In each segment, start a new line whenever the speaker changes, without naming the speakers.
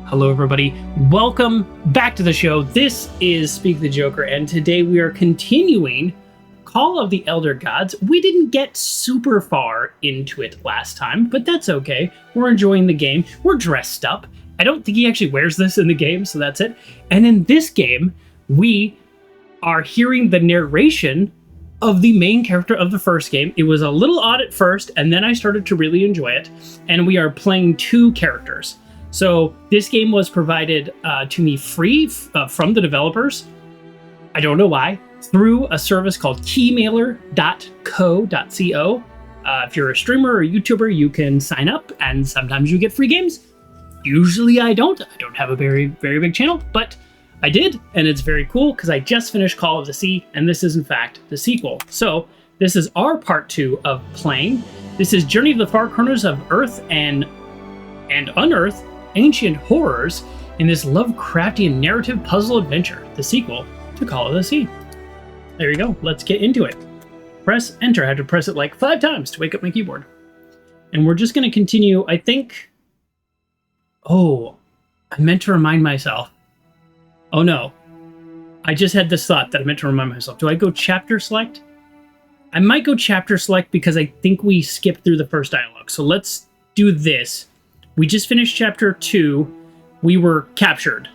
Hello, everybody. Welcome back to the show. This is Speak the Joker, and today we are continuing Call of the Elder Gods. We didn't get super far into it last time, but that's okay. We're enjoying the game. We're dressed up. I don't think he actually wears this in the game, so that's it. And in this game, we are hearing the narration of the main character of the first game. It was a little odd at first, and then I started to really enjoy it. And we are playing two characters. So this game was provided to me free from the developers. I don't know why. Through a service called keymailer.co.co. If you're a streamer or a YouTuber, you can sign up, and sometimes you get free games. Usually I don't. I don't have a very, very big channel, but I did, and it's very cool because I just finished Call of the Sea, and this is in fact the sequel. So this is our part 2 of playing. This is Journey to the Far Corners of Earth and Unearth Ancient Horrors in this Lovecraftian narrative puzzle adventure, the sequel to Call of the Sea. There you go. Let's get into it. Press enter. I had to press it like 5 times to wake up my keyboard. And we're just going to continue, I think... Oh, I meant to remind myself. Oh no. I just had this thought that I meant to remind myself. Do I go chapter select? I might go chapter select because I think we skipped through the first dialogue. So let's do this. We just finished chapter 2. We were captured.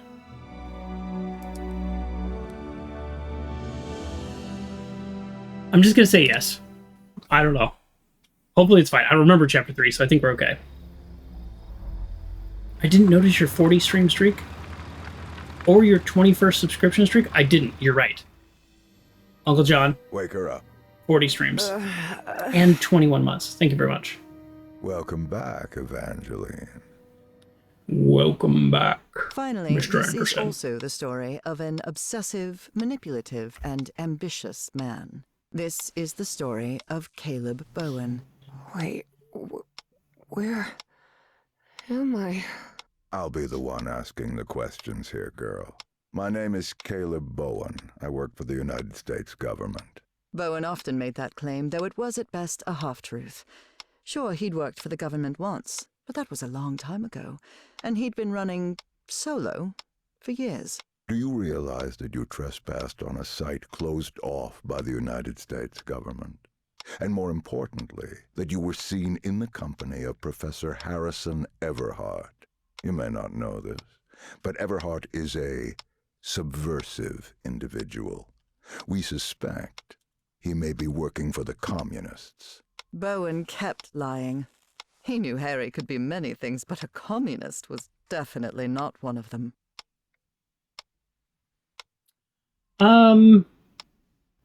I'm just going to say yes. I don't know. Hopefully it's fine. I remember chapter 3, so I think we're okay. I didn't notice your 40 stream streak. Or your 21st subscription streak. I didn't. You're right. Uncle John.
Wake her up.
40 streams. And 21 months. Thank you very much.
Welcome back, Evangeline.
Welcome back,
Finally,
Mr.
this
Anderson.
is also the story of an obsessive, manipulative, and ambitious man. This is the story of Caleb Bowen.
Wait, where am I?
I'll be the one asking the questions here, girl. My name is Caleb Bowen. I work for the United States government.
Bowen often made that claim, though it was at best a half-truth. Sure, he'd worked for the government once, but that was a long time ago, and he'd been running solo for years.
Do you realize that you trespassed on a site closed off by the United States government? And more importantly, that you were seen in the company of Professor Harry Everhart. You may not know this, but Everhart is a subversive individual. We suspect he may be working for the communists.
Bowen kept lying. He knew Harry could be many things, but a communist was definitely not one of them.
I'm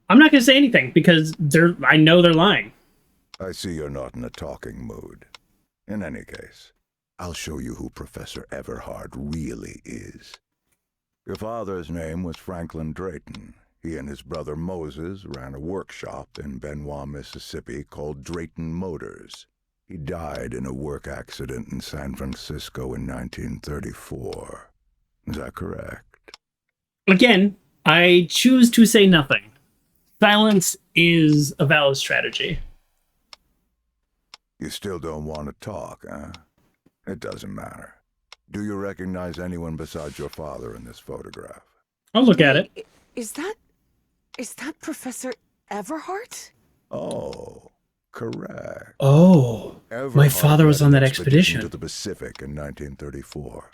not going to say anything because I know they're lying.
I see you're not in a talking mood. In any case, I'll show you who Professor Everhart really is. Your father's name was Evangeline Drayton. He and his brother Moses ran a workshop in Benoit, Mississippi called Drayton Motors. He died in a work accident in San Francisco in 1934. Is that correct?
Again, I choose to say nothing. Silence is a valid strategy.
You still don't want to talk, huh? It doesn't matter. Do you recognize anyone besides your father in this photograph?
I'll look at it.
Is that Professor Everhart?
Oh, correct.
Oh, my
Everhart
father was
led
on
an
that expedition.
to the Pacific in 1934.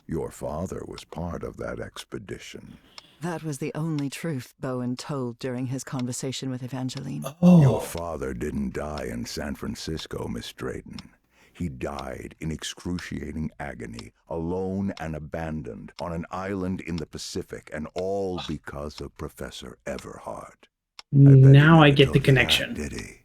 Your father was part of that expedition.
That was the only truth Bowen told during his conversation with Evangeline.
Your
Oh,
father didn't die in San Francisco, Miss Drayton. He died in excruciating agony, alone and abandoned, on an island in the Pacific, and all because of Professor Everhart.
now I get the connection.
Did he?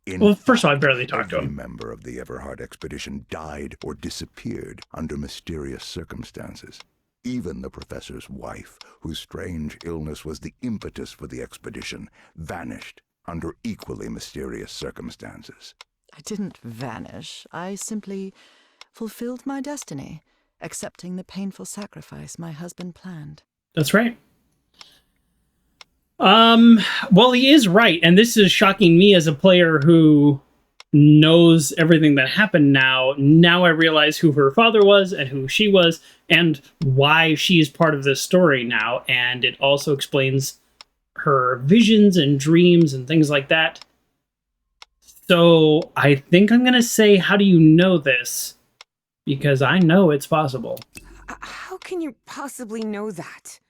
In
Well, first of all, I
fact,
barely talked to
every
him.
member of the Everhart expedition died or disappeared under mysterious circumstances. Even the professor's wife, whose strange illness was the impetus for the expedition, vanished under equally mysterious circumstances.
I didn't vanish. I simply fulfilled my destiny, accepting the painful sacrifice my husband planned.
That's right. Well, he is right, and this is shocking me as a player who knows everything that happened now. Now I realize who her father was and who she was and why she is part of this story now. And it also explains her visions and dreams and things like that. So I think I'm going to say, how do you know this? Because I know it's possible.
How can you possibly know that?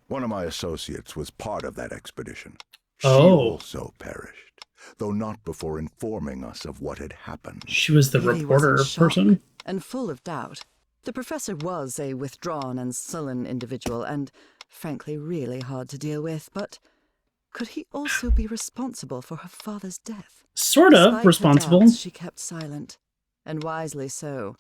One of my associates was part of that expedition. She
Oh.
also perished, though not before informing us of what had happened.
She was the
Evie
reporter
was in shock
person.
and full of doubt. The professor was a withdrawn and sullen individual, and frankly really hard to deal with, but could he also be responsible for her father's death?
Sort of
Despite her
responsible.
doubts, she kept silent, and wisely so.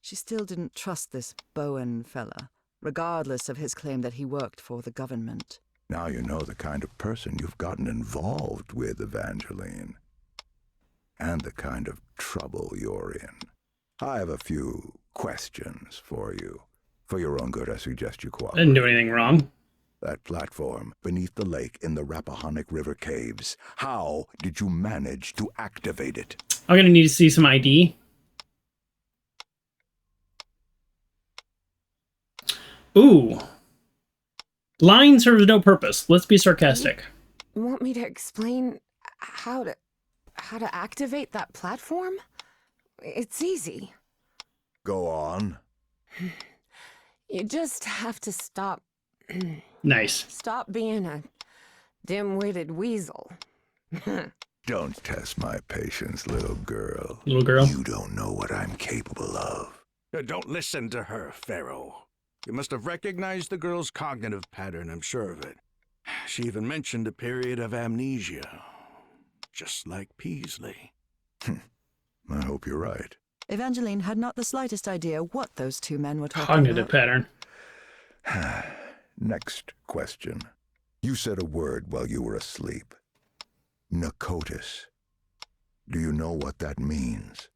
She still didn't trust this Bowen fella, regardless of his claim that he worked for the government.
Now you know the kind of person you've gotten involved with, Evangeline. And the kind of trouble you're in. I have a few questions for you. For your own good, I suggest you
I
cooperate.
didn't do anything wrong.
That platform beneath the lake in the Rappahannock River caves. How did you manage to activate it?
I'm going to need to see some ID. Ooh. Lying serves no purpose. Let's be sarcastic.
You want me to explain how to activate that platform? It's easy.
Go on.
You just have to stop
Nice.
being a dim-witted weasel.
Don't test my patience, little girl.
Little girl.
You don't know what I'm capable of.
Don't listen to her, Pharaoh. You must have recognized the girl's cognitive pattern, I'm sure of it. She even mentioned a period of amnesia. Just like Peasley.
I hope you're right.
Evangeline had not the slightest idea what those two men were talking
Cognitive
about.
pattern.
Next question. You said a word while you were asleep. Narcotis. Do you know what that means?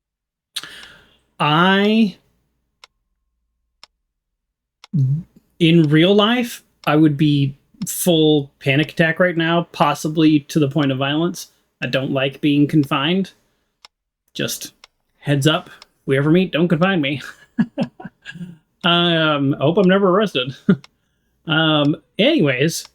In real life, I would be full panic attack right now, possibly to the point of violence. I don't like being confined. Just heads up. If we ever meet, don't confine me. I hope I'm never arrested. Anyways,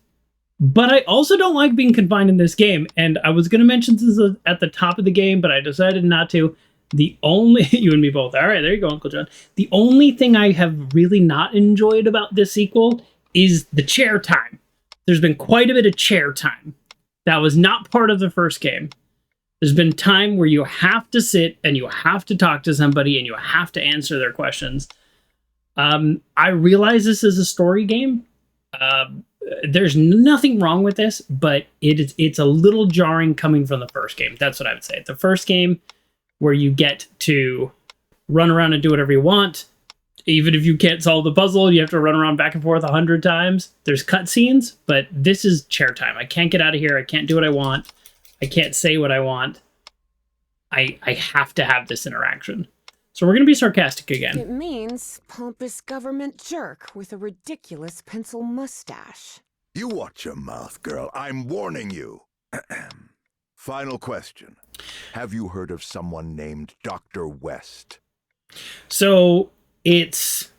but I also don't like being confined in this game, and I was going to mention this at the top of the game, but I decided not to. The only... You and me both. All right, there you go, Uncle John. The only thing I have really not enjoyed about this sequel is the chair time. There's been quite a bit of chair time. That was not part of the first game. There's been time where you have to sit and you have to talk to somebody and you have to answer their questions. I realize this is a story game. There's nothing wrong with this, but it's a little jarring coming from the first game. That's what I would say. The first game, where you get to run around and do whatever you want. Even if you can't solve the puzzle, you have to run around back and forth 100 times. There's cutscenes, but this is chair time. I can't get out of here. I can't do what I want. I can't say what I want. I have to have this interaction. So we're going to be sarcastic again.
It means pompous government jerk with a ridiculous pencil mustache.
You watch your mouth, girl. I'm warning you. Final question. Have you heard of someone named Dr. West?
So it's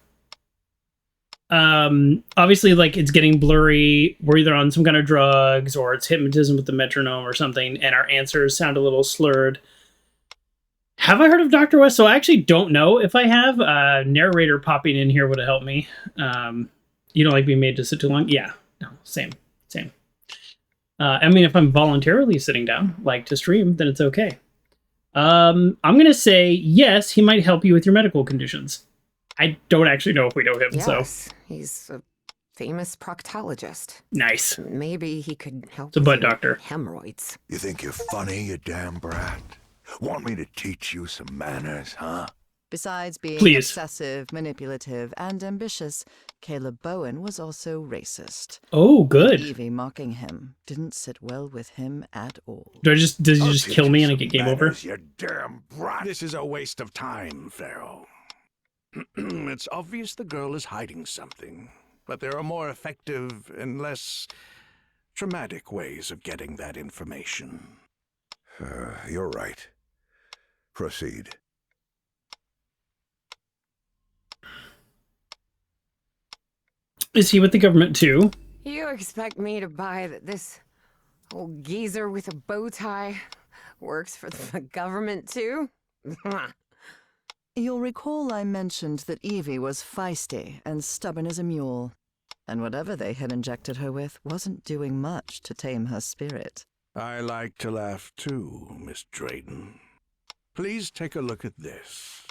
obviously, like, it's getting blurry. We're either on some kind of drugs or it's hypnotism with the metronome or something, and our answers sound a little slurred. Have I heard of Dr. West? So I actually don't know if I have. Narrator popping in here would have helped me. You don't like being made to sit too long? Yeah. No, same. I mean, if I'm voluntarily sitting down, like to stream, then it's okay. I'm going to say, yes, he might help you with your medical conditions. I don't actually know if we know him,
Yes,
so.
he's a famous proctologist.
Nice.
Maybe he could help
It's a
with
butt
your
doctor.
hemorrhoids.
You think you're funny, you damn brat? Want me to teach you some manners, huh?
Besides being
Please.
obsessive, manipulative, and ambitious, Caleb Bowen was also racist.
Oh, good.
Evie mocking him didn't sit well with him at all.
Does he
I'll
just
teach
kill
you
me and I
some
get game over?
manners, you damn brat.
This is a waste of time, Pharaoh. It's obvious the girl is hiding something, but there are more effective and less traumatic ways of getting that information.
You're right. Proceed.
Is he with the government too?
You expect me to buy that this old geezer with a bow tie works for the government too?
You'll recall I mentioned that Evie was feisty and stubborn as a mule, and whatever they had injected her with wasn't doing much to tame her spirit.
I like to laugh too, Miss Drayton. Please take a look at this.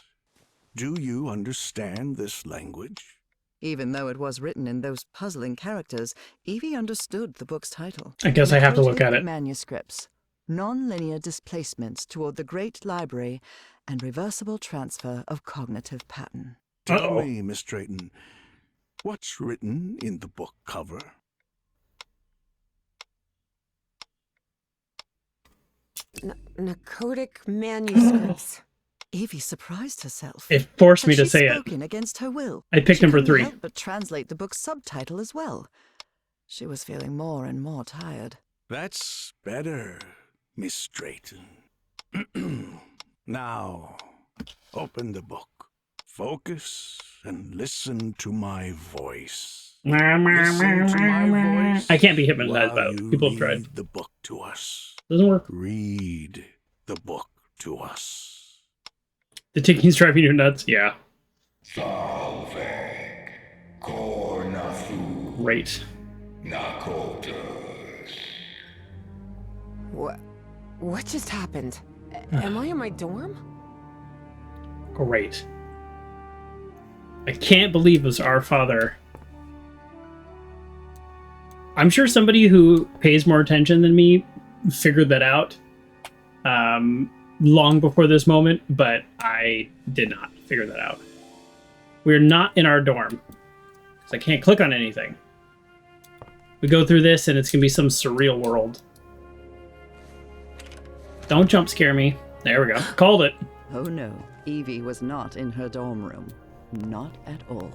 Do you understand this language?
Even though it was written in those puzzling characters, Evie understood the book's title.
I guess I have to look at it.
Manuscripts. Non-linear displacements toward the Great Library and reversible transfer of cognitive pattern.
Tell me, Miss Drayton, what's written in the book cover?
Narcotic manuscripts.
Evie surprised herself.
It forced
Had
me to
she
say it.
spoken against her will?
I picked
She
number
couldn't
3.
help but translate the book's subtitle as well. She was feeling more and more tired.
That's better, Miss Drayton. Now, open the book. Focus and listen to my voice. Listen to my voice.
I can't be hypnotized by
while
it.
you
People have tried.
read the book to us.
Doesn't work.
Read the book to us.
The ticking's driving you nuts? Yeah.
Salve, Cornathu,
Great.
Nakotas.
What just happened? Am I in my dorm?
Great. I can't believe it was our father. I'm sure somebody who pays more attention than me figured that out long before this moment, but I did not figure that out. We're not in our dorm, because I can't click on anything. We go through this, and it's going to be some surreal world. Don't jump scare me. There we go. Called it.
Oh no, Evie was not in her dorm room. Not at all.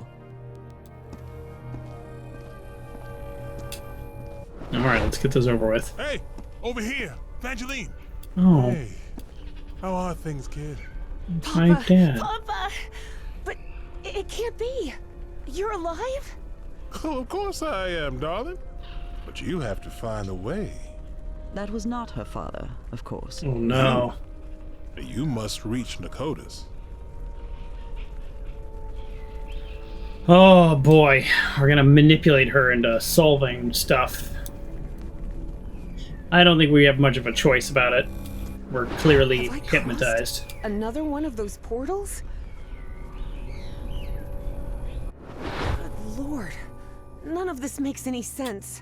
Alright, let's get this over with.
Hey, over here, Evangeline.
Oh,
Hey, how are things, kid?
my dad.
Papa! But it can't be. You're alive?
Oh, of course I am, darling. But you have to find a way.
That was not her father, of course.
Oh no.
You must reach Nakotas.
Oh boy, we're gonna manipulate her into solving stuff. I don't think we have much of a choice about it. We're clearly
Have I crossed
hypnotized.
Another one of those portals? Good Lord. None of this makes any sense.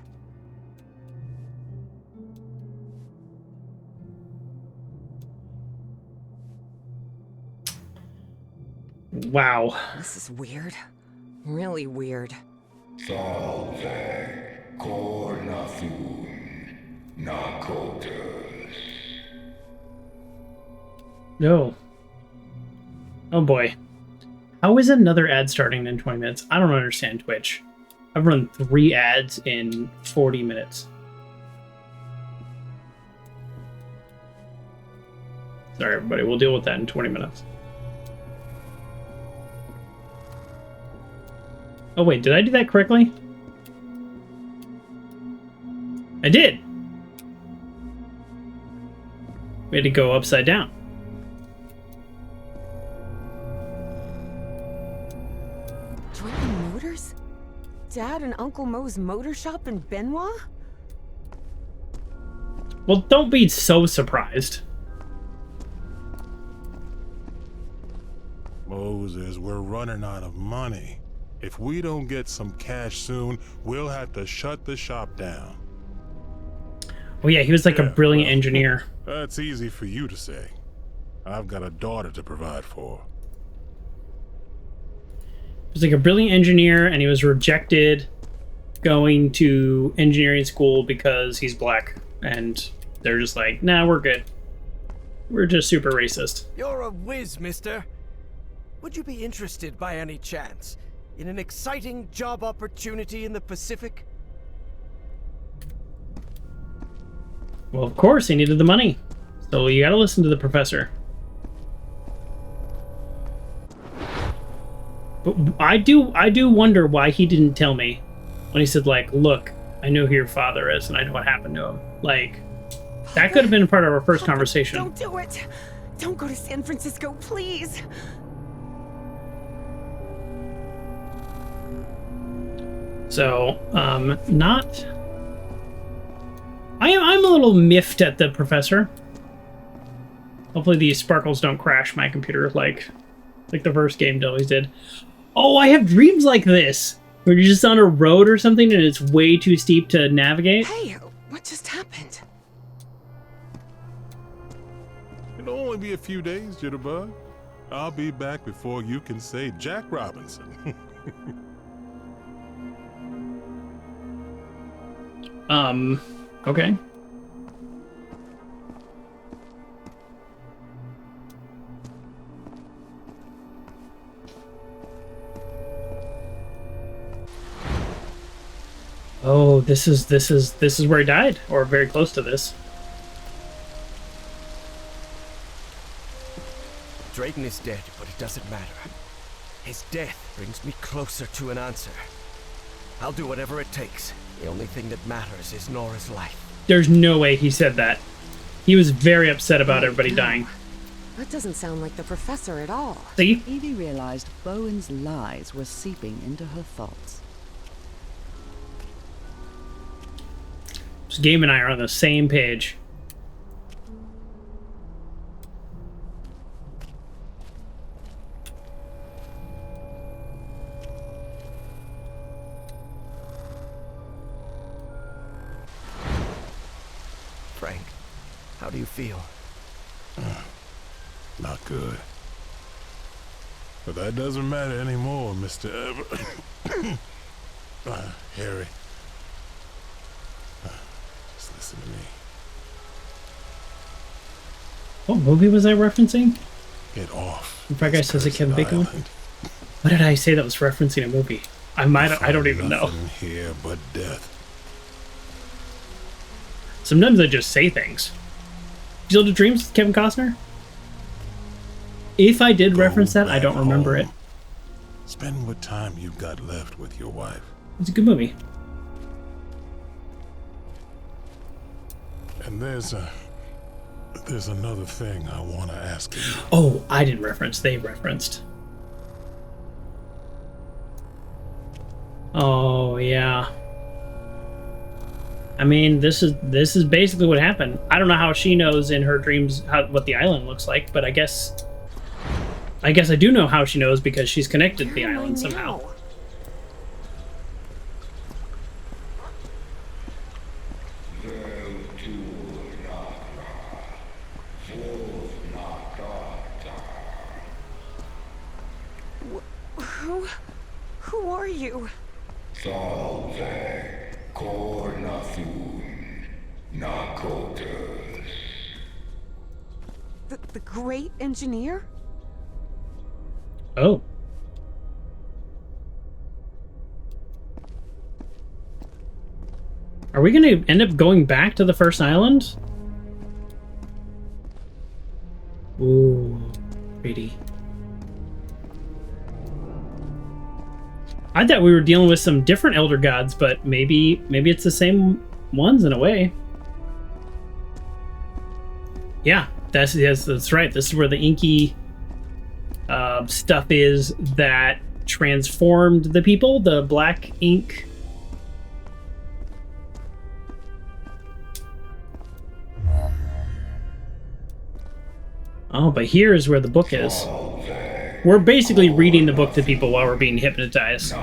Wow.
This is weird. Really weird.
Salve, Cornathu, Nakotas.
No. Oh boy. How is another ad starting in 20 minutes? I don't understand Twitch. I've run 3 ads in 40 minutes. Sorry, everybody. We'll deal with that in 20 minutes. Oh, wait. Did I do that correctly? I did! We had to go upside down.
Drayton Motors? Dad and Uncle Mo's motor shop in Benoit?
Well, don't be so surprised.
Moses, we're running out of money. If we don't get some cash soon, we'll have to shut the shop down.
Oh yeah, he was like a
Yeah,
brilliant
well,
engineer.
That's easy for you to say. I've got a daughter to provide for.
He was like a brilliant engineer, and he was rejected going to engineering school because he's black. And they're just like, nah, we're good. We're just super racist.
You're a whiz, mister. Would you be interested by any chance in an exciting job opportunity in the Pacific?
Well, of course, he needed the money. So you gotta listen to the professor. But I do wonder why he didn't tell me when he said, like, look, I know who your father is and I know what happened to him. Like, that could have been part of our first conversation.
Don't do it. Don't go to San Francisco, please.
So, not... I'm a little miffed at the professor. Hopefully these sparkles don't crash my computer like the first game always did. Oh, I have dreams like this, where you're just on a road or something and it's way too steep to navigate.
Hey, what just happened?
It'll only be a few days, Jitterbug. I'll be back before you can say Jack Robinson.
Okay. Oh, this is where he died, or very close to this.
Drayton is dead, but it doesn't matter. His death brings me closer to an answer. I'll do whatever it takes. The only thing that matters is Nora's life.
There's no way he said that. He was very upset about everybody dying.
That doesn't sound like the professor at all.
See?
Evie realized Bowen's lies were seeping into her thoughts.
This game and I are on the same page.
Frank, how do you feel?
Not good. But that doesn't matter anymore, Mr. Harry. Just listen to me.
What movie was I referencing?
Get off.
In fact, I says a Kevin Bacon one.
Island.
What did I say that was referencing a movie? I don't even know.
Nothing here but death.
Sometimes I just say things. Field of Dreams with Kevin Costner? If I did reference that, I don't remember it.
Spend what time you've got left with your wife.
It's a good movie.
And there's another thing I want to ask you.
Oh, I didn't reference. They referenced. Oh, yeah. I mean, this is basically what happened. I don't know how she knows in her dreams what the island looks like, but I guess I do know how she knows because she's connected to the island somehow.
Who are you?
Salve, cornafun, nakotas.
The great engineer?
Oh. Are we going to end up going back to the first island? Ooh, pretty. I thought we were dealing with some different elder gods, but maybe it's the same ones in a way. Yeah, that's right. This is where the inky stuff is that transformed the people, the black ink. Oh, but here is where the book is. We're basically reading the book to people while we're being hypnotized.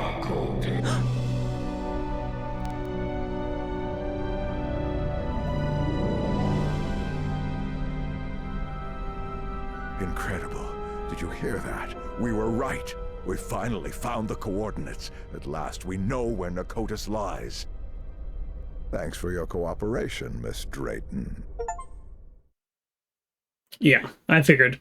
Incredible. Did you hear that? We were right. We finally found the coordinates. At last, we know where Nakotas lies. Thanks for your cooperation, Miss Drayton.
Yeah, I figured.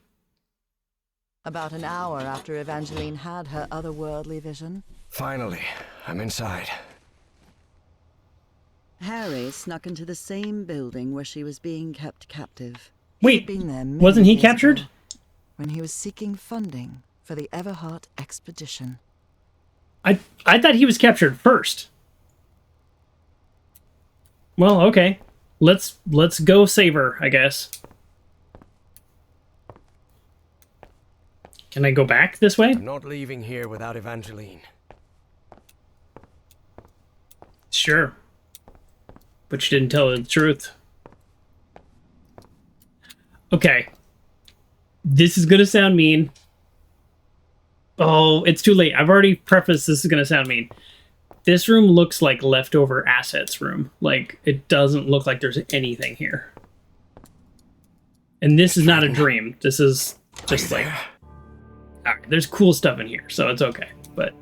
About an hour after Evangeline had her otherworldly vision,
Finally, I'm inside.
Harry snuck into the same building where she was being kept captive.
Wait,
He'd been there
wasn't he
many years
captured?
ago, when he was seeking funding for the Everhart expedition.
I thought he was captured first. Well, okay. Let's go save her, I guess. Can I go back this way?
I'm not leaving here without Evangeline.
Sure. But you didn't tell her the truth. Okay. This is gonna sound mean. Oh, it's too late. I've already prefaced this is gonna sound mean. This room looks like leftover assets room. Like, it doesn't look like there's anything here. And this is not a dream. This is just like... Alright, there's cool stuff in here, so it's okay. But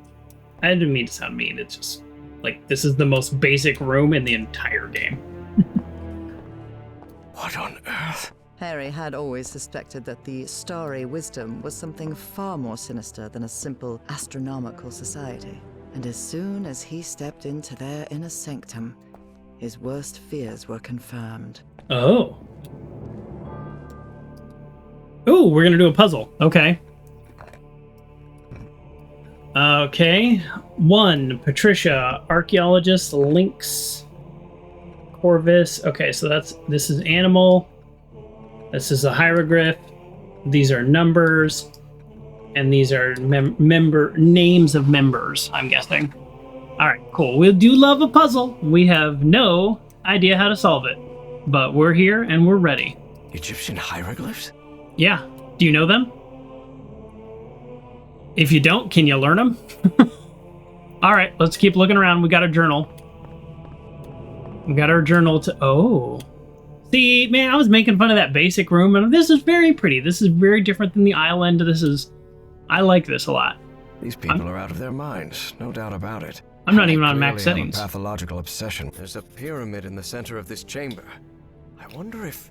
I didn't mean to sound mean. It's just, like, this is the most basic room in the entire game.
What on earth?
Harry had always suspected that the Starry wisdom was something far more sinister than a simple astronomical society. And as soon as he stepped into their inner sanctum, his worst fears were confirmed.
Oh. Oh, we're gonna do a puzzle. Okay. Okay. 1, Patricia, archaeologist, Lynx, Corvus. Okay, so this is animal. This is a hieroglyph. These are numbers. And these are names of members, I'm guessing. All right, cool. We do love a puzzle. We have no idea how to solve it. But we're here and we're ready.
Egyptian hieroglyphs?
Yeah. Do you know them? If you don't, can you learn them? All right, let's keep looking around. We got a journal. We got our journal to... Oh. See, man, I was making fun of that basic room, and this is very pretty. This is very different than the island. This is... I like this a lot.
These people are out of their minds, no doubt about it.
I'm not even on max
Clearly have
settings.
a pathological obsession. There's a pyramid in the center of this chamber. I wonder if...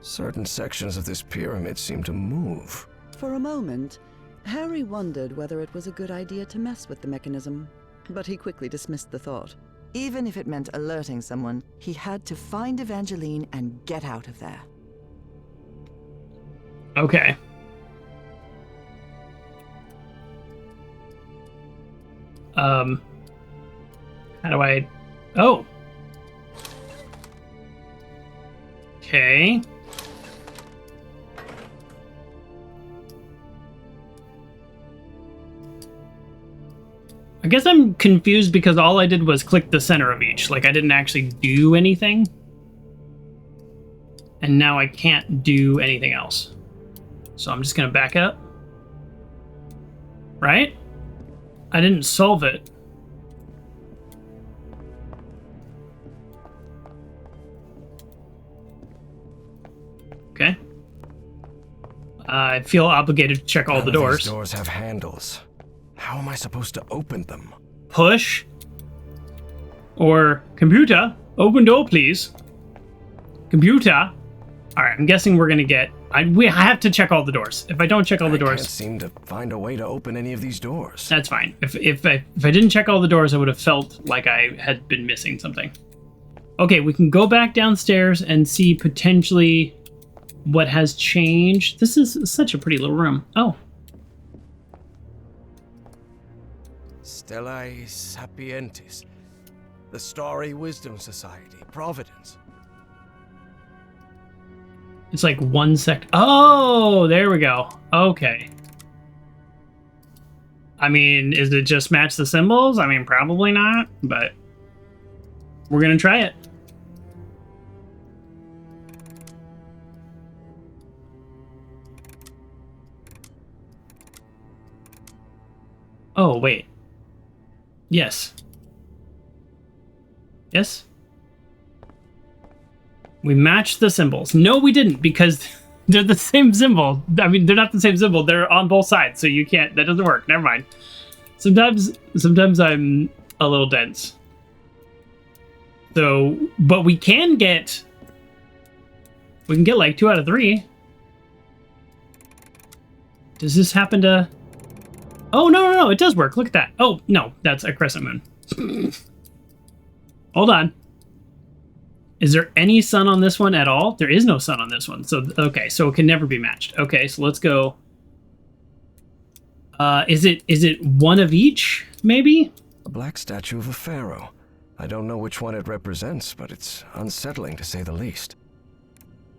Certain sections of this pyramid seem to move.
For a moment, Harry wondered whether it was a good idea to mess with the mechanism, but he quickly dismissed the thought. Even if it meant alerting someone, he had to find Evangeline and get out of there.
Okay. How do I... Oh. Okay. I guess I'm confused because all I did was click the center of each. Like, I didn't actually do anything. And now I can't do anything else. So I'm just gonna back up. Right? I didn't solve it. Okay. I feel obligated to check all the doors.
These doors have handles. How am I supposed to open them?
Push. Or computer, open door, please. Computer. All right, I'm guessing we're gonna get. I have to check all the doors. If I don't check all the doors,
I can't seem to find a way to open any of these doors.
That's fine. If I didn't check all the doors, I would have felt like I had been missing something. Okay, we can go back downstairs and see potentially what has changed. This is such a pretty little room. Oh.
Stellae Sapientis. The Starry Wisdom Society. Providence.
It's like one sec. Oh, there we go. Okay. I mean, is it just match the symbols? I mean, probably not, but we're gonna try it. Oh, wait. Yes. Yes? We matched the symbols. No, we didn't, because they're the same symbol. I mean, they're not the same symbol. They're on both sides, so you can't... That doesn't work. Never mind. Sometimes I'm a little dense. So, but we can get... We can get like 2 out of 3. Does this happen to... Oh, no, it does work. Look at that. Oh, no, that's a crescent moon. Hold on. Is there any sun on this one at all? There is no sun on this one. So, okay, so it can never be matched. Okay, so let's go. Is it one of each, maybe?
A black statue of a pharaoh. I don't know which one it represents, but it's unsettling to say the least.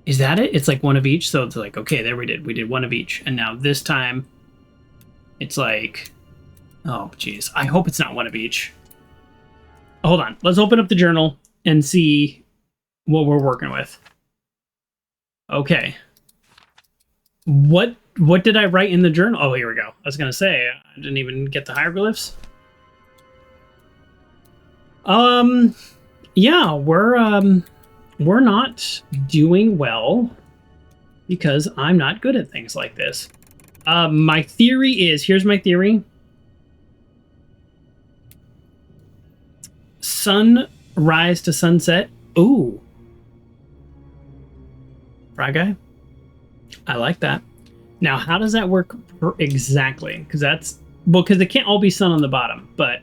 Is that it? It's like one of each, so it's like, okay, there we did one of each. And now this time, it's like, oh, jeez. I hope it's not one of each. Hold on. Let's open up the journal and see what we're working with. Okay. What did I write in the journal? Oh, here we go. I was going to say, I didn't even get the hieroglyphs. Yeah, we're not doing well because I'm not good at things like this. My theory is, here's my theory. Sunrise to sunset. Ooh. Fry guy. I like that. Now, how does that work exactly? Because because they can't all be sun on the bottom, but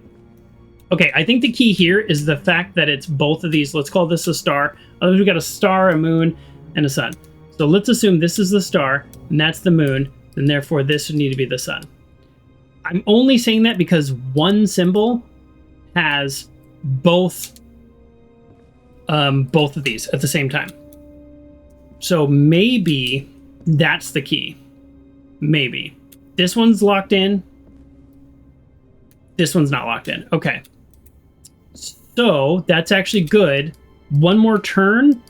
okay, I think the key here is the fact that it's both of these. Let's call this a star. Otherwise, we got a star, a moon, and a sun. So let's assume this is the star, and that's the moon, and therefore this would need to be the sun. I'm only saying that because one symbol has both of these at the same time. So maybe that's the key. Maybe. This one's locked in. This one's not locked in. Okay. So that's actually good. One more turn.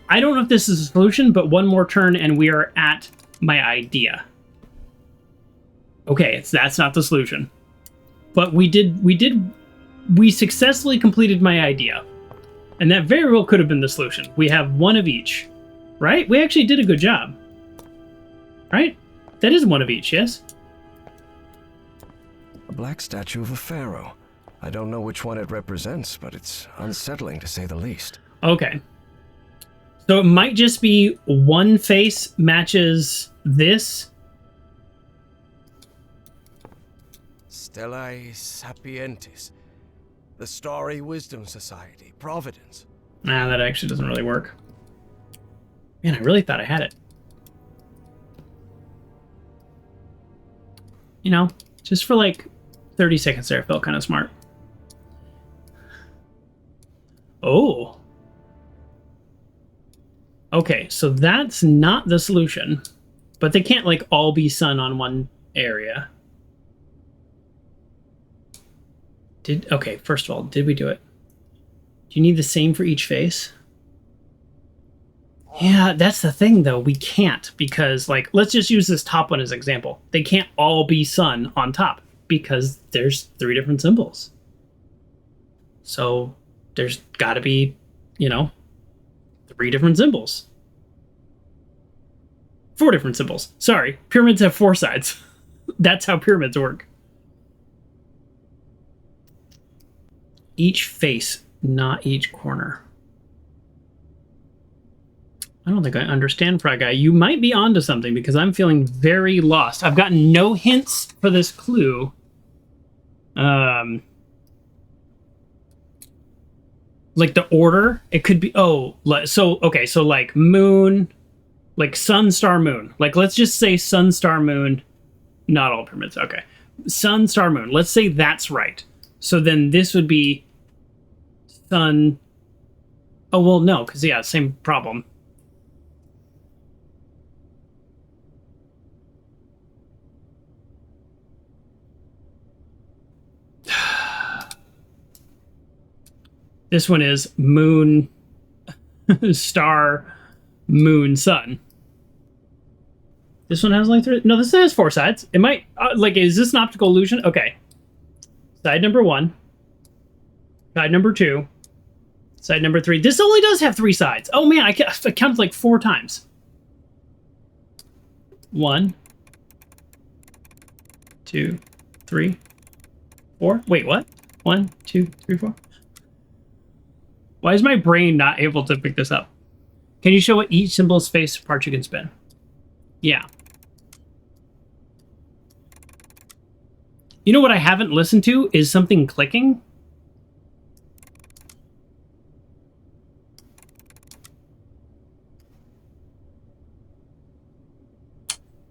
I don't know if this is a solution, but one more turn and we are at my idea. Okay, that's not the solution. But we successfully completed my idea. And that very well could have been the solution. We have one of each. Right? We actually did a good job. Right? That is one of each, yes?
A black statue of a pharaoh. I don't know which one it represents, but it's unsettling to say the least.
Okay. So it might just be one face matches this.
Stellae Sapientis. The Starry Wisdom Society. Providence.
Nah, that actually doesn't really work. Man, I really thought I had it. You know, just for like 30 seconds there, it felt kind of smart. Oh. Okay, so that's not the solution. But they can't like all be sun on one area. Okay, first of all, did we do it? Do you need the same for each face? Yeah, that's the thing, though. We can't, because, like, let's just use this top one as an example. They can't all be sun on top, because there's 3 different symbols. So, there's got to be, 3 different symbols. 4 different symbols. Sorry, pyramids have 4 sides. That's how pyramids work. Each face, not each corner. I don't think I understand, Fry Guy. You might be onto something because I'm feeling very lost. I've gotten no hints for this clue. Like the order, it could be, okay, so like moon, like sun, star, moon. Like let's just say sun, star, moon, not all pyramids, okay. Sun, star, moon, let's say that's right. So then this would be sun, oh well no, because yeah, same problem. This one is moon, star, moon, sun. This one has like 3. No, this has 4 sides. It might, is this an optical illusion? Okay. Side number 1. Side number 2. Side number 3. This only does have 3 sides. Oh man, I counted like 4 times. 1, 2, 3, 4. Wait, what? 1, 2, 3, 4. Why is my brain not able to pick this up? Can you show what each symbol's face part you can spin? Yeah. You know what I haven't listened to is something clicking.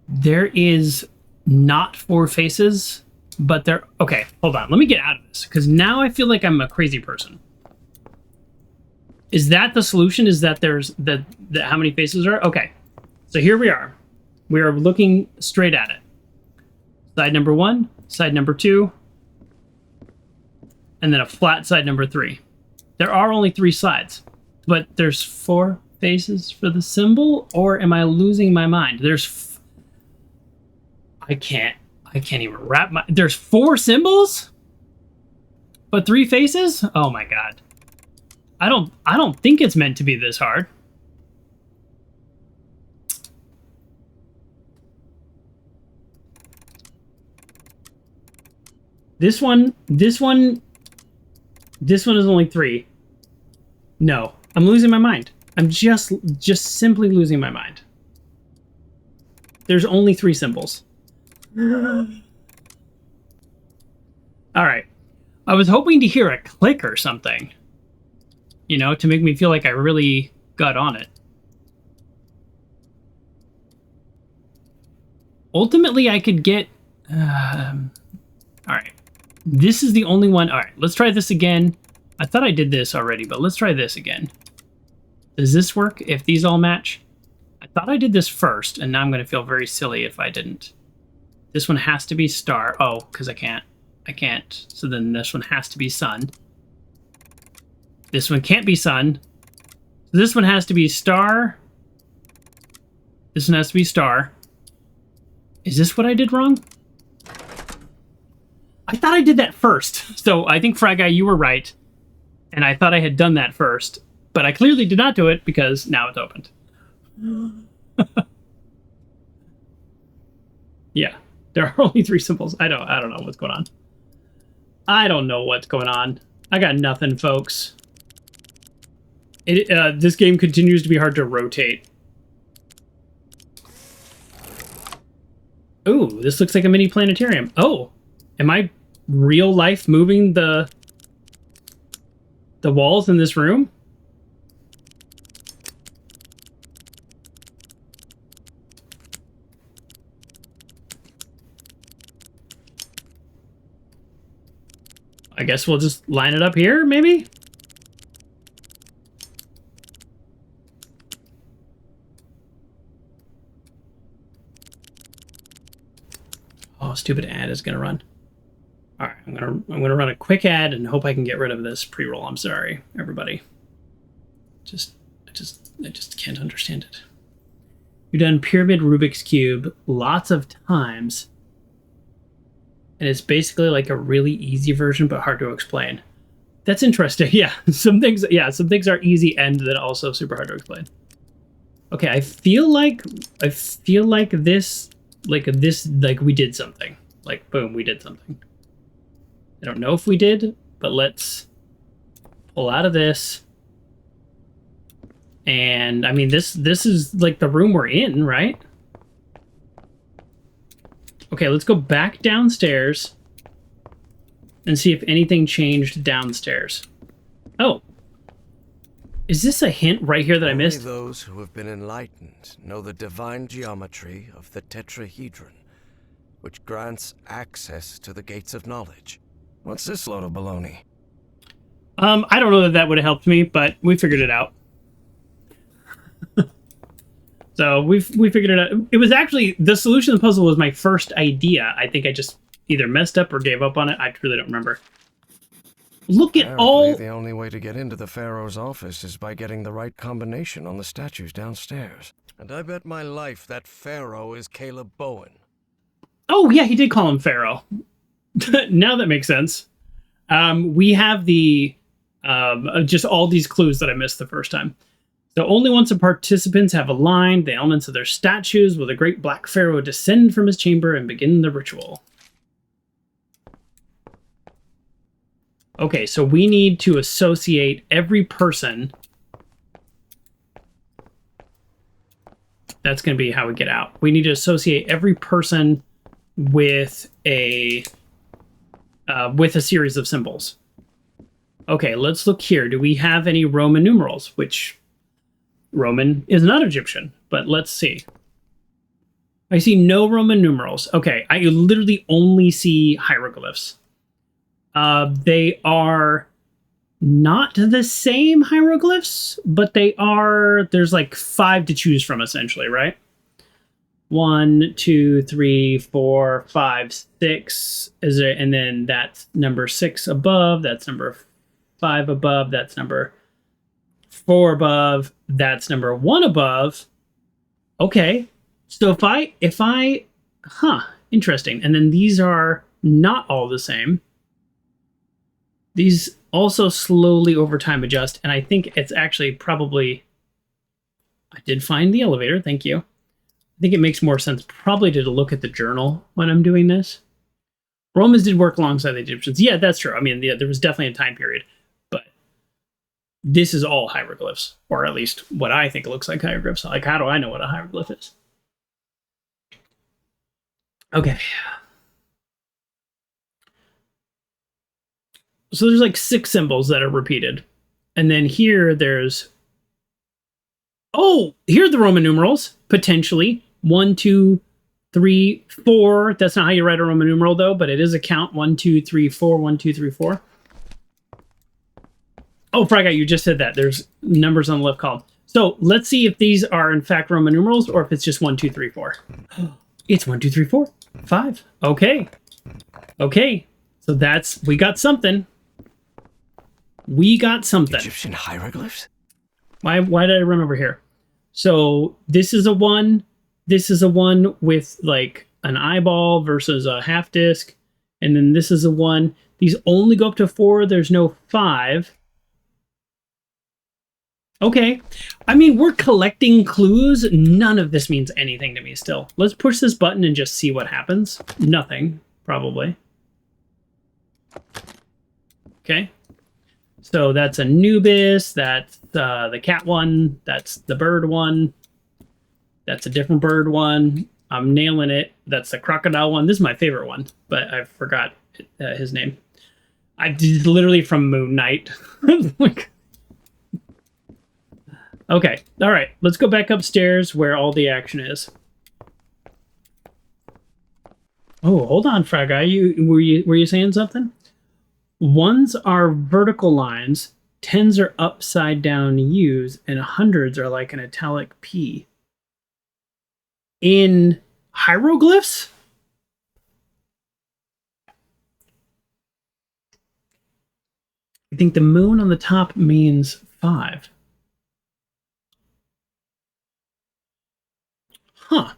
There is not 4 faces, but they're... Okay, hold on. Let me get out of this, because now I feel like I'm a crazy person. Is that the solution? Is that there's how many faces are? Okay, so here we are. We are looking straight at it. Side number 1, side number 2, and then a flat side number 3. There are only 3 sides, but there's 4 faces for the symbol, or am I losing my mind? I can't even wrap my... There's 4 symbols? But 3 faces? Oh my god. I don't think it's meant to be this hard. This one is only 3. No, I'm losing my mind. I'm just simply losing my mind. There's only 3 symbols. All right. I was hoping to hear a click or something, you know, to make me feel like I really got on it. Ultimately, I could get... all right. This is the only one. All right, let's try this again. I thought I did this already, but let's try this again. Does this work if these all match? I thought I did this first, and now I'm going to feel very silly if I didn't. This one has to be star. Oh, because I can't. So then this one has to be sun. This one can't be sun. So this one has to be star. This one has to be star. Is this what I did wrong? I thought I did that first. So I think, Frag Guy, you were right. And I thought I had done that first. But I clearly did not do it because now it's opened. Yeah. There are only 3 symbols. I don't know what's going on. I don't know what's going on. I got nothing, folks. This game continues to be hard to rotate. Ooh, this looks like a mini planetarium. Oh, am I real life moving the walls in this room? I guess we'll just line it up here, maybe? Oh, stupid ad is gonna run. All right, I'm gonna run a quick ad and hope I can get rid of this pre-roll. I'm sorry, everybody. I just can't understand it. You've done Pyramid Rubik's Cube lots of times, and it's basically like a really easy version, but hard to explain. That's interesting. Yeah, some things are easy and then also super hard to explain. Okay, I feel like this, like we did something. Like, boom, we did something. I don't know if we did, but let's pull out of this. And I mean, this is like the room we're in, right? Okay, let's go back downstairs and see if anything changed downstairs. Oh. Is this a hint right here that I missed?
Only those who have been enlightened know the divine geometry of the tetrahedron, which grants access to the gates of knowledge. What's this load of baloney?
I don't know that would have helped me, but we figured it out. So we figured it out. It was actually, the solution to the puzzle was my first idea. I think I just either messed up or gave up on it. I really don't remember. Look at all...
The only way to get into the Pharaoh's office is by getting the right combination on the statues downstairs. And I bet my life that Pharaoh is Caleb Bowen.
Oh, yeah, he did call him Pharaoh. Now that makes sense. We have the... just all these clues that I missed the first time. So only once the participants have aligned the elements of their statues will the great black pharaoh descend from his chamber and begin the ritual. Okay, so we need to associate every person. That's going to be how we get out. We need to associate every person with a series of symbols. Okay, let's look here. Do we have any Roman numerals? Which... Roman is not Egyptian, but let's see. I see no Roman numerals. Okay, I literally only see hieroglyphs. They are not the same hieroglyphs, but they are, there's like 5 to choose from essentially, right? 1, 2, 3, 4, 5, 6. Is there, and then that's number 6 above, that's number 5 above, that's number 4 above, that's number 1 above. Okay. So if I interesting. And then these are not all the same. These also slowly over time adjust, and I think it's actually probably, I did find the elevator, thank you. I think it makes more sense probably to look at the journal when I'm doing this. Romans did work alongside the Egyptians. Yeah, that's true. I mean, there was definitely a time period, but this is all hieroglyphs, or at least what I think it looks like hieroglyphs. Like, how do I know what a hieroglyph is? Okay. So there's like 6 symbols that are repeated. And then here there's, oh, here are the Roman numerals, potentially. 1, 2, 3, 4. That's not how you write a Roman numeral though, but it is a count. 1, 2, 3, 4, 1, 2, 3, 4. Oh, Fraga, you just said that. There's numbers on the left column. So let's see if these are in fact Roman numerals or if it's just 1, 2, 3, 4. It's 1, 2, 3, 4, 5. Okay. Okay. So that's, we got something. We got something.
Egyptian hieroglyphs?
Why did I run over here? So this is a 1. This is a 1 with like an eyeball versus a half disc. And then this is a 1. These only go up to 4. There's no 5. Okay. I mean, we're collecting clues. None of this means anything to me still. Let's push this button and just see what happens. Nothing, probably. Okay. So that's Anubis, that's the cat one, that's the bird one, that's a different bird one. I'm nailing it. That's the crocodile one. This is my favorite one, but I forgot his name. I did literally from Moon Knight. Okay, all right. Let's go back upstairs where all the action is. Oh, hold on, Fragai. Were you saying something? 1s are vertical lines, 10s are upside down U's, and 100s are like an italic P. In hieroglyphs? I think the moon on the top means 5. Huh.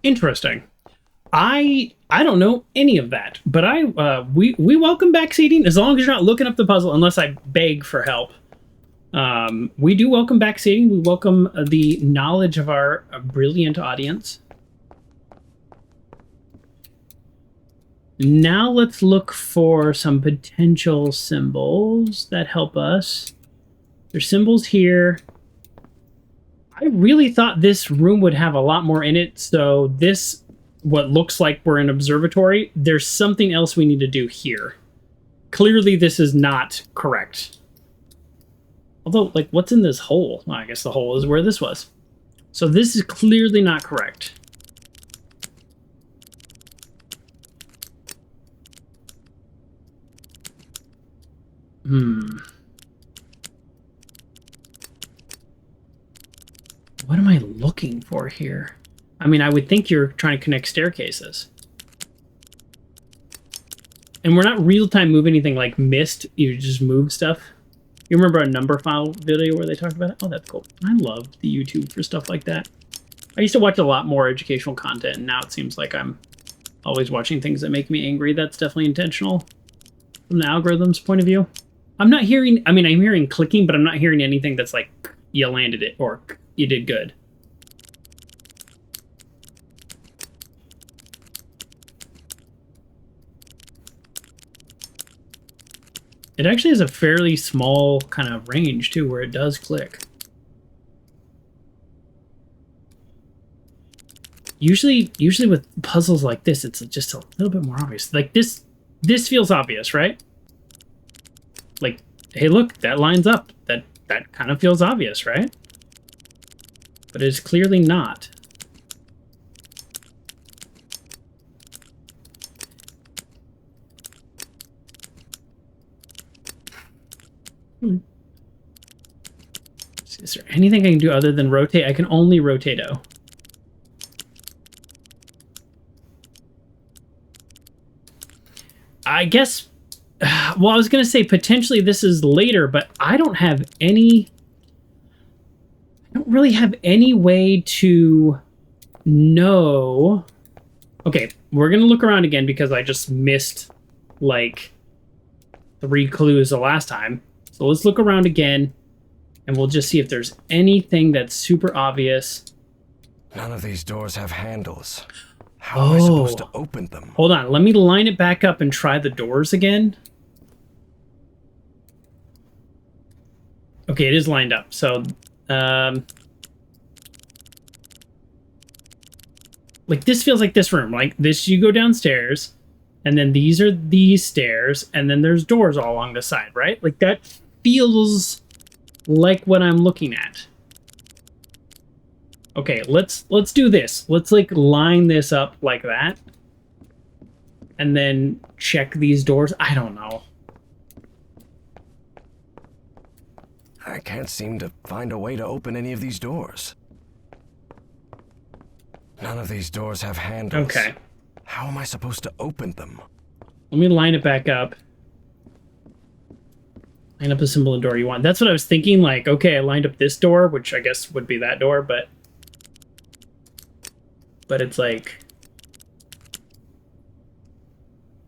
Interesting. I don't know any of that, but we welcome backseating as long as you're not looking up the puzzle unless I beg for help. We do welcome backseating. We welcome the knowledge of our brilliant audience. Now let's look for some potential symbols that help us. There's symbols here. I really thought this room would have a lot more in it, so this, what looks like we're in an observatory, there's something else we need to do here. Clearly this is not correct. Although, like, what's in this hole? Well, I guess the hole is where this was. So this is clearly not correct. What am I looking for here? I mean, I would think you're trying to connect staircases. And we're not real-time moving anything like Myst. You just move stuff. You remember a number file video where they talked about it? Oh, that's cool. I love the YouTube for stuff like that. I used to watch a lot more educational content, and now it seems like I'm always watching things that make me angry. That's definitely intentional from the algorithm's point of view. I'm not hearing, I mean, I'm hearing clicking, but I'm not hearing anything that's like, you landed it, or you did good. It actually has a fairly small kind of range, too, where it does click. Usually with puzzles like this, it's just a little bit more obvious. Like this feels obvious, right? Like, hey, look, that lines up. That kind of feels obvious, right? But it's clearly not. Is there anything I can do other than rotate? I can only rotate-o. I guess, well, I was going to say potentially this is later, but I don't really have any way to know. Okay, we're going to look around again because I just missed, like, 3 clues the last time. So let's look around again, and we'll just see if there's anything that's super obvious.
None of these doors have handles. How am I supposed to open them?
Hold on, let me line it back up and try the doors again. Okay, it is lined up. So, like this feels like this room. Like this, you go downstairs, and then these are these stairs, and then there's doors all along the side, right? Like that feels like what I'm looking at. Okay, let's do this. Let's like line this up like that. And then check these doors. I don't know.
I can't seem to find a way to open any of these doors. None of these doors have handles.
Okay.
How am I supposed to open them?
Let me line it back up. Line up the symbol of door you want. That's what I was thinking. Like, okay, I lined up this door, which I guess would be that door, but it's like,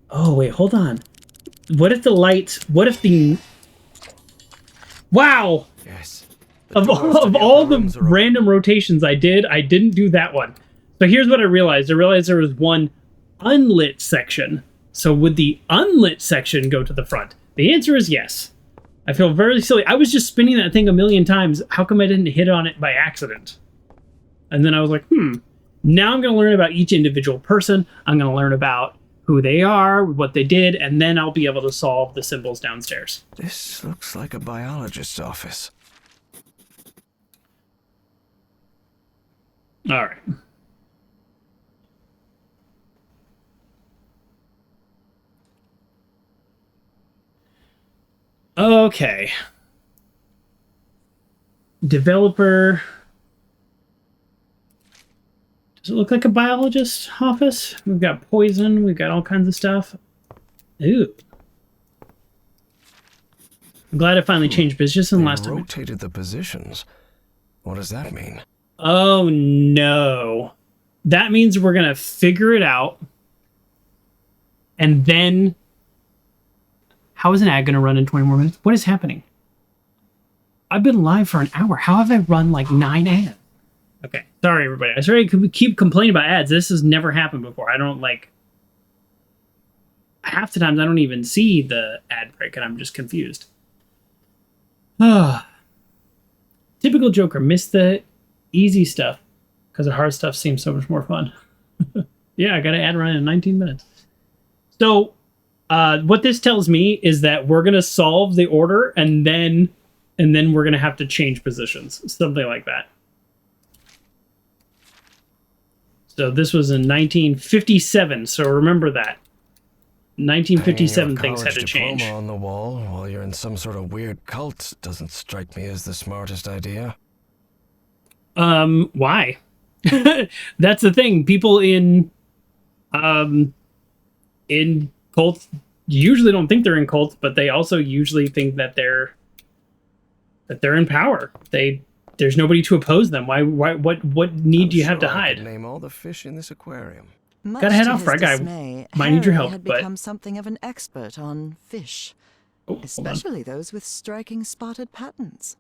oh wait, hold on. What if the lights? What if the? Wow.
Yes.
Of all the random rotations I didn't do that one. So here's what I realized. I realized there was one unlit section. So would the unlit section go to the front? The answer is yes. I feel very silly. I was just spinning that thing a million times. How come I didn't hit on it by accident? And then I was like, now I'm going to learn about each individual person. I'm going to learn about who they are, what they did, and then I'll be able to solve the symbols downstairs.
This looks like a biologist's office.
All right. Okay. Developer. Does it look like a biologist's office? We've got poison. We've got all kinds of stuff. Ooh. I'm glad I finally changed position last time.
Rotated the positions. What does that mean?
Oh, no. That means we're going to figure it out. And then... How is an ad going to run in 20 more minutes? What is happening? I've been live for an hour. How have I run like 9 ads? Okay. Sorry, everybody. I'm sorry I keep complaining about ads. This has never happened before. I don't like... Half the times I don't even see the ad break and I'm just confused. Typical Joker. Missed the easy stuff because the hard stuff seems so much more fun. Yeah, I got an ad run in 19 minutes. So... what this tells me is that we're going to solve the order and then we're going to have to change positions. Something like that. So this was in 1957. So remember that. 1957 things had to change.
Diploma on the wall while you're in some sort of weird cult doesn't strike me as the smartest idea.
Why? That's the thing. People in cults usually don't think they're in cults, but they also usually think that they're in power. There's nobody to oppose them. Why what need do you have to hide?
I could name all the fish in this aquarium.
Gotta head off, Frag. I might need your help,
had
but
become something of an expert on fish, especially those with striking spotted patterns.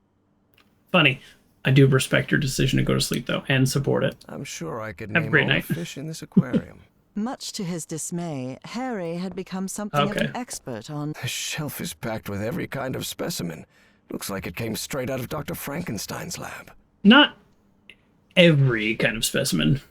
Funny. I do respect your decision to go to sleep though and support it.
I'm sure I could
Have a
name
great
all
night.
the fish in this aquarium.
Much to his dismay, Harry had become something of an expert on...
The shelf is packed with every kind of specimen. Looks like it came straight out of Dr. Frankenstein's lab.
Not every kind of specimen.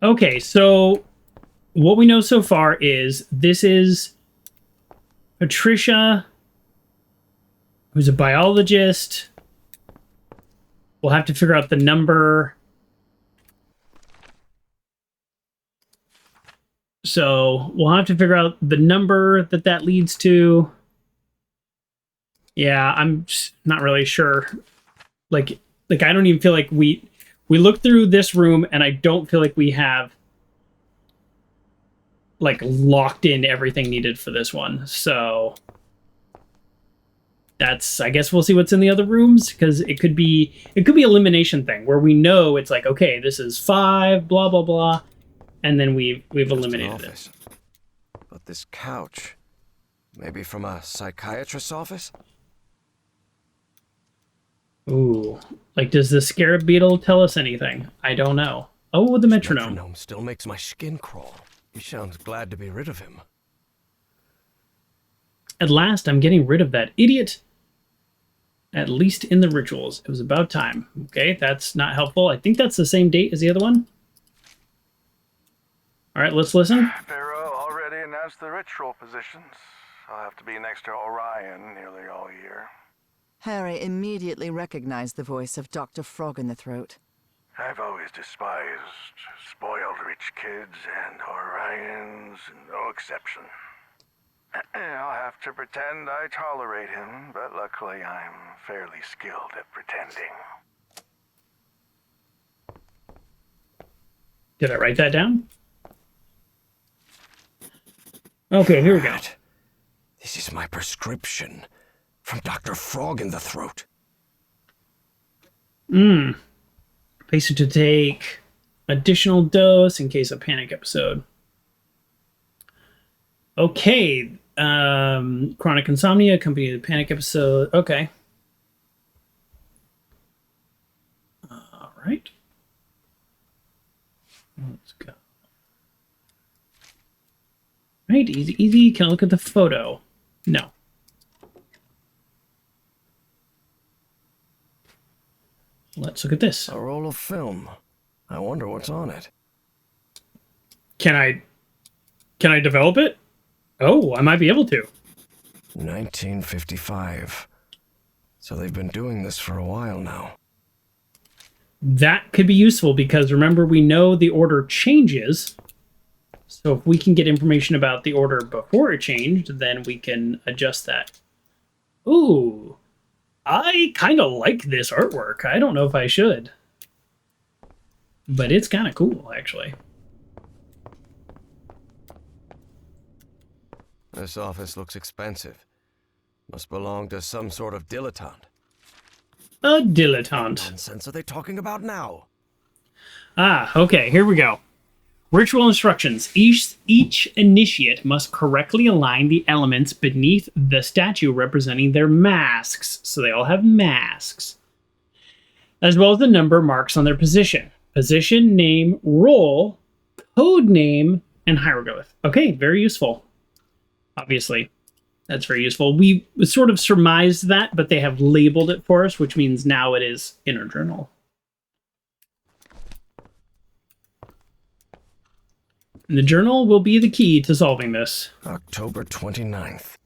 Okay, so what we know so far is this is Patricia, who's a biologist. We'll have to figure out the number. So we'll have to figure out the number that leads to. Yeah, I'm just not really sure. Like I don't even feel like we looked through this room, and I don't feel like we have like locked in everything needed for this one. So that's, I guess we'll see what's in the other rooms, because it could be elimination thing where we know it's like, okay, this is 5, blah blah blah, and then we've eliminated it.
But this couch, maybe from a psychiatrist's office?
Ooh, like, does the scarab beetle tell us anything? I don't know. Oh, the metronome.
The metronome still makes my skin crawl. He sounds glad to be rid of him.
At last, I'm getting rid of that idiot. At least in the rituals. It was about time. Okay, that's not helpful. I think that's the same date as the other one. All right, let's listen.
Pharaoh already announced the ritual positions. I'll have to be next to Orion nearly all year.
Harry immediately recognized the voice of Dr. Frog in the Throat.
I've always despised spoiled rich kids, and Orion's no exception. I'll have to pretend I tolerate him, but luckily I'm fairly skilled at pretending.
Did I write that down? Okay, here we go.
This is my prescription from Dr. Frog in the Throat.
Patient to take additional dose in case of panic episode. Okay. Chronic insomnia accompanied the panic episode. Okay. All right. Let's go. Right, easy, easy. Can I look at the photo? No. Let's look at this.
A roll of film. I wonder what's on it.
Can I develop it? Oh, I might be able to.
1955. So they've been doing this for a while now.
That could be useful because remember, we know the order changes. So if we can get information about the order before it changed, then we can adjust that. Ooh, I kind of like this artwork. I don't know if I should. But it's kind of cool, actually.
This office looks expensive. Must belong to some sort of dilettante.
A dilettante.
What nonsense are they talking about now?
Ah, okay, here we go. Ritual instructions. Each initiate must correctly align the elements beneath the statue representing their masks. So they all have masks. As well as the number marks on their position. Position, name, role, code name, and hieroglyph. Okay, very useful. Obviously, that's very useful. We sort of surmised that, but they have labeled it for us, which means now it is in our journal. And the journal will be the key to solving this.
October 29th.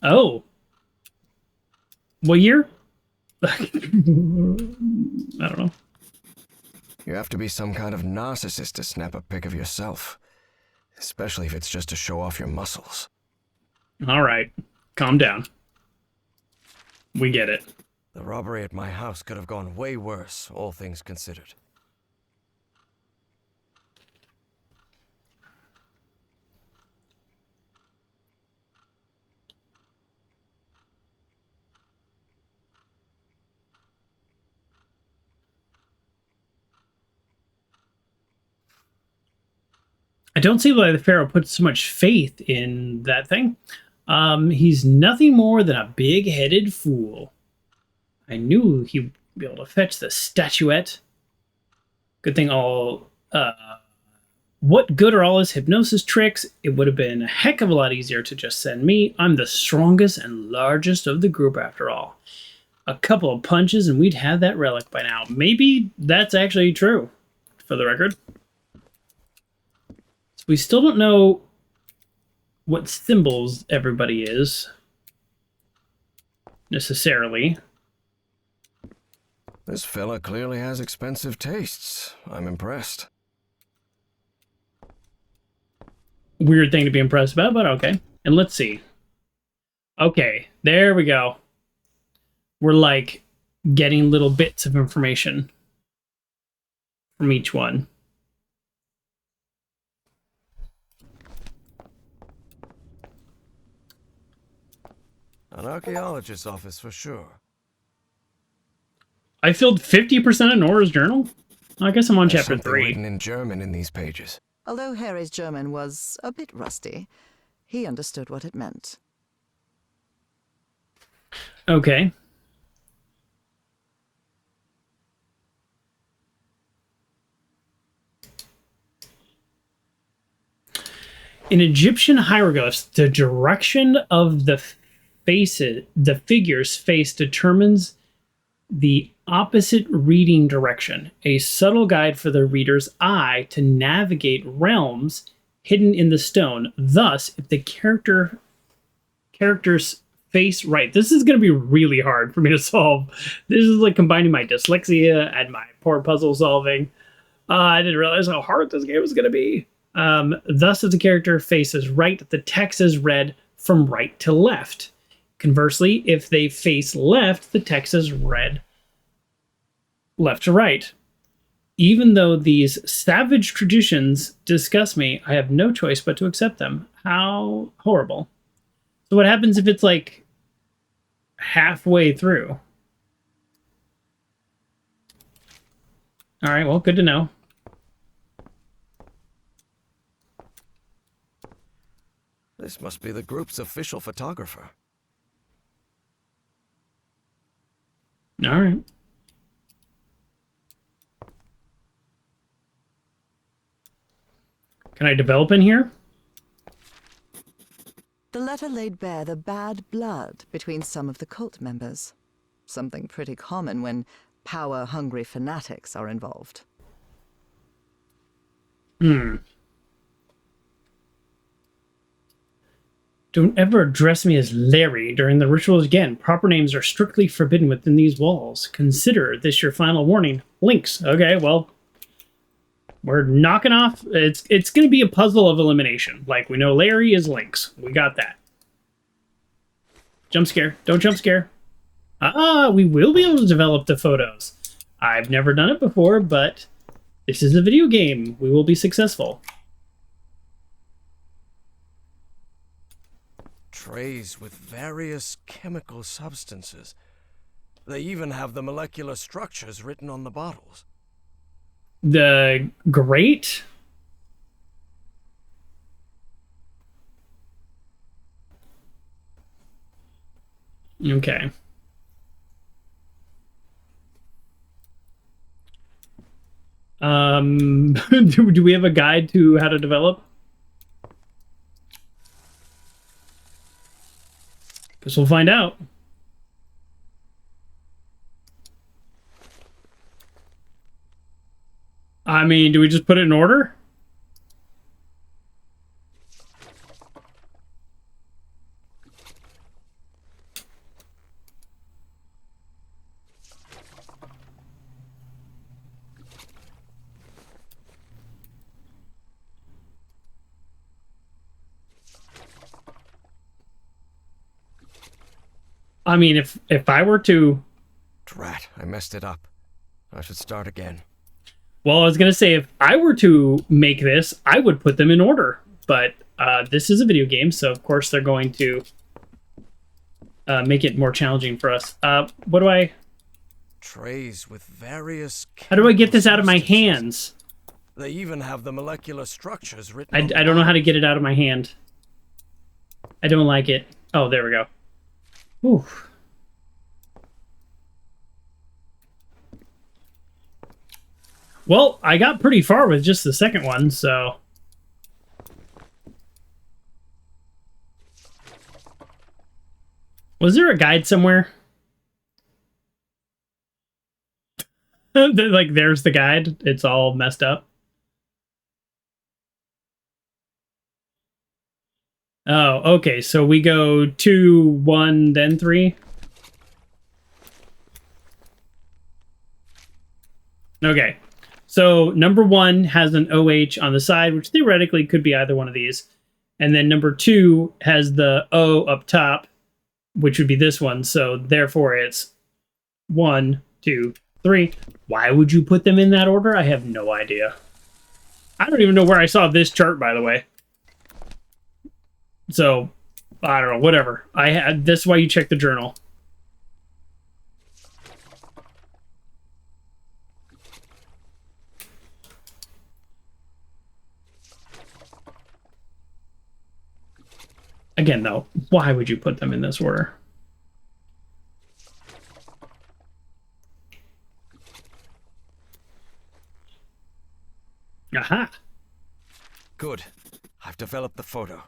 Oh. What year? I don't know.
You have to be some kind of narcissist to snap a pic of yourself. Especially if it's just to show off your muscles.
All right. Calm down. We get it.
The robbery at my house could have gone way worse, all things considered.
I don't see why the Pharaoh put so much faith in that thing. He's nothing more than a big-headed fool. I knew he'd be able to fetch the statuette. Good thing all... what good are all his hypnosis tricks? It would have been a heck of a lot easier to just send me. I'm the strongest and largest of the group after all. A couple of punches and we'd have that relic by now. Maybe that's actually true, for the record. So we still don't know what symbols everybody is, necessarily.
This fella clearly has expensive tastes. I'm impressed.
Weird thing to be impressed about, but okay. And let's see. Okay, there we go. We're like getting little bits of information from each one.
An archaeologist's office for sure.
I filled 50% of Nora's journal? I guess I'm on
There's
chapter
something
3.
written in German in these pages.
Although Harry's German was a bit rusty, he understood what it meant.
Okay. In Egyptian hieroglyphs, the direction of the figure's face determines the opposite reading direction, a subtle guide for the reader's eye to navigate realms hidden in the stone. Thus, if the character's face right, this is going to be really hard for me to solve. This is like combining my dyslexia and my poor puzzle solving. I didn't realize how hard this game was going to be. Thus, if the character faces right, the text is read from right to left. Conversely, if they face left, the text is read left to right. Even though these savage traditions disgust me, I have no choice but to accept them. How horrible. So what happens if it's like halfway through? All right, well, good to know.
This must be the group's official photographer.
All right. Can I develop in here?
The letter laid bare the bad blood between some of the cult members. Something pretty common when power-hungry fanatics are involved.
Don't ever address me as Larry during the rituals again. Proper names are strictly forbidden within these walls. Consider this your final warning. Links. Okay, well, we're knocking off. It's going to be a puzzle of elimination. Like, we know Larry is Links. We got that. Jump scare. Don't jump scare. We will be able to develop the photos. I've never done it before, but this is a video game. We will be successful.
Trays with various chemical substances. They even have the molecular structures written on the bottles.
The grate? Okay. Do we have a guide to how to develop? Guess we'll find out. I mean, do we just put it in order? I mean, if I were to...
Drat, I messed it up. I should start again.
Well, I was going to say, if I were to make this, I would put them in order. But this is a video game, so of course they're going to make it more challenging for us. What do I...
Trays with various...
How do I get this out of my hands?
They even have the molecular structures written
I don't know how to get it out of my hand. I don't like it. Oh, there we go. Whew. Well, I got pretty far with just the second one, so... Was there a guide somewhere? Like, there's the guide. It's all messed up. Oh, okay. So we go 2, 1, then 3. Okay. So number 1 has an OH on the side, which theoretically could be either one of these. And then number 2 has the O up top, which would be this one. So therefore it's 1, 2, 3. Why would you put them in that order? I have no idea. I don't even know where I saw this chart, by the way. So, I don't know, whatever. That's why you check the journal. Again, though, why would you put them in this order? Aha!
Good. I've developed the photo.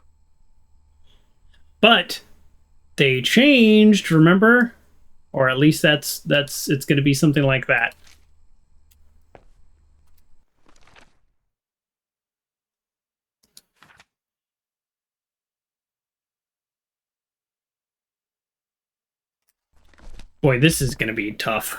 But they changed, remember? Or at least it's going to be something like that. Boy, this is going to be tough.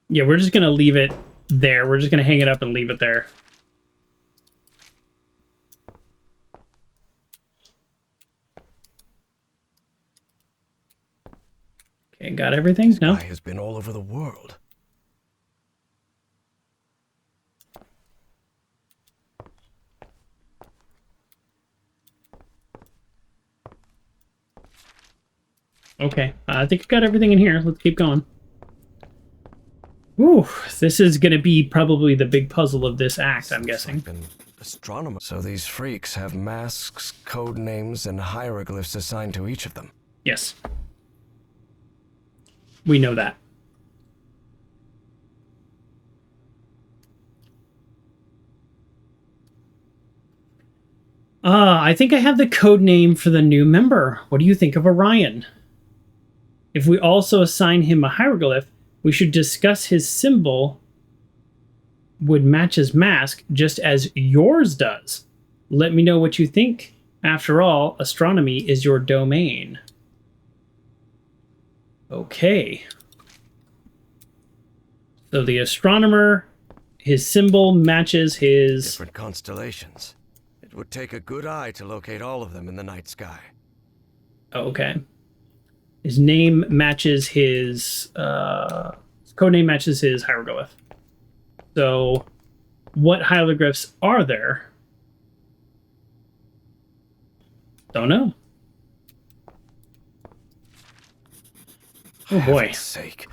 Yeah, we're just going to leave it there. We're just going to hang it up and leave it there. Okay, got everything? No?
Guy has been all over the world.
Okay, I think I've got everything in here. Let's keep going. Ooh, this is going to be probably the big puzzle of this act, I'm guessing.
Like an astronomer. So these freaks have masks, code names, and hieroglyphs assigned to each of them.
Yes. We know that. I think I have the code name for the new member. What do you think of Orion? If we also assign him a hieroglyph, we should discuss his symbol would match his mask just as yours does. Let me know what you think. After all, astronomy is your domain. Okay. So the astronomer, his symbol matches his...
Different constellations. It would take a good eye to locate all of them in the night sky.
Okay. His name matches his code name matches his hieroglyph. So, what hieroglyphs are there? Don't know. Oh boy!
Heaven's sake,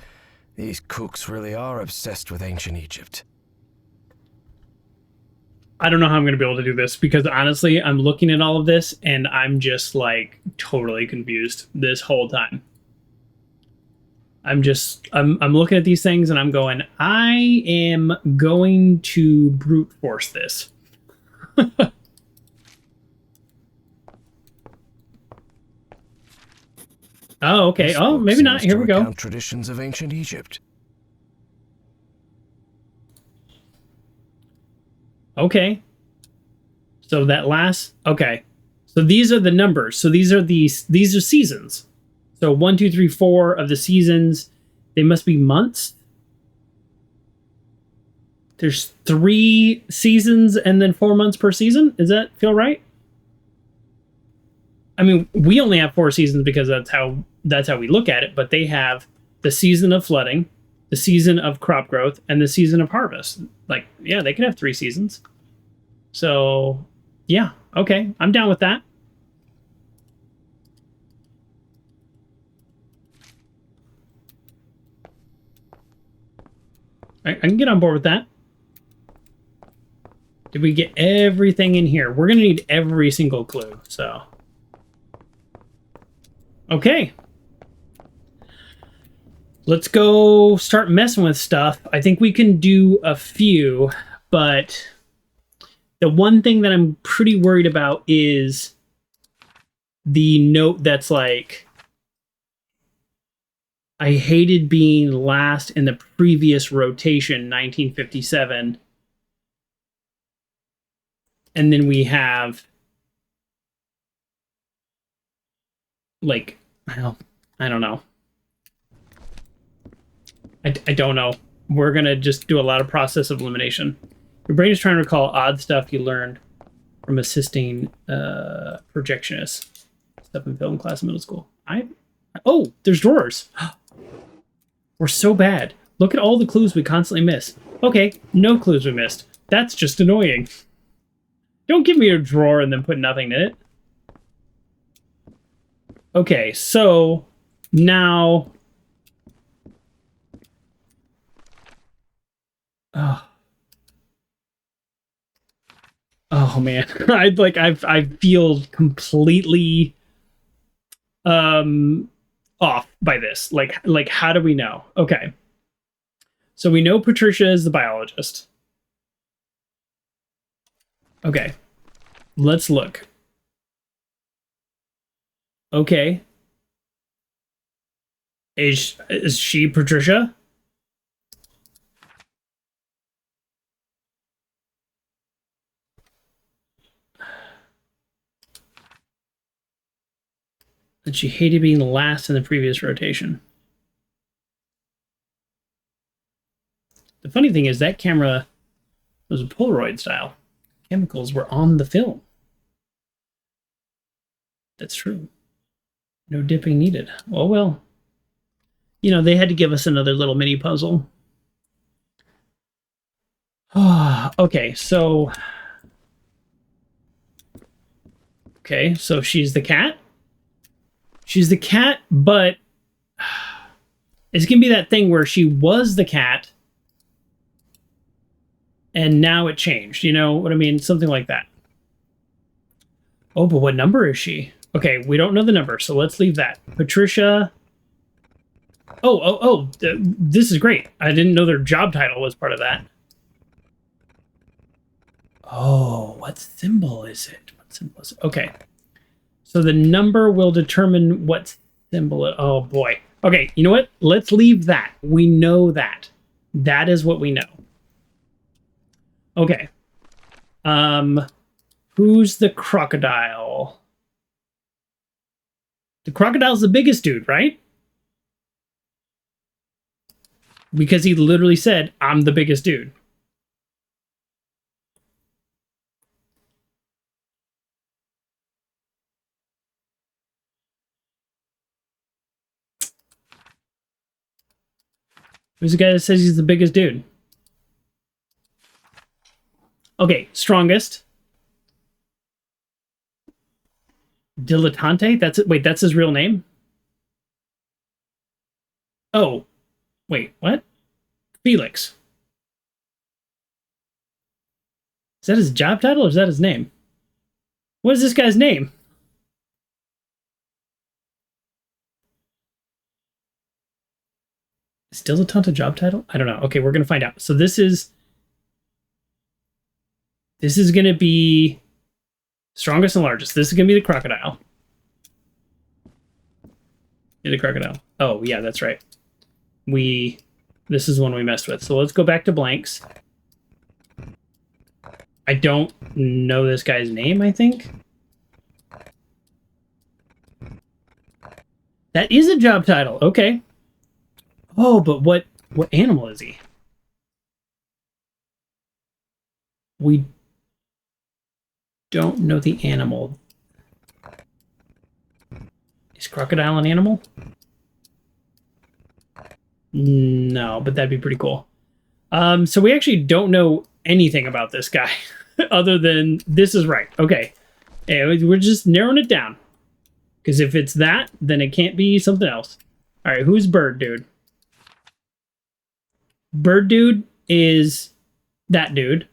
these kooks really are obsessed with ancient Egypt.
I don't know how I'm going to be able to do this because honestly, I'm looking at all of this and I'm just like totally confused this whole time. I'm looking at these things and I'm going, I am going to brute force this. Oh, okay.
This
Oh,
book
maybe not.
seems
Here
to
we go.
recount traditions of ancient Egypt.
Okay. So that last, okay. So these are the numbers. So these are seasons. So 1, 2, 3, 4 of the seasons, they must be months. There's 3 seasons and then 4 months per season. Does that feel right? I mean, we only have 4 seasons because that's how we look at it, but they have the season of flooding, the season of crop growth, and the season of harvest. Like, yeah, they could have 3 seasons. So, yeah, okay, I'm down with that. I can get on board with that. Did we get everything in here? We're going to need every single clue, so. Okay. Let's go start messing with stuff. I think we can do a few, but the one thing that I'm pretty worried about is the note that's like, I hated being last in the previous rotation, 1957. And then we have, like, well, I don't know. I don't know. We're going to just do a lot of process of elimination. Your brain is trying to recall odd stuff you learned from assisting projectionists. Stuff in film class in middle school. Oh, there's drawers. We're so bad. Look at all the clues we constantly miss. Okay, no clues we missed. That's just annoying. Don't give me a drawer and then put nothing in it. Okay, so now... Oh man, I feel completely off by this. Like how do we know? Okay. So we know Patricia is the biologist. Okay. Let's look. Okay. Is she Patricia? And she hated being last in the previous rotation. The funny thing is that camera was a Polaroid style. Chemicals were on the film. That's true. No dipping needed. Oh well. You know, they had to give us another little mini puzzle. Okay, so she's the cat. She's the cat, but it's going to be that thing where she was the cat and now it changed. You know what I mean? Something like that. Oh, but what number is she? Okay, we don't know the number, so let's leave that. Patricia. Oh, this is great. I didn't know their job title was part of that. Oh, what symbol is it? What symbol is it? Okay. So the number will determine what symbol it... Oh, boy. Okay, you know what? Let's leave that. We know that. That is what we know. Okay. Who's the crocodile? The crocodile's the biggest dude, right? Because he literally said, I'm the biggest dude. Who's the guy that says he's the biggest dude? Okay, strongest. Dilettante? That's it. Wait, that's his real name? Oh. Wait, what? Felix. Is that his job title or is that his name? What is this guy's name? Is Dilettante a job title? I don't know. Okay, we're going to find out. So this is going to be strongest and largest. This is going to be the crocodile. Yeah, the crocodile. Oh, yeah, that's right. This is one we messed with. So let's go back to blanks. I don't know this guy's name, I think. That is a job title. Okay. Oh, but what animal is he? We don't know the animal. Is crocodile an animal? No, but that'd be pretty cool. So we actually don't know anything about this guy other than this is right. Okay. And we're just narrowing it down. Because if it's that, then it can't be something else. All right, who's Bird Dude? Bird Dude is that dude.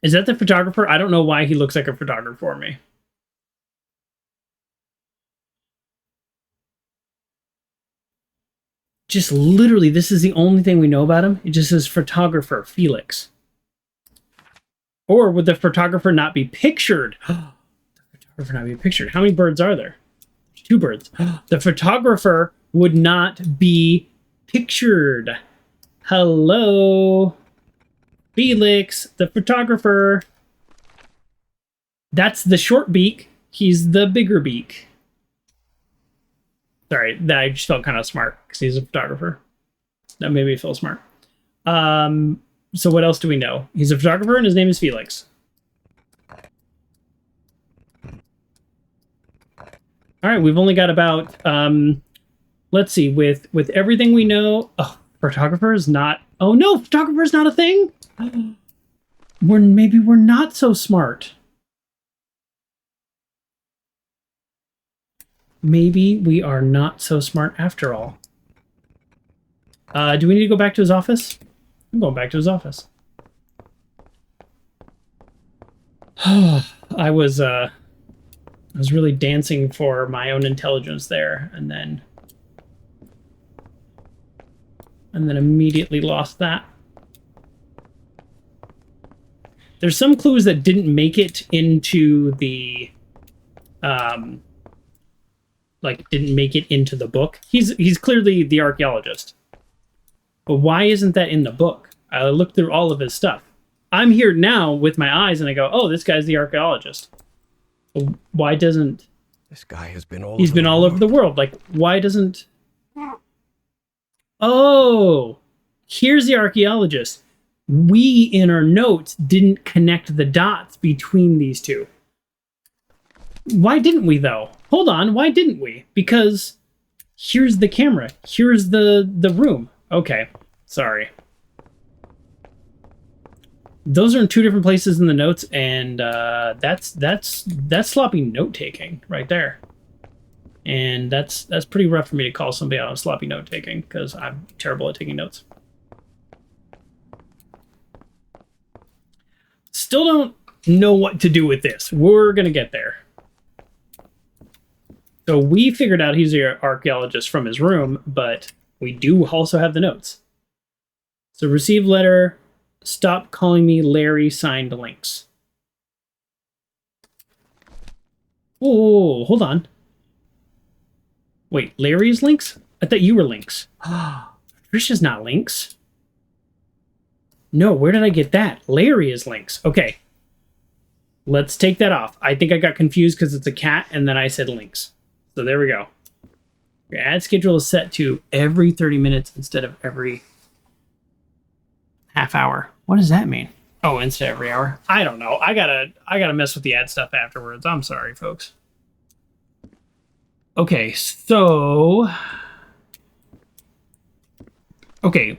Is that the photographer? I don't know why he looks like a photographer for me. Just literally, this is the only thing we know about him. It just says photographer, Felix. Or would the photographer not be pictured? The photographer not be pictured. How many birds are there? 2 birds. The photographer would not be pictured. Hello, Felix, the photographer. That's the short beak. He's the bigger beak. Sorry, that I just felt kind of smart because he's a photographer. That made me feel smart. So what else do we know? He's a photographer and his name is Felix. All right, we've only got about, let's see, with everything we know, photographer is not, oh no, photographer is not a thing? Maybe we're not so smart. Maybe we are not so smart after all. Do we need to go back to his office? I'm going back to his office. I was really dancing for my own intelligence there, and then immediately lost that. There's some clues that didn't make it into the didn't make it into the book. He's clearly the archaeologist. But why isn't that in the book? I looked through all of his stuff. I'm here now with my eyes and I go, oh, this guy's the archaeologist. Why doesn't...
This guy has been all
He's been all over the world. Like, why doesn't... Oh, here's the archaeologist. We, in our notes, didn't connect the dots between these two. Why didn't we, though? Hold on, why didn't we? Because here's the camera. Here's the room. Okay, sorry. Those are in two different places in the notes, and that's sloppy note-taking right there. And that's pretty rough for me to call somebody out on sloppy note-taking, because I'm terrible at taking notes. Still don't know what to do with this. We're gonna get there. So we figured out he's an archaeologist from his room, but we do also have the notes. So received letter, stop calling me Larry, signed Lynx. Oh, hold on. Wait, Larry is Lynx? I thought you were Lynx. Trisha's not Lynx. No, where did I get that? Larry is Lynx. Okay. Let's take that off. I think I got confused because it's a cat, and then I said Lynx. So there we go. Your ad schedule is set to every 30 minutes instead of every half hour. What does that mean? Oh, instead of every hour. I don't know. I gotta mess with the ad stuff afterwards. I'm sorry, folks. Okay, so okay.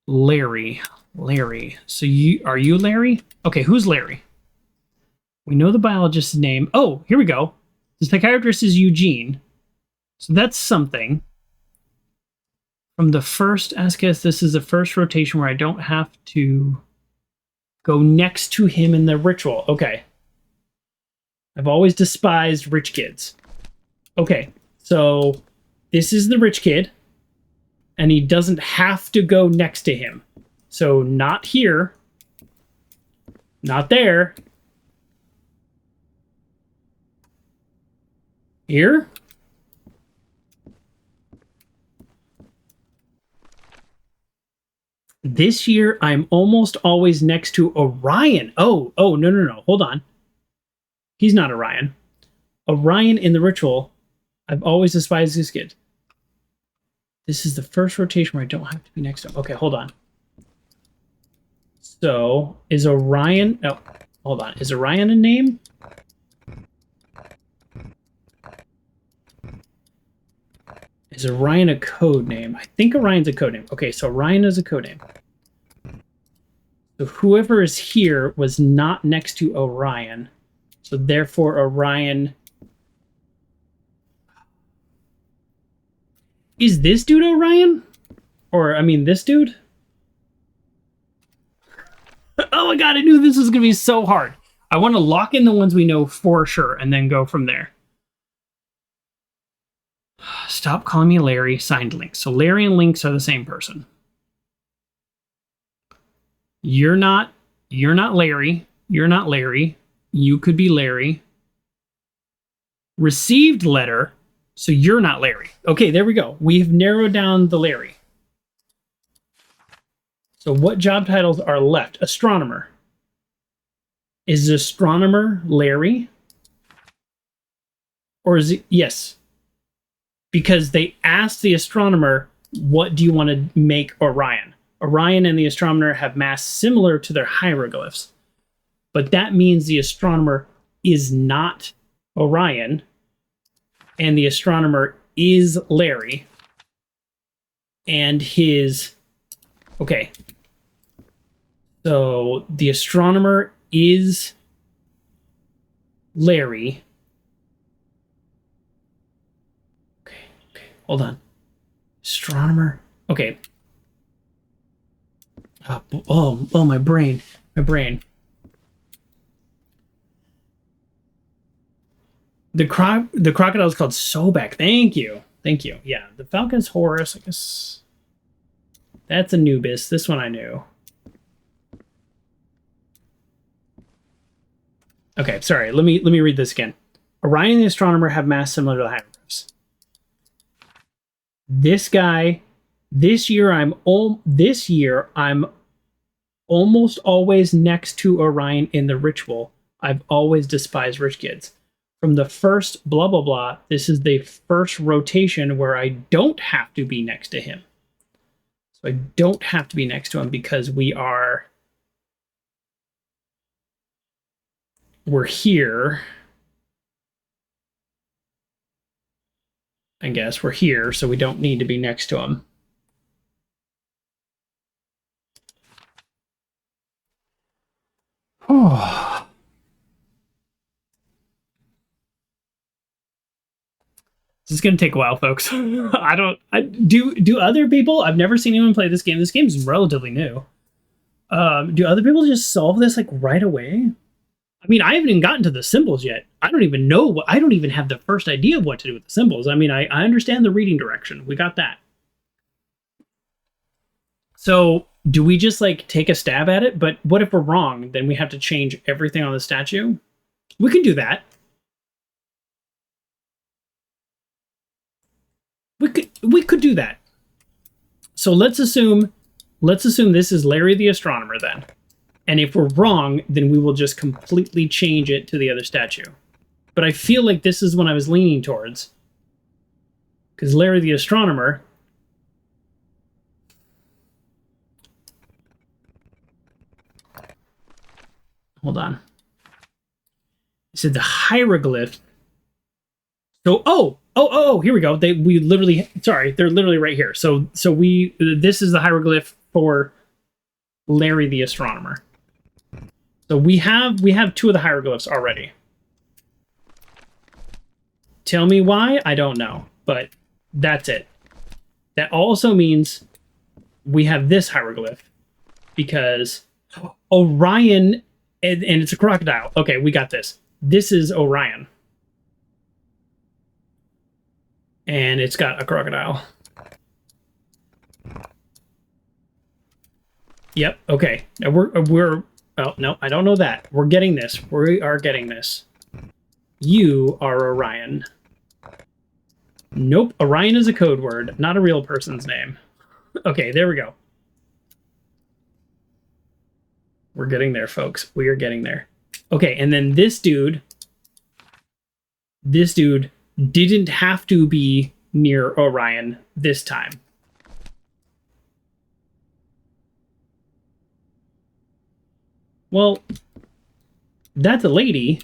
Larry. So are you Larry? Okay, who's Larry? We know the biologist's name. Oh, here we go. The psychiatrist is Eugene. So that's something. From the first, ask us, this is the first rotation where I don't have to go next to him in the ritual. Okay. I've always despised rich kids. Okay, so this is the rich kid, and he doesn't have to go next to him. So not here, not there. Here? This year, I'm almost always next to Orion. Oh, no. Hold on. He's not Orion. Orion in the ritual. I've always despised this kid. This is the first rotation where I don't have to be next to him. Okay, hold on. So, is Orion... Oh, hold on. Is Orion a name? Is Orion a code name? I think Orion's a code name. Okay, so Orion is a code name. So whoever is here was not next to Orion. So therefore Orion... Is this dude Orion? Or, I mean, this dude? Oh my god, I knew this was going to be so hard. I want to lock in the ones we know for sure and then go from there. Stop calling me Larry, signed Lynx. So Larry and Lynx are the same person. You're not Larry. You're not Larry. You could be Larry. Received letter. So you're not Larry. Okay, there we go. We've narrowed down the Larry. So what job titles are left? Astronomer. Is astronomer Larry? Or is it... Yes. Because they asked the astronomer, what do you want to make Orion? Orion and the astronomer have mass similar to their hieroglyphs. But that means the astronomer is not Orion, and the astronomer is Larry, and his... Okay. So the astronomer is Larry. Okay, hold on. Astronomer. Okay. Oh, my brain. My brain. The crocodile is called Sobek. Thank you. Thank you. Yeah, the falcon's Horus. I guess that's Anubis. This one I knew. Okay, sorry. Let me read this again. Orion and the astronomer have mass similar to the hieroglyphs. This guy, this year I'm almost always next to Orion in the ritual. I've always despised rich kids. From the first blah, blah, blah, this is the first rotation where I don't have to be next to him. So I don't have to be next to him because we're here. I guess we're here, so we don't need to be next to him. Oh. This is going to take a while, folks. Do other people... I've never seen anyone play this game. This game is relatively new. Do other people just solve this like right away? I mean, I haven't even gotten to the symbols yet. I don't even know I don't even have the first idea of what to do with the symbols. I mean, I understand the reading direction. We got that. So do we just like take a stab at it? But what if we're wrong? Then we have to change everything on the statue? We can do that. We could do that. So let's assume this is Larry the astronomer then. And if we're wrong, then we will just completely change it to the other statue. But I feel like this is what I was leaning towards. Because Larry the astronomer... Hold on. It said the hieroglyph. So, here we go. They're literally right here. So this is the hieroglyph for Larry the astronomer. So we have two of the hieroglyphs already. Tell me why? I don't know, but that's it. That also means we have this hieroglyph because Orion, and it's a crocodile. Okay, we got this. This is Orion. And it's got a crocodile. Yep, okay. Now we're oh, no, I don't know that. We're getting this. We are getting this. You are Orion. Nope, Orion is a code word, not a real person's name. Okay, there we go. We're getting there, folks. We are getting there. Okay, and then this dude didn't have to be near Orion this time. Well, that's a lady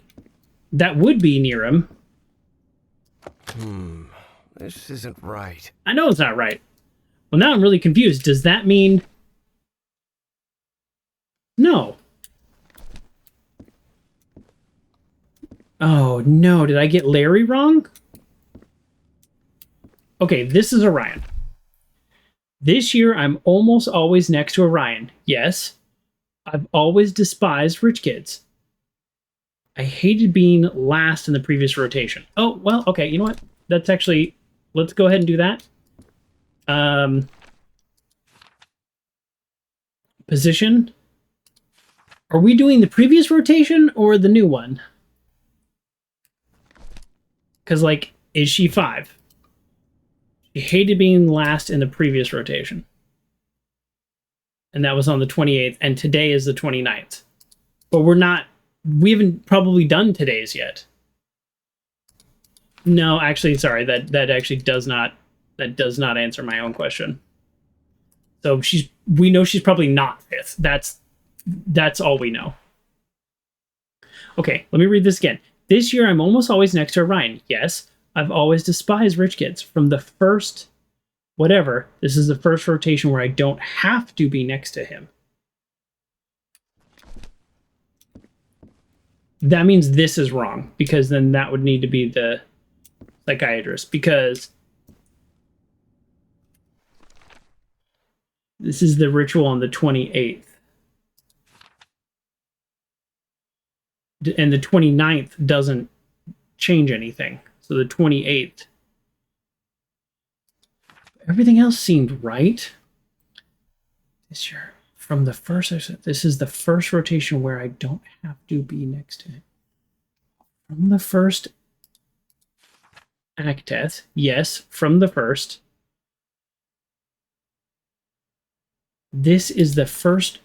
that would be near him.
This isn't right.
I know it's not right. Well, now I'm really confused. Does that mean... No. Oh, no. Did I get Larry wrong? Okay, this is Orion. This year, I'm almost always next to Orion. Yes. I've always despised rich kids. I hated being last in the previous rotation. Oh, well, okay, you know what? That's actually... Let's go ahead and do that. Position. Are we doing the previous rotation or the new one? Because, like, is she 5? He hated being last in the previous rotation. And that was on the 28th, and today is the 29th. But we haven't probably done today's yet. No, actually, sorry, that actually does not answer my own question. So we know she's probably not 5th. That's all we know. Okay, let me read this again. This year, I'm almost always next to Orion. Yes, I've always despised rich kids. From the first, whatever, this is the first rotation where I don't have to be next to him. That means this is wrong, because then that would need to be the psychiatrist, because this is the ritual on the 28th. And the 29th doesn't change anything. So the 28th. Everything else seemed right. This year, from the first, this is the first rotation where I don't have to be next to him. From the first acteth, yes, from the first. This is the first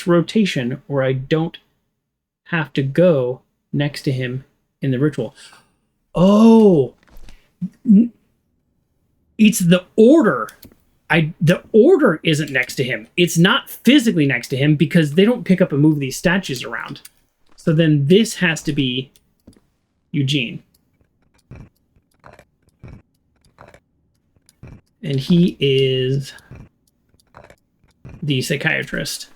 rotation where I don't have to go next to him in the ritual. Oh, it's the order. The order isn't next to him. It's not physically next to him because they don't pick up and move these statues around. So then this has to be Eugene. And he is the psychiatrist.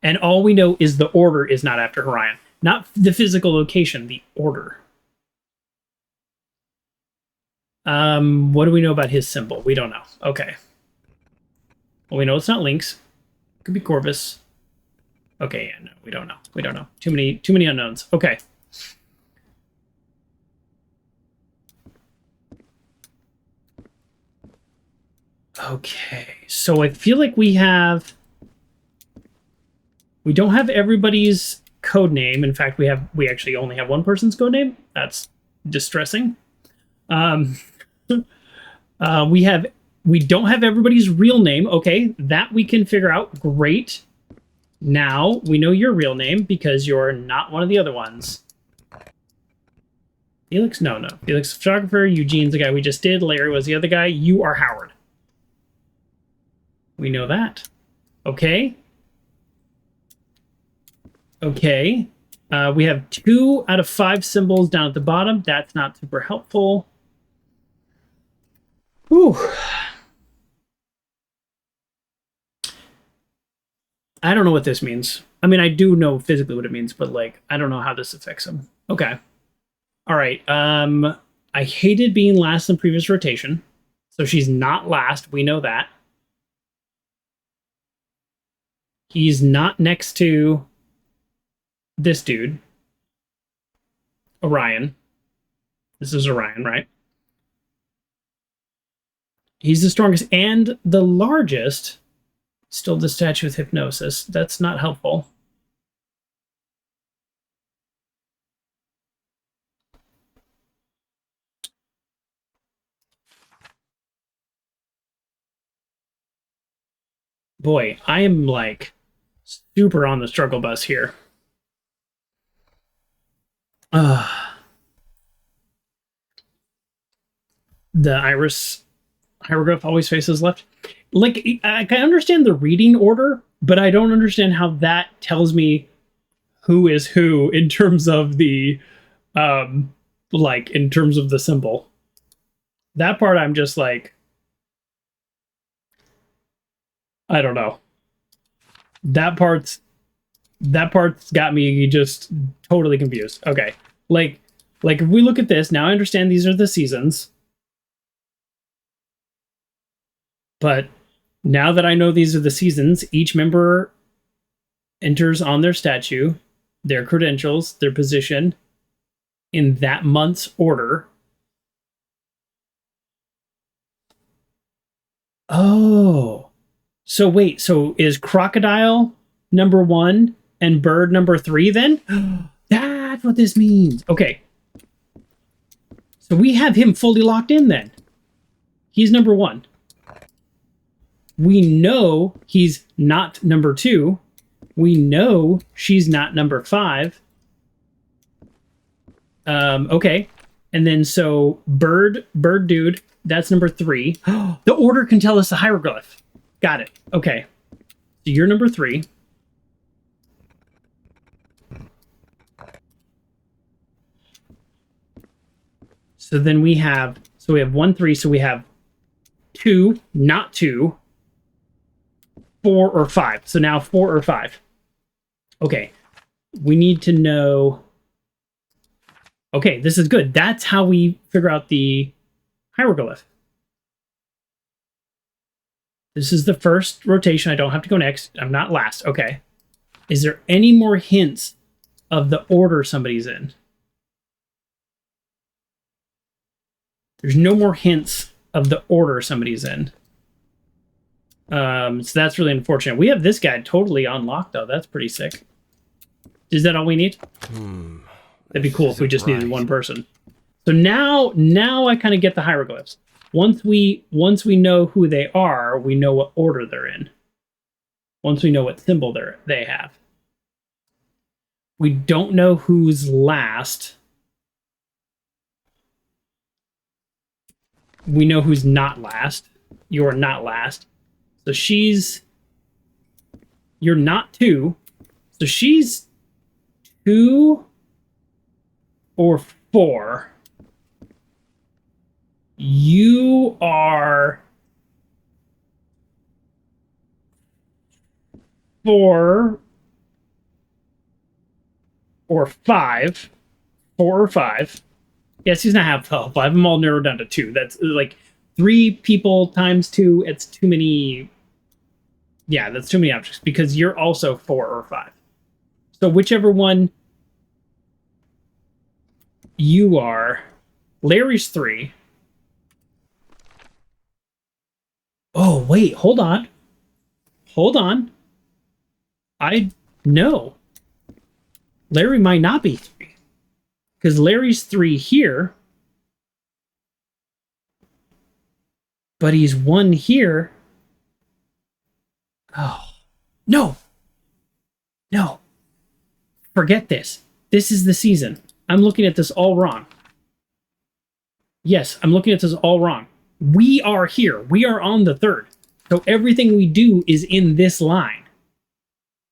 And all we know is the order is not after Orion. Not the physical location, the order. What do we know about his symbol? We don't know. Okay. Well, we know it's not Lynx. It could be Corvus. Okay, yeah, no, we don't know. We don't know. Too many unknowns. Okay. Okay, so I feel like we don't have everybody's code name. In fact, we actually only have one person's code name. That's distressing. We don't have everybody's real name. Okay, that we can figure out. Great. Now we know your real name because you're not one of the other ones. Felix? No. Felix, photographer. Eugene's the guy we just did. Larry was the other guy. You are Howard. We know that. Okay. Okay. We have 2 out of 5 symbols down at the bottom. That's not super helpful. Whew. I don't know what this means. I mean, I do know physically what it means, but like, I don't know how this affects him. Okay. All right. I hated being last in previous rotation. So she's not last. We know that. He's not next to this dude. Orion. This is Orion, right? He's the strongest and the largest. Still the statue with hypnosis. That's not helpful. Boy, I am like super on the struggle bus here. The iris hieroglyph always faces left. Like, I can understand the reading order, but I don't understand how that tells me who is who in terms of the, in terms of the symbol. That part I'm just like, I don't know. That part's got me just totally confused. Okay. Like if we look at this, now I understand these are the seasons. But now that I know these are the seasons, each member enters on their statue, their credentials, their position in that month's order. Oh. So wait, so is crocodile number 1 and bird number 3 then? That's what this means. Okay. So we have him fully locked in then. He's number 1. We know he's not number 2. We know she's not number 5. Okay. And then so bird dude, that's number 3. The order can tell us the hieroglyph. Got it. Okay. So you're number 3. So then we have 1, 3. So we have 2, not 2, 4 or 5. So now 4 or 5. Okay. We need to know. Okay, this is good. That's how we figure out the hieroglyph. This is the first rotation. I don't have to go next. I'm not last. Okay. Is there any more hints of the order somebody's in? There's no more hints of the order somebody's in. So that's really unfortunate. We have this guy totally unlocked, though. That's pretty sick. Is that all we need? That'd be cool if we just needed one person. So now I kind of get the hieroglyphs. Once we know who they are, we know what order they're in. Once we know what symbol they have. We don't know who's last. We know who's not last. You're not last. So you're not 2. So she's 2 or 4. You are 4 or 5. 4 or 5. Yes, he's not half health. I have them all narrowed down to 2. That's like 3 people times 2. It's too many. Yeah, that's too many objects because you're also 4 or 5. So whichever one you are, Larry's 3. Oh, wait, hold on. Hold on. I know. Larry might not be 3. Because Larry's 3 here. But he's 1 here. Oh. No. No. Forget this. This is the season. I'm looking at this all wrong. Yes, I'm looking at this all wrong. We are here. We are on the 3rd. So everything we do is in this line.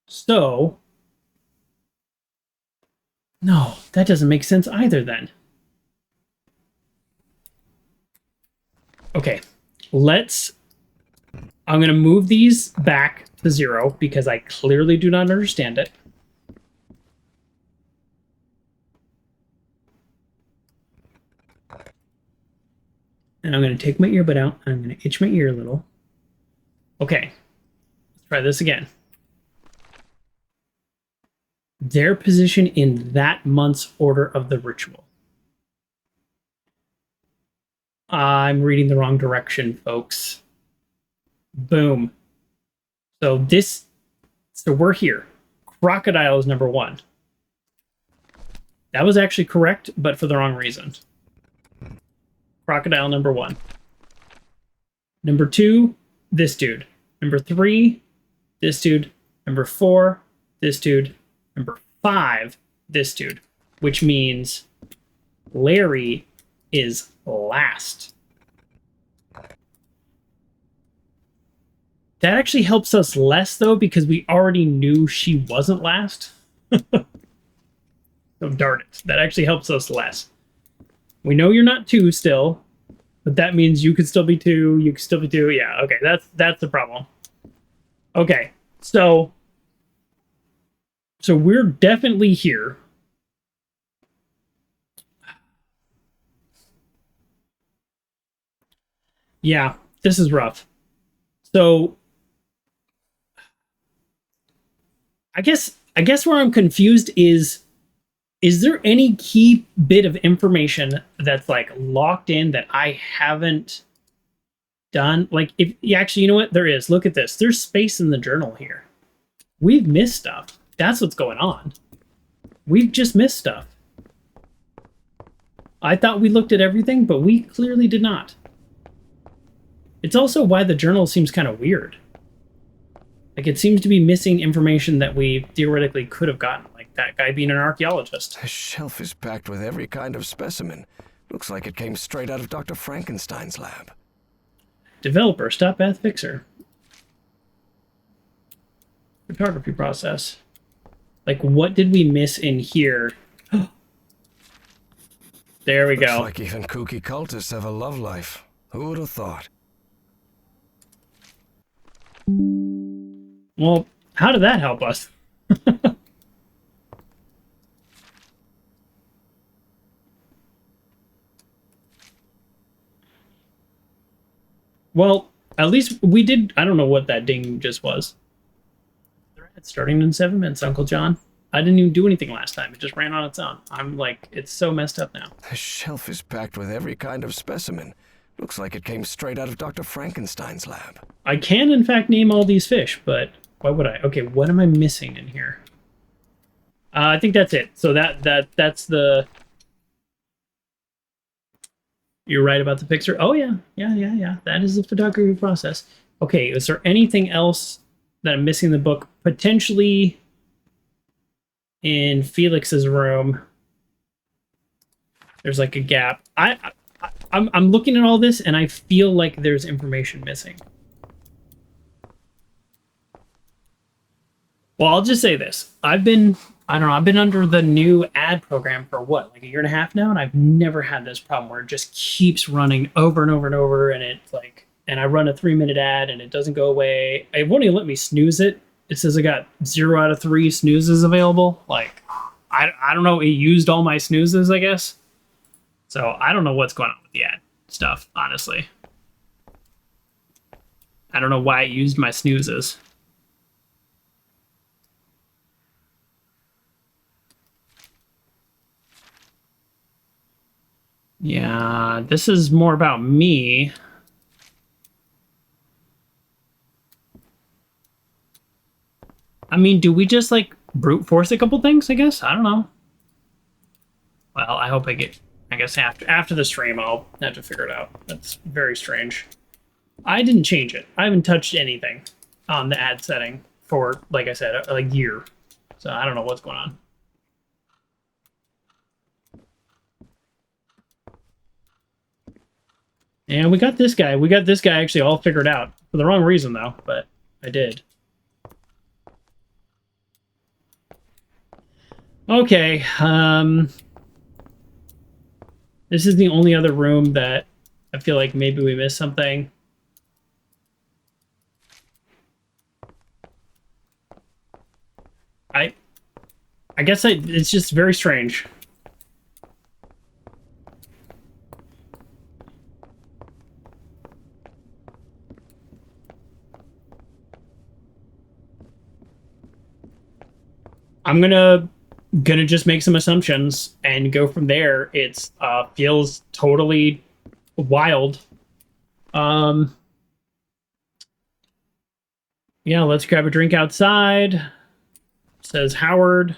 So, no, that doesn't make sense either then. Okay, I'm going to move these back to 0 because I clearly do not understand it. And I'm going to take my earbud out. I'm going to itch my ear a little. Okay. Let's try this again. Their position in that month's order of the ritual. I'm reading the wrong direction, folks. Boom. So we're here. Crocodile is number 1. That was actually correct, but for the wrong reason. Crocodile number 1. Number 2, this dude. Number 3, this dude. Number 4, this dude. Number 5, this dude. Which means Larry is last. That actually helps us less, though, because we already knew she wasn't last. So darn it. That actually helps us less. We know you're not 2 still, but that means you could still be 2. You could still be 2. Yeah, okay, that's the problem. Okay, so we're definitely here. Yeah, this is rough. So I guess where I'm confused is there any key bit of information that's like locked in that I haven't done? Like, if actually, you know what? There is. Look at this. There's space in the journal here. We've missed stuff. That's what's going on. We've just missed stuff. I thought we looked at everything, but we clearly did not. It's also why the journal seems kind of weird. Like, it seems to be missing information that we theoretically could have gotten, like that guy being an archaeologist.
The shelf is packed with every kind of specimen. Looks like it came straight out of Dr. Frankenstein's lab.
Developer, stop path fixer. Photography process. Like, what did we miss in here? There we go.
Looks like even kooky cultists have a love life. Who would have thought?
Well, how did that help us? Well, at least we did. I don't know what that ding just was. It's starting in 7 minutes, Uncle John. I didn't even do anything last time. It just ran on its own. I'm like, it's so messed up now.
The shelf is packed with every kind of specimen. Looks like it came straight out of Dr. Frankenstein's lab.
I can, in fact, name all these fish, but why would I? Okay, what am I missing in here? I think that's it. So that's the... You're right about the picture. Oh, yeah. Yeah. That is the photography process. Okay, is there anything else that I'm missing in the book? Potentially in Felix's room. There's like a gap. I'm looking at all this and I feel like there's information missing. Well, I'll just say this. I've been under the new ad program for what, like a year and a half now, and I've never had this problem where it just keeps running over and over and over, and it's like, and I run a 3-minute ad and it doesn't go away. It won't even let me snooze it. It says I got 0 out of 3 snoozes available. Like, I don't know. It used all my snoozes, I guess. So I don't know what's going on with the ad stuff, honestly. I don't know why it used my snoozes. Yeah, this is more about me. I mean, do we just, like, brute force a couple things, I guess? I don't know. Well, I hope I guess after the stream, I'll have to figure it out. That's very strange. I didn't change it. I haven't touched anything on the ad setting for, like I said, a year. So I don't know what's going on. And we got this guy. We got this guy actually all figured out. For the wrong reason, though, but I did. Okay, this is the only other room that I feel like maybe we missed something. I guess it's just very strange. I'm gonna just make some assumptions and go from there. It's feels totally wild. Yeah, let's grab a drink outside. Says Howard.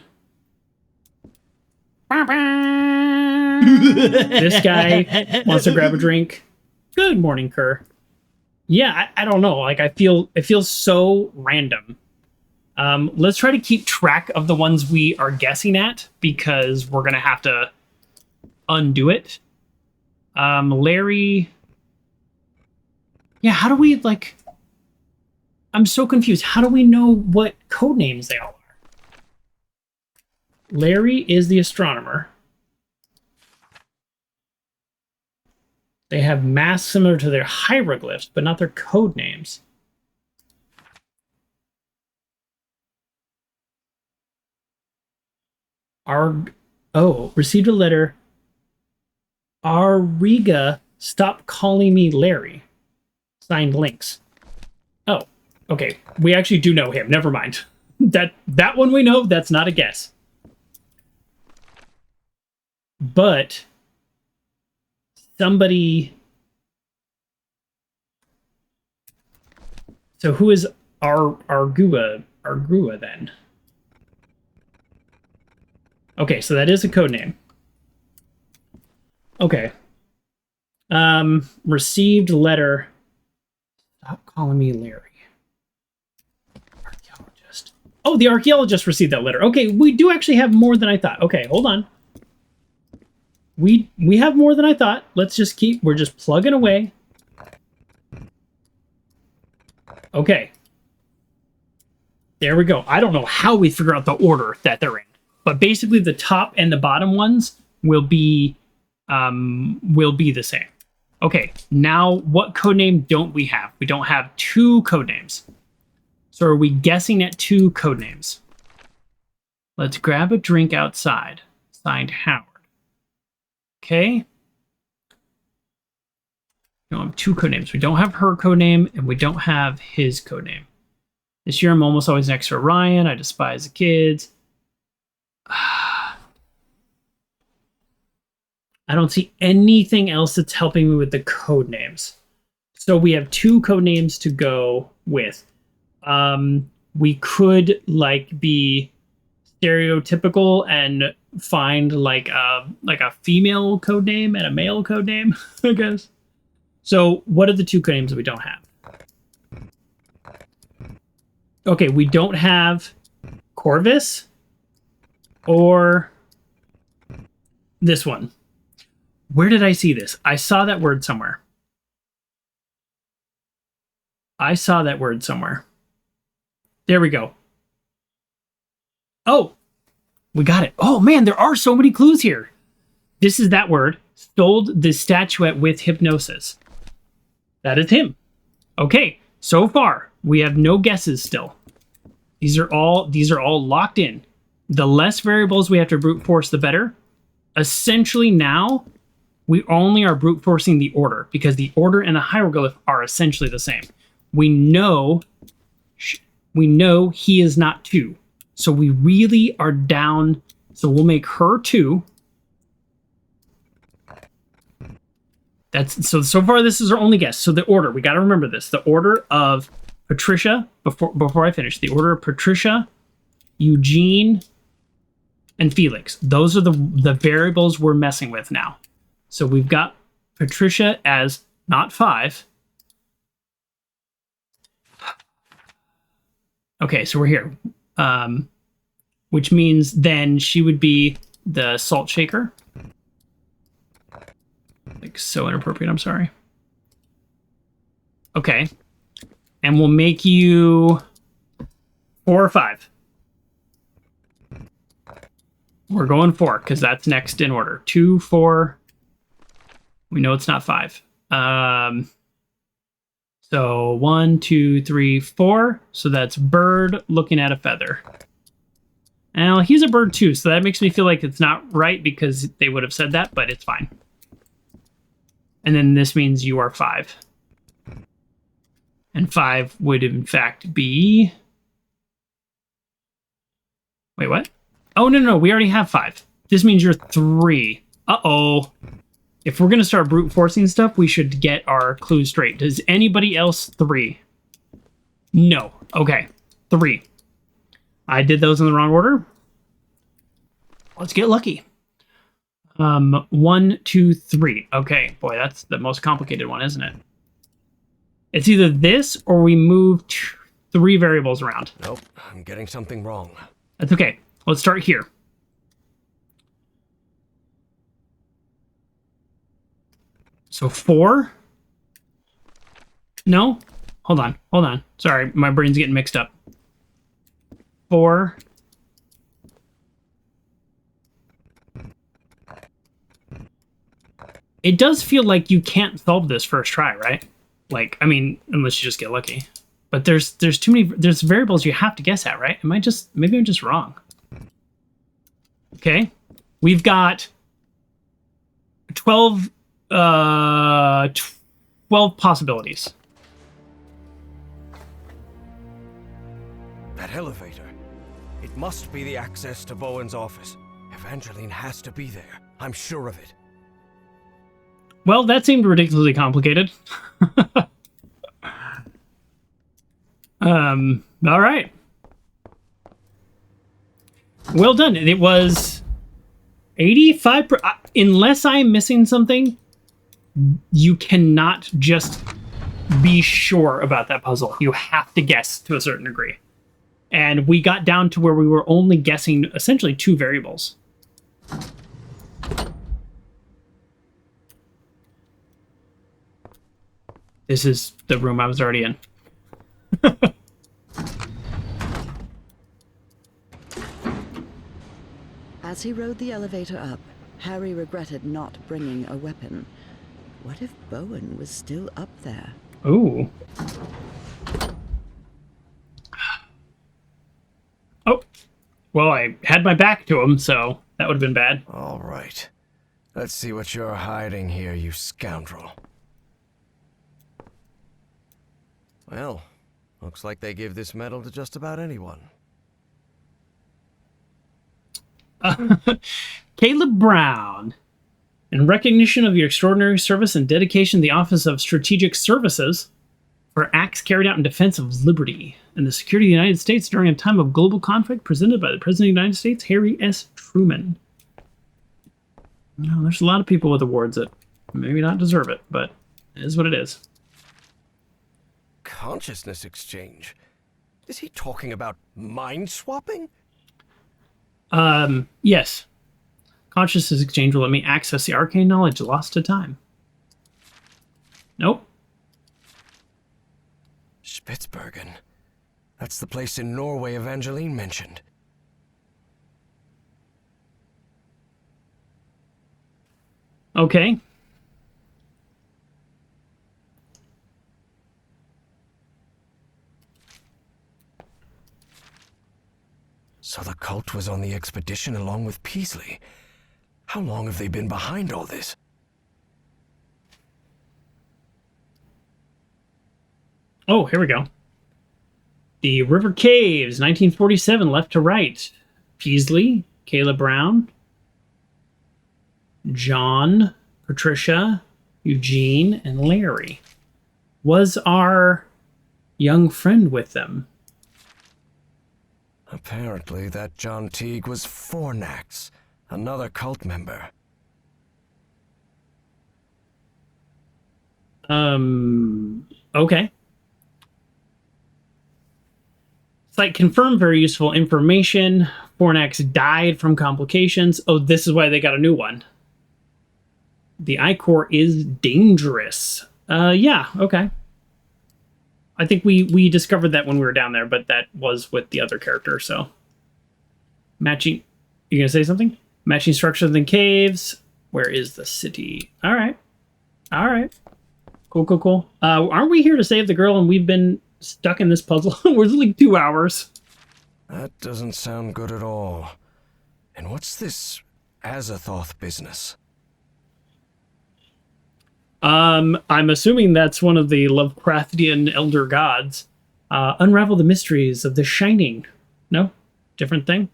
This guy wants to grab a drink. Good morning, Kerr. Yeah, I don't know. Like, it feels so random. Let's try to keep track of the ones we are guessing at, because we're going to have to undo it. Larry. Yeah, how do we, like... I'm so confused. How do we know what code names they all are? Larry is the astronomer. They have masks similar to their hieroglyphs, but not their code names. Received a letter. Ariga, stop calling me Larry. Signed Lynx. Oh, okay. We actually do know him. Never mind. That one we know. That's not a guess. But somebody... So who is Argua then? Okay, so that is a code name. Okay. Received letter. Stop calling me Larry. Archaeologist. Oh, the archaeologist received that letter. Okay, we do actually have more than I thought. Okay, hold on. We have more than I thought. Let's just keep... We're just plugging away. Okay. There we go. I don't know how we figure out the order that they're in, but basically the top and the bottom ones will be the same. Okay, now what codename don't we have? We don't have 2 codenames. So are we guessing at 2 codenames? Let's grab a drink outside. Signed Howard. Okay. We don't have 2 codenames. We don't have her codename, and we don't have his codename. This year I'm almost always next to Ryan. I despise the kids. I don't see anything else that's helping me with the code names. So we have 2 code names to go with. We could like be stereotypical and find like a female code name and a male code name, I guess. So what are the 2 code names that we don't have? Okay, we don't have Corvus or this one. Where did I see this? I saw that word somewhere. There we go. Oh, we got it. Oh man, there are so many clues here. This is that word. Stole the statuette with hypnosis. That is him. Okay, so far we have no guesses still. These are all locked in. The less variables we have to brute force, the better. Essentially now, we only are brute forcing the order because the order and the hieroglyph are essentially the same. We know he is not 2. So we really are down. So we'll make her 2. So far this is our only guess. So the order, we got to remember this. The order of Patricia, before I finish, the order of Patricia, Eugene, and Felix. Those are the variables we're messing with now. So we've got Patricia as not 5. Okay, so we're here. Which means then she would be the salt shaker. Like, so inappropriate, I'm sorry. Okay. And we'll make you 4 or 5. We're going 4, because that's next in order. 2, 4. We know it's not 5. So 1, 2, 3, 4. So that's bird looking at a feather. Now, he's a bird too, so that makes me feel like it's not right because they would have said that, but it's fine. And then this means you are 5. And 5 would in fact be... Wait, what? Oh, no, we already have 5. This means you're 3. Uh-oh. If we're going to start brute forcing stuff, we should get our clues straight. Does anybody else 3? No. Okay. 3. I did those in the wrong order. Let's get lucky. 1, 2, 3. Okay. Boy, that's the most complicated one, isn't it? It's either this or we move 3 variables around.
Nope. I'm getting something wrong.
That's okay. Let's start here. So 4? No? Hold on. Sorry, my brain's getting mixed up. 4. It does feel like you can't solve this first try, right? Like, I mean, unless you just get lucky. But there's too many, there's variables you have to guess at, right? Maybe I'm just wrong. Okay. We've got 12 possibilities.
That elevator. It must be the access to Bowen's office. Evangeline has to be there. I'm sure of it.
Well, that seemed ridiculously complicated. All right. Well done. It was 85%. Unless I'm missing something, you cannot just be sure about that puzzle. You have to guess to a certain degree. And we got down to where we were only guessing essentially 2 variables. This is the room I was already in.
As he rode the elevator up, Harry regretted not bringing a weapon. What if Bowen was still up there?
Ooh. Oh. Well, I had my back to him, so that would have been bad.
All right. Let's see what you're hiding here, you scoundrel. Well, looks like they give this medal to just about anyone.
Caleb Brown. In recognition of your extraordinary service and dedication to the Office of Strategic Services for acts carried out in defense of liberty and the security of the United States during a time of global conflict, presented by the President of the United States, Harry S. Truman. Well, there's a lot of people with awards that maybe not deserve it, but it is what it is.
Consciousness exchange? Is he talking about mind swapping?
Yes. Consciousness exchange will let me access the arcane knowledge lost to time. Nope.
Spitsbergen. That's the place in Norway Evangeline mentioned.
Okay.
So the cult was on the expedition along with Peasley. How long have they been behind all this?
Oh, here we go. The River Caves, 1947, left to right. Peasley, Caleb Brown, John, Patricia, Eugene, and Larry. Was our young friend with them?
Apparently, that John Teague was Fornax, another cult member.
Okay. Site confirmed very useful information. Fornax died from complications. Oh, this is why they got a new one. The I-Core is dangerous. Yeah, okay. I think we discovered that when we were down there, but that was with the other character, so. Matching... You gonna say something? Matching structures in caves. Where is the city? All right. All right. Cool, cool, cool. Aren't we here to save the girl and we've been stuck in this puzzle? We're like 2 hours.
That doesn't sound good at all. And what's this Azathoth business?
I'm assuming that's one of the Lovecraftian elder gods. Unravel the mysteries of the Shining. No? Different thing?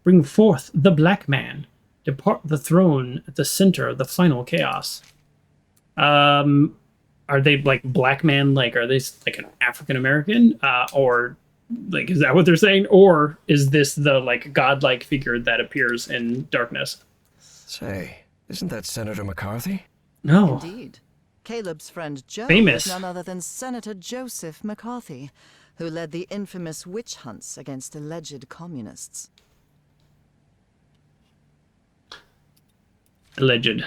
Bring forth the Black Man. Depart the throne at the center of the final chaos. Are they like Black Man? Like, are they like an African American? Or like, is that what they're saying? Or is this the like godlike figure that appears in darkness?
Say, isn't that Senator McCarthy?
No.
Indeed. Caleb's friend Joe
Famous.
is none other than Senator Joseph McCarthy, who led the infamous witch hunts against alleged communists.
Alleged.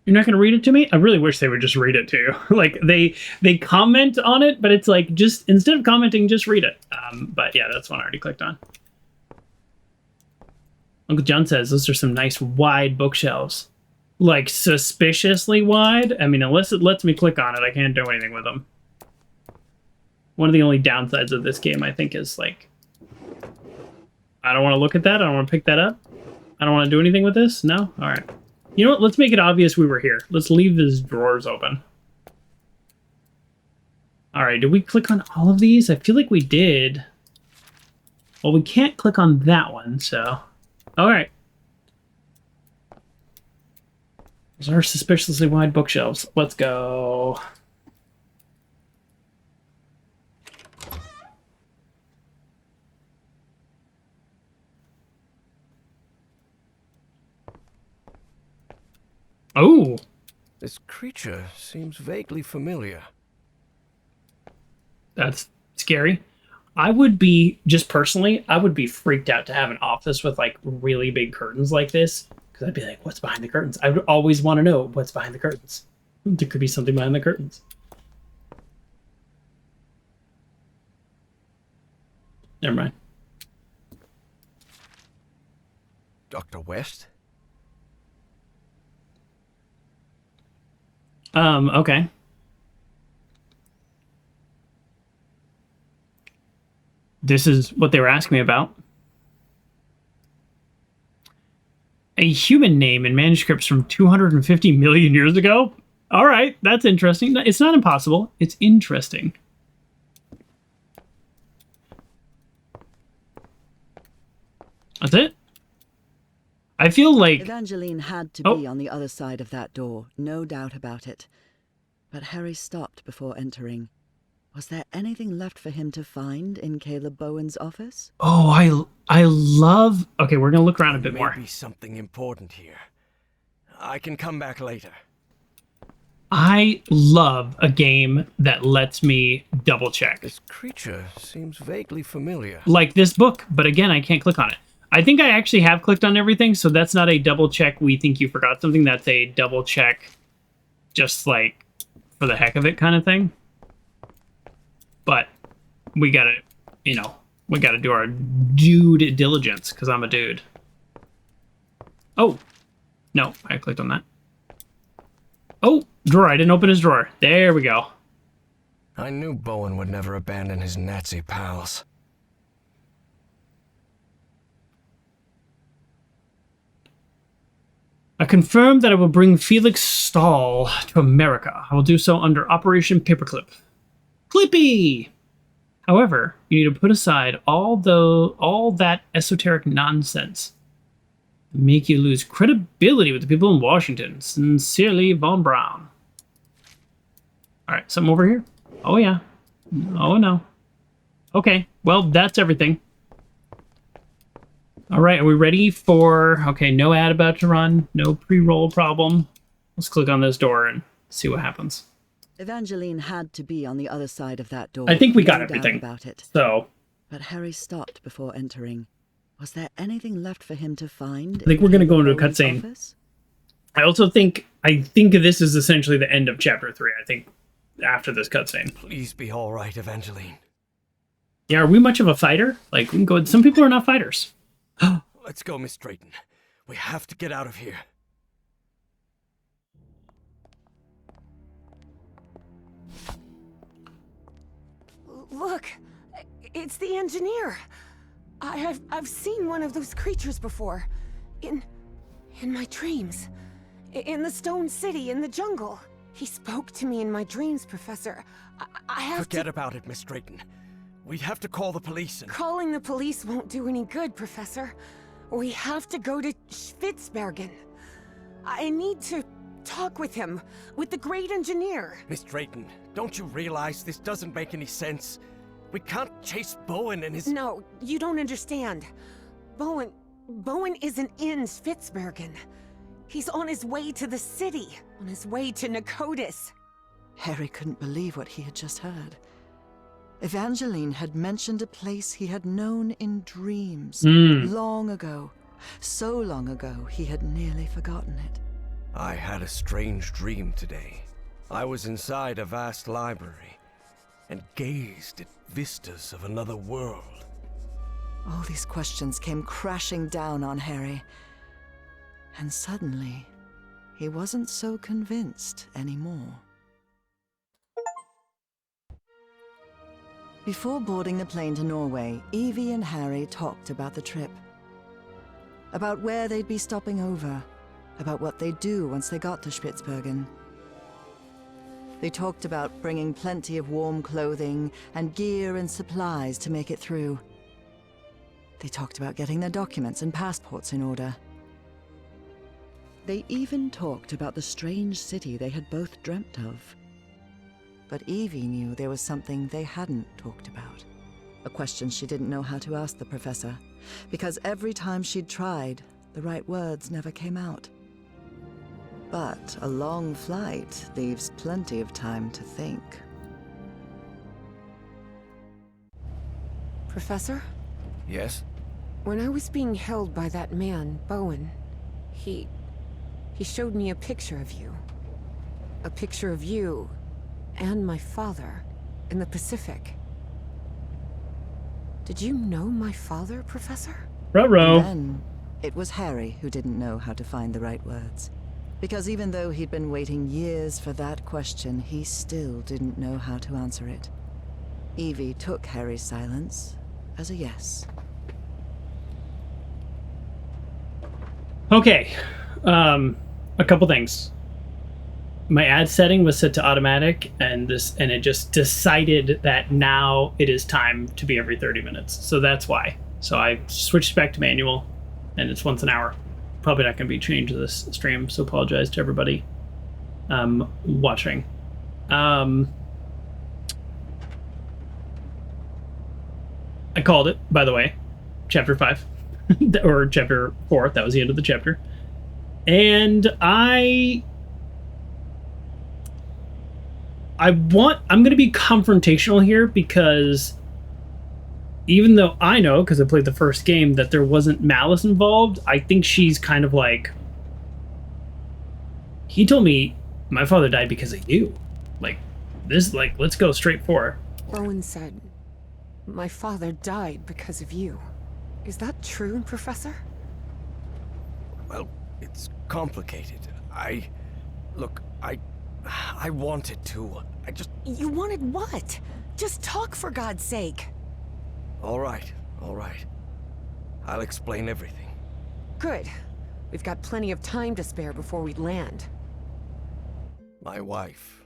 You're not going to read it to me? I really wish they would just read it to you. Like, they comment on it, but it's like, just, instead of commenting, just read it. But yeah, that's one I already clicked on. Uncle John says, those are some nice wide bookshelves. Like, suspiciously wide? I mean, unless it lets me click on it, I can't do anything with them. One of the only downsides of this game, I think, is, like, I don't want to look at that. I don't want to pick that up. I don't want to do anything with this. No? All right. You know what? Let's make it obvious we were here. Let's leave these drawers open. All right. Did we click on all of these? I feel like we did. Well, we can't click on that one, so... All right. Those are suspiciously wide bookshelves. Let's go. Oh,
This creature seems vaguely familiar.
that's scary. I would be, just personally, I would be freaked out to have an office with like really big curtains like this. Because I'd be like, what's behind the curtains? I would always want to know what's behind the curtains. There could be something behind the curtains. Never mind.
Dr. West?
Okay. This is what they were asking me about. A human name in manuscripts from 250 million years ago? All right, that's interesting. It's not impossible. It's interesting. That's it? I feel like...
Evangeline had to be on the other side of that door, no doubt about it. But Harry stopped before entering. Was there anything left for him to find in Caleb Bowen's office?
Oh, I love... Okay, we're going to look around a bit more.
Maybe something important here. I can come back later.
I love a game that lets me double check.
This creature seems vaguely familiar.
Like this book, but again, I can't click on it. I think I actually have clicked on everything, so that's not a double check we think you forgot something. That's a double check just like for the heck of it kind of thing. But we gotta, we gotta do our dude diligence, because I'm a dude. Oh, no, I clicked on that. Oh, drawer, I didn't open his drawer. There we go.
I knew Bowen would never abandon his Nazi pals.
I confirm that I will bring Felix Stahl to America. I will do so under Operation Paperclip. Clippy! However, you need to put aside all that esoteric nonsense. Make you lose credibility with the people in Washington. Sincerely, Von Braun. Alright, something over here? Oh yeah. Oh no. Okay, well, that's everything. Alright, are we ready for... Okay, no ad about to run. No pre-roll problem. Let's click on this door and see what happens.
Evangeline had to be on the other side of that door.
I think we got
no doubt
everything.
about it.
So...
But Harry stopped before entering. Was there anything left for him to find?
I think we're going to go into a cutscene. I also think... I think this is essentially the end of Chapter 3, I think, after this cutscene.
Please be all right, Evangeline.
Yeah, are we much of a fighter? Like, we can go... Some people are not fighters.
Let's go, Miss Drayton. We have to get out of here.
Look, it's the engineer. I've seen one of those creatures before. In my dreams. In the Stone City, in the jungle. He spoke to me in my dreams, Professor. I have
Forget about it, Miss Drayton. We'd have to call the police and...
Calling the police won't do any good, Professor. We have to go to Spitzbergen. I need to talk with him, with the great engineer.
Miss Drayton, don't you realize this doesn't make any sense? We can't chase Bowen and his...
No, you don't understand. Bowen isn't in Spitzbergen. He's on his way to the city, on his way to Nakotis.
Harry couldn't believe what he had just heard. Evangeline had mentioned a place he had known in dreams, long ago. So long ago, he had nearly forgotten it.
I had a strange dream today. I was inside a vast library and gazed at vistas of another world.
All these questions came crashing down on Harry. And suddenly, he wasn't so convinced anymore. Before boarding the plane to Norway, Evie and Harry talked about the trip. About where they'd be stopping over. About what they'd do once they got to Spitzbergen. They talked about bringing plenty of warm clothing and gear and supplies to make it through. They talked about getting their documents and passports in order. They even talked about the strange city they had both dreamt of. But Evie knew there was something they hadn't talked about. A question she didn't know how to ask the professor, because every time she'd tried, the right words never came out. But a long flight leaves plenty of time to think.
Professor?
Yes?
When I was being held by that man, Bowen, he showed me a picture of you. A picture of you and my father in the Pacific. Did you know my father, Professor?
Ruh-roh.
Then, it was Harry who didn't know how to find the right words. Because even though he'd been waiting years for that question, he still didn't know how to answer it. Evie took Harry's silence as a yes.
Okay. A couple things. My ad setting was set to automatic, and it just decided that now it is time to be every 30 minutes. So that's why. So I switched back to manual, and it's once an hour. Probably not going to be changed this stream, so apologize to everybody watching. I called it, by the way. Chapter 5. Or Chapter 4. That was the end of the chapter. And I'm going to be confrontational here, because even though I know, because I played the first game, that there wasn't malice involved, I think she's kind of like, he told me my father died because of you. Let's go straight for her.
Bowen said, my father died because of you. Is that true, Professor?
Well, it's complicated. I wanted to.
You wanted what? Just talk, for God's sake.
All right. I'll explain everything.
Good. We've got plenty of time to spare before we land.
My wife,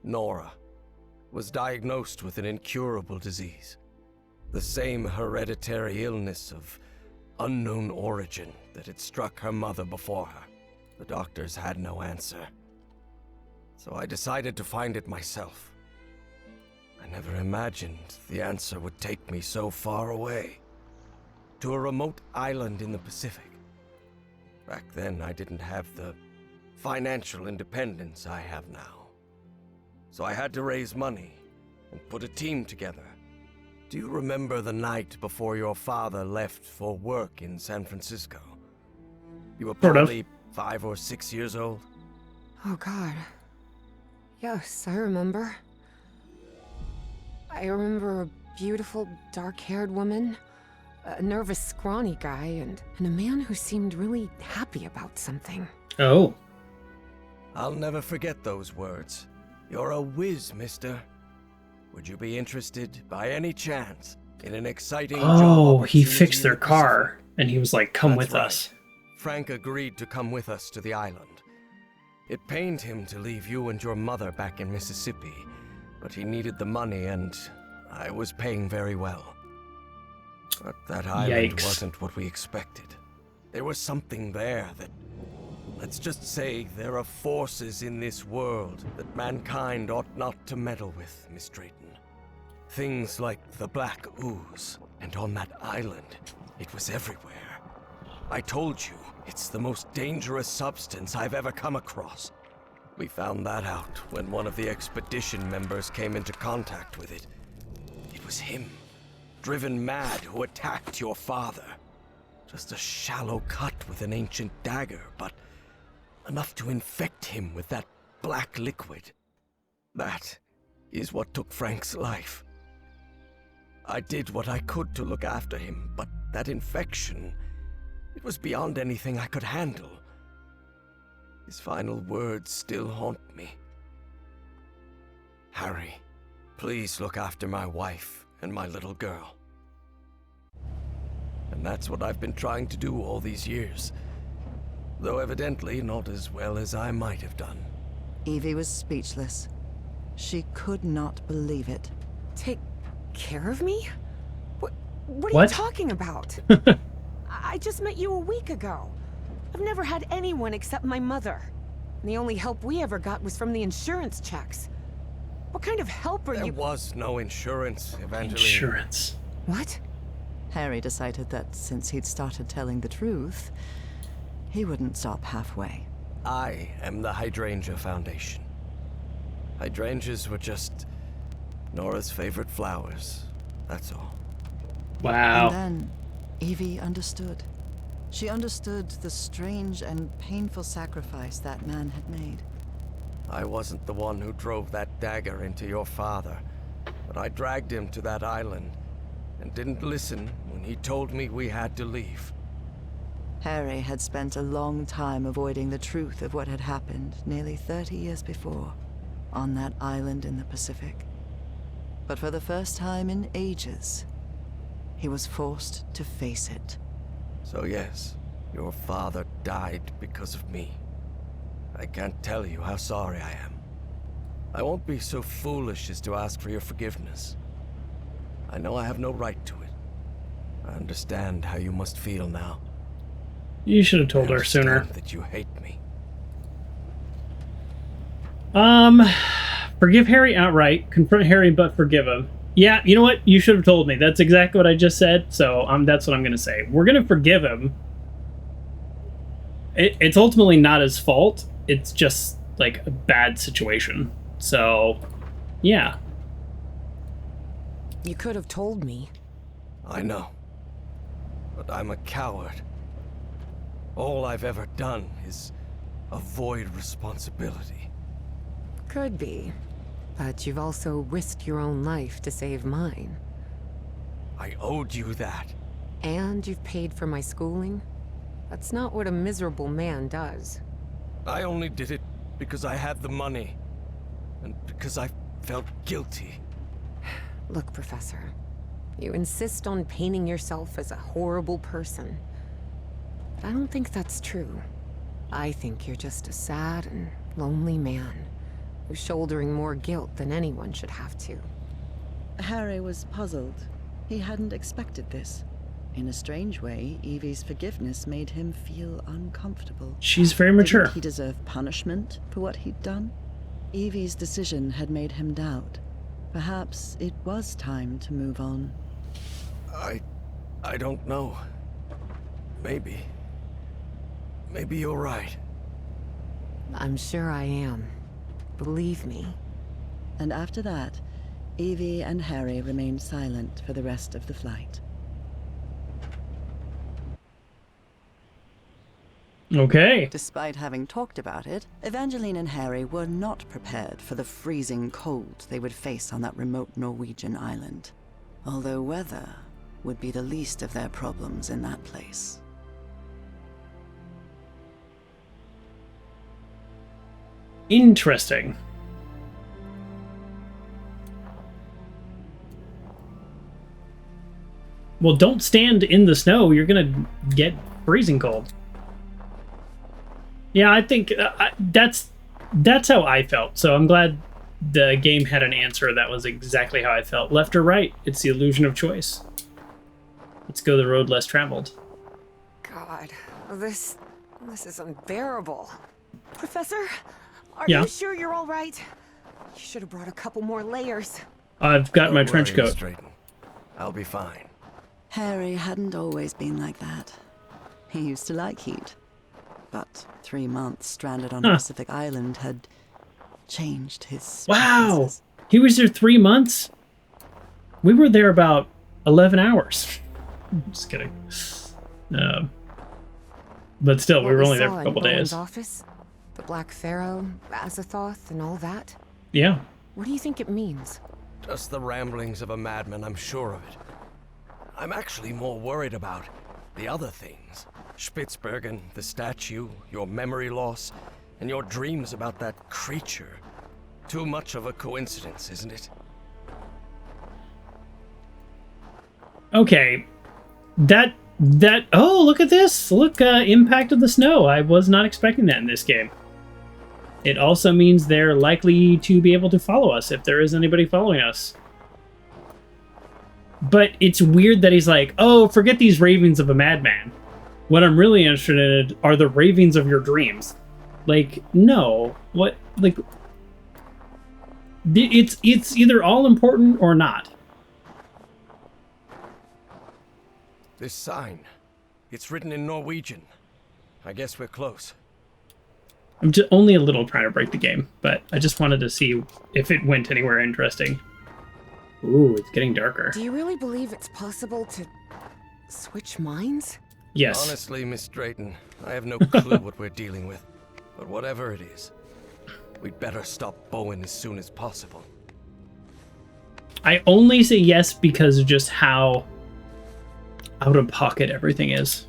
Nora, was diagnosed with an incurable disease. The same hereditary illness of unknown origin that had struck her mother before her. The doctors had no answer. So I decided to find it myself. I never imagined the answer would take me so far away. To a remote island in the Pacific. Back then, I didn't have the financial independence I have now. So I had to raise money and put a team together. Do you remember the night before your father left for work in San Francisco? You were probably 5 or 6 years old?
Oh, God. Yes, I remember. I remember a beautiful, dark-haired woman, a nervous, scrawny guy, and a man who seemed really happy about something.
Oh.
I'll never forget those words. You're a whiz, mister. Would you be interested, by any chance, in an exciting job opportunity?
He fixed their car, and he was like, come with us.
Frank agreed to come with us to the island. It pained him to leave you and your mother back in Mississippi, but he needed the money, and I was paying very well. But that island wasn't what we expected. There was something there that... Let's just say there are forces in this world that mankind ought not to meddle with, Miss Drayton. Things like the Black Ooze, and on that island, it was everywhere. I told you, it's the most dangerous substance I've ever come across. We found that out when one of the expedition members came into contact with it. It was him, driven mad, who attacked your father. Just a shallow cut with an ancient dagger, but enough to infect him with that black liquid. That is what took Frank's life. I did what I could to look after him, but that infection, it was beyond anything I could handle. His final words still haunt me. Harry, please look after my wife and my little girl. And that's what I've been trying to do all these years. Though evidently not as well as I might have done.
Evie was speechless. She could not believe it.
Take care of me? What are you talking about? I just met you a week ago. I've never had anyone except my mother. And the only help we ever got was from the insurance checks. What kind of help are you—
There was no insurance, Evangeline.
Insurance.
What?
Harry decided that since he'd started telling the truth, he wouldn't stop halfway.
I am the Hydrangea Foundation. Hydrangeas were just Nora's favorite flowers, that's all.
Wow.
And then Evie understood. She understood the strange and painful sacrifice that man had made.
I wasn't the one who drove that dagger into your father, but I dragged him to that island and didn't listen when he told me we had to leave.
Harry had spent a long time avoiding the truth of what had happened nearly 30 years before, on that island in the Pacific. But for the first time in ages, he was forced to face it.
So yes, your father died because of me. I can't tell you how sorry I am. I won't be so foolish as to ask for your forgiveness. I know I have no right to it. I understand how you must feel now.
You should have told her sooner.
That you hate me.
Forgive Harry outright. Confront Harry, but forgive him. Yeah, you know what? You should have told me. That's exactly what I just said. So that's what I'm going to say. We're going to forgive him. It's ultimately not his fault. It's just like a bad situation. So, yeah.
You could have told me.
I know. But I'm a coward. All I've ever done is avoid responsibility.
Could be. But you've also risked your own life to save mine.
I owed you that.
And you've paid for my schooling? That's not what a miserable man does.
I only did it because I had the money. And because I felt guilty.
Look, Professor. You insist on painting yourself as a horrible person. But I don't think that's true. I think you're just a sad and lonely man who's shouldering more guilt than anyone should have to.
Harry was puzzled. He hadn't expected this. In a strange way, Evie's forgiveness made him feel uncomfortable.
She's very mature.
Didn't he deserve punishment for what he'd done? Evie's decision had made him doubt. Perhaps it was time to move on.
I don't know. Maybe you're right.
I'm sure I am. Believe me.
And after that, Evie and Harry remained silent for the rest of the flight.
Okay.
Despite having talked about it, Evangeline and Harry were not prepared for the freezing cold they would face on that remote Norwegian island. Although weather would be the least of their problems in that place.
Interesting. Well, don't stand in the snow. You're gonna get freezing cold. Yeah, I think that's how I felt. So I'm glad the game had an answer that was exactly how I felt. Left or right, it's the illusion of choice. Let's go the road less traveled.
God, this is unbearable. Professor, are
Yeah?
you sure you're all right? You should have brought a couple more layers.
I've got my
Don't
trench
worry,
coat.
Miss Drayton. I'll be fine.
Harry hadn't always been like that. He used to like heat. But 3 months stranded on a Pacific island had changed his
Wow!
preferences.
He was there 3 months? We were there about 11 hours. Just kidding. But still, we were only there for a couple days.
Office? The Black Pharaoh, Azathoth, and all that?
Yeah.
What do you think it means?
Just the ramblings of a madman, I'm sure of it. I'm actually more worried about the other things. Spitsbergen, the statue, your memory loss, and your dreams about that creature. Too much of a coincidence, isn't it?
Okay. Oh, look at this! Look, impact of the snow. I was not expecting that in this game. It also means they're likely to be able to follow us if there is anybody following us. But it's weird that he's like, oh, forget these ravings of a madman. What I'm really interested in are the ravings of your dreams. Like, no. What, like... It's either all important or not.
This sign. It's written in Norwegian. I guess we're close.
I'm just only a little trying to break the game, but I just wanted to see if it went anywhere interesting. Ooh, it's getting darker.
Do you really believe it's possible to switch minds?
Yes.
Honestly, Miss Drayton, I have no clue what we're dealing with. But whatever it is, we'd better stop Bowen as soon as possible.
I only say yes because of just how out of pocket everything is.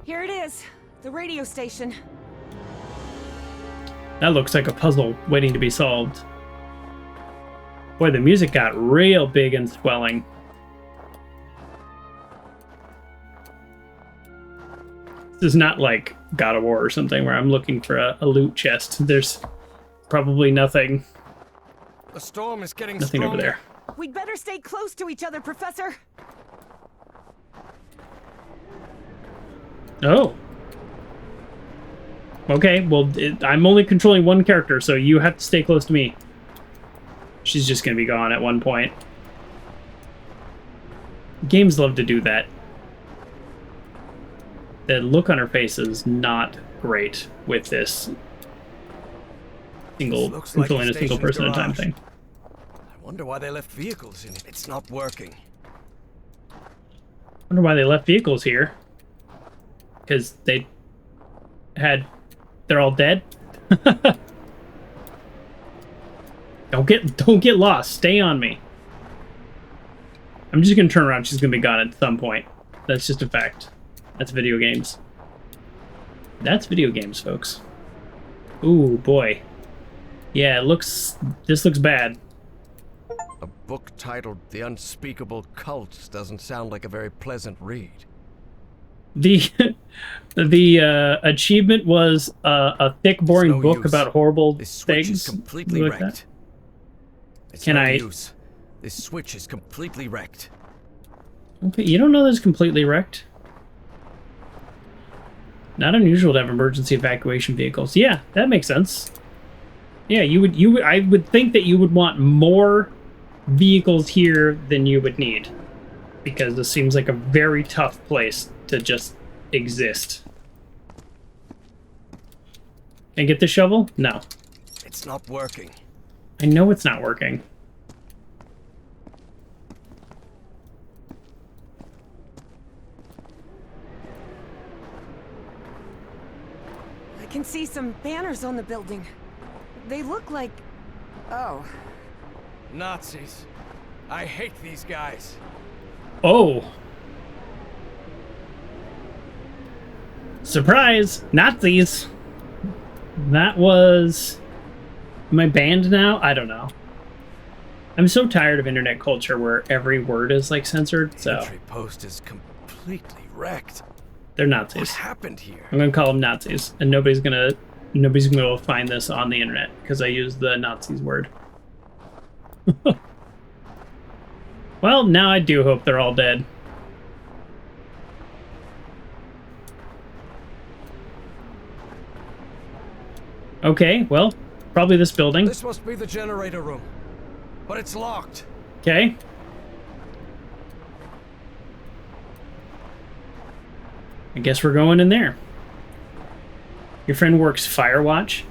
Here it is, the radio station.
That looks like a puzzle waiting to be solved. Boy, the music got real big and swelling. This is not like God of War or something where I'm looking for a loot chest. There's probably nothing.
The storm is getting
Nothing
stronger.
over there.
We'd better stay close to each other, Professor.
Oh. Okay, well, I'm only controlling one character, so you have to stay close to me. She's just gonna be gone at one point. Games love to do that. The look on her face is not great with this controlling a single person at a time thing.
I wonder why they left vehicles in it. It's not working.
Wonder why they left vehicles here. Because they're all dead. Don't get lost. Stay on me. I'm just gonna turn around. She's gonna be gone at some point. That's just a fact. That's video games. That's video games, folks. Ooh, boy. Yeah, this looks bad.
A book titled The Unspeakable Cult doesn't sound like a very pleasant read.
The achievement was a thick, boring book about horrible
this switch
things.
Is completely
like
wrecked.
That.
It's
Can
no
I?
Use. This switch is completely wrecked.
Okay, you don't know that it's completely wrecked. Not unusual to have emergency evacuation vehicles. Yeah, that makes sense. Yeah, you would. I would think that you would want more vehicles here than you would need, because this seems like a very tough place to just exist. Can I get the shovel? No.
It's not working.
I know it's not working.
I can see some banners on the building. They look like... Oh.
Nazis. I hate these guys.
Oh. Surprise! Nazis! That was... Am I banned now? I don't know. I'm so tired of internet culture where every word is like censored, so...
Entry post is completely wrecked.
They're Nazis.
What happened here?
I'm gonna call them Nazis, and nobody's gonna find this on the internet because I used the Nazis word. Well, now I do hope they're all dead. Okay, well, probably this building.
This must be the generator room, but it's locked.
Okay. I guess we're going in there. Your friend works fire watch.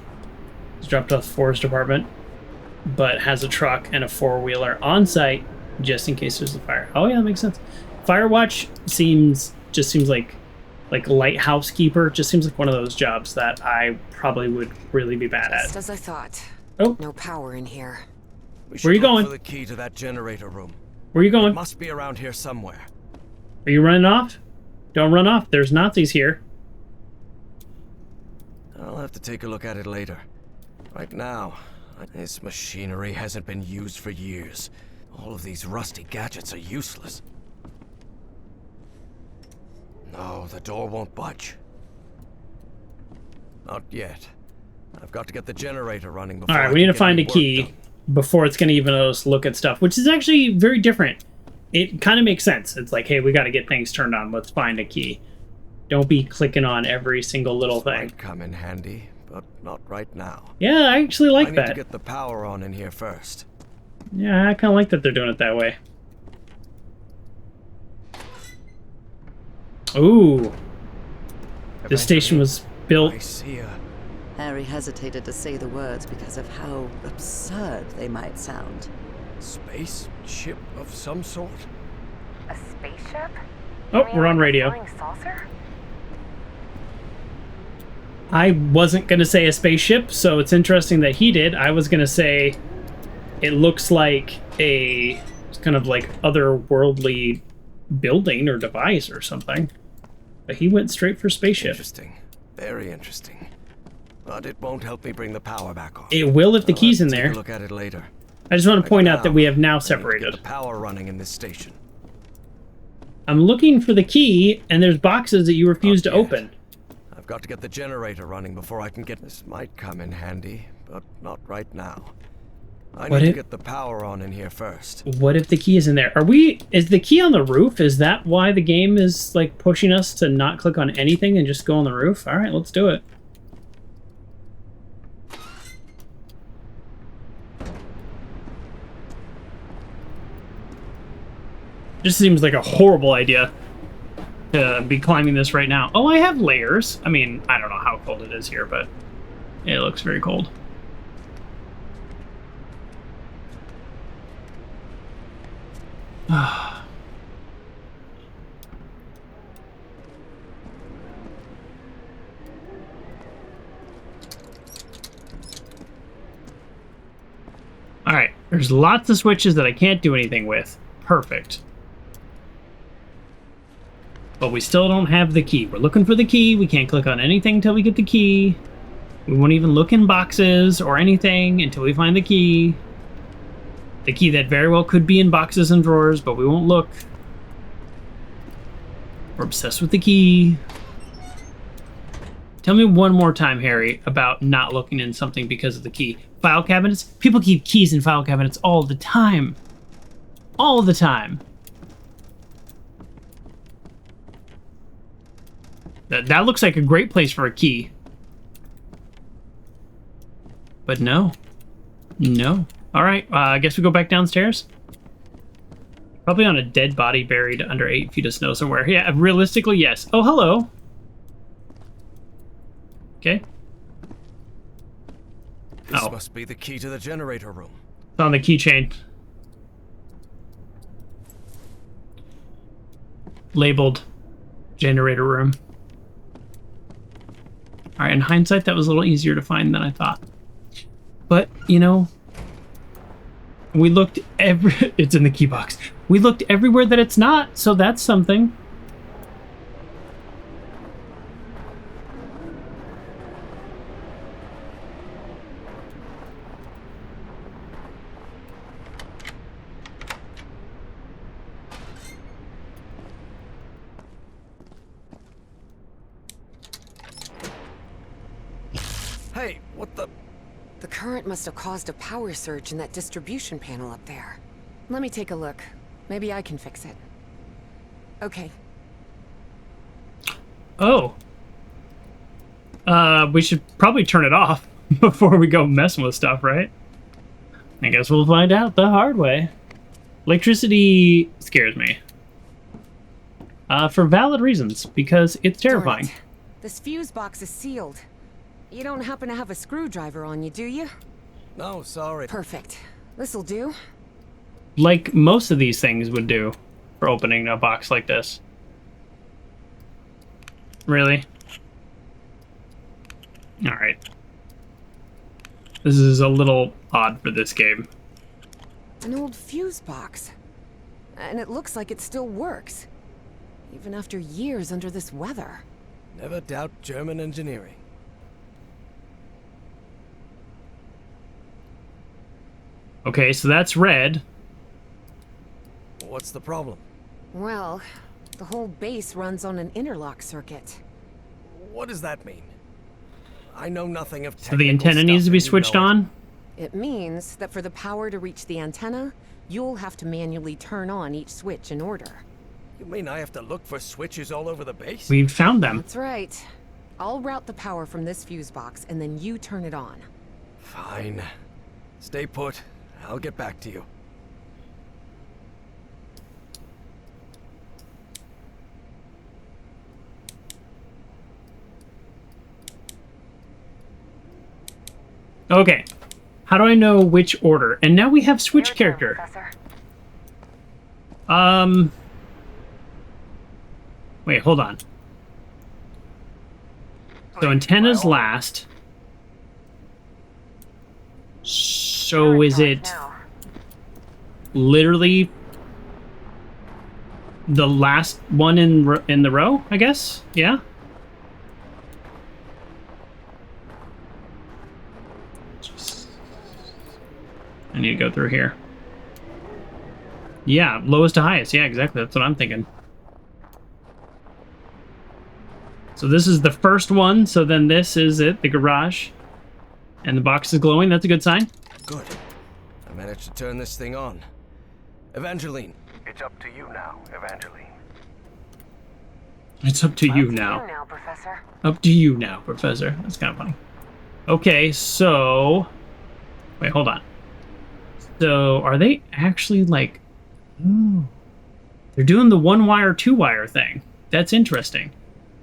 He's dropped off the forest department, but has a truck and a four-wheeler on site just in case there's a fire. Oh yeah, that makes sense. Fire watch seems like lighthouse keeper. Just seems like one of those jobs that I probably would really be bad
Just
at.
as I thought.
Oh,
No power in here.
Where are you going?
For the key to that generator room.
Where are you
It
going?
must be around here somewhere.
Are you running off? Don't run off. There's Nazis here.
I'll have to take a look at it later. Right now, this machinery hasn't been used for years. All of these rusty gadgets are useless. No, the door won't budge. Not yet. I've got to get the generator running before.
All right,
I
we need
can
to
get
find a
any work
key
done.
before it's going to even let us look at stuff, which is actually very different it kind of makes sense. It's like, hey, we got to get things turned on. Let's find a key. Don't be clicking on every single little thing.
Might come in handy, but not right now.
Yeah, I actually like
I need
that.
to get the power on in here first.
Yeah, I kind of like that they're doing it that way. Ooh. This station was built...
I see her.
Harry hesitated to say the words because of how absurd they might sound.
Space ship of some sort?
A spaceship?
Oh, we're on radio.
Flying saucer?
I wasn't going to say a spaceship, so it's interesting that he did. I was going to say it looks like a kind of like otherworldly building or device or something. But he went straight for spaceship.
Interesting. Very interesting. But it won't help me bring the power back on.
It will if the key's in there.
Take a look at it later.
I just want to point out that we have now
I need to get
separated.
the power running in this station.
I'm looking for the key, and there's boxes that you refuse to
Not yet.
open.
I've got to get the generator running before I can get this. Might come in handy, but not right now. I
What
need to
if-
get the power on in here first.
What if the key is in there? Is the key on the roof? Is that why the game is like pushing us to not click on anything and just go on the roof? All right, let's do it. Just seems like a horrible idea to be climbing this right now. Oh, I have layers. I mean, I don't know how cold it is here, but it looks very cold. Alright, there's lots of switches that I can't do anything with. Perfect. But we still don't have the key. We're looking for the key. We can't click on anything until we get the key. We won't even look in boxes or anything until we find the key. The key that very well could be in boxes and drawers, but we won't look. We're obsessed with the key. Tell me one more time, Harry, about not looking in something because of the key. File cabinets? People keep keys in file cabinets all the time. All the time. That looks like a great place for a key. But no. No. Alright, I guess we go back downstairs. Probably on a dead body buried under 8 feet of snow somewhere. Yeah, realistically, yes. Oh, hello. Okay.
This
Oh.
must be the key to the generator room.
It's on the keychain. Labeled generator room. Alright, in hindsight, that was a little easier to find than I thought. But, you know, we looked it's in the key box. We looked everywhere that it's not, so that's something.
Hey, what the?
The current must have caused a power surge in that distribution panel up there. Let me take a look. Maybe I can fix it. Okay.
Oh. We should probably turn it off before we go messing with stuff, right? I guess we'll find out the hard way. Electricity scares me. For valid reasons, because it's terrifying.
Darn it. This fuse box is sealed. You don't happen to have a screwdriver on you, do you?
No, sorry.
Perfect. This'll do.
Like most of these things would do for opening a box like this. Really? Alright. This is a little odd for this game.
An old fuse box. And it looks like it still works. Even after years under this weather.
Never doubt German engineering.
Okay, so that's red.
What's the problem?
Well, the whole base runs on an interlock circuit.
What does that mean? I know nothing of
So the
technical
antenna needs to
stuff,
be
and you
switched
know it.
on.
It means that for the power to reach the antenna, you'll have to manually turn on each switch in order.
You mean I have to look for switches all over the base?
We've found them.
That's right. I'll route the power from this fuse box, and then you turn it on.
Fine. Stay put. I'll get back to you.
Okay. How do I know which order? And now we have switch character.
Professor.
Wait, hold on. So antenna's last. So is it literally the last one in the row, I guess? Yeah? I need to go through here. Yeah, lowest to highest. Yeah, exactly. That's what I'm thinking. So this is the first one. So then this is it, the garage. And the box is glowing. That's a good sign.
Good. I managed to turn this thing on. Evangeline.
It's up to you now, Evangeline.
It's up to you now.
Professor.
Up to you now, Professor. That's kind of funny. Okay, so... Wait, hold on. So, are they actually like... Ooh. They're doing the one-wire, two-wire thing. That's interesting.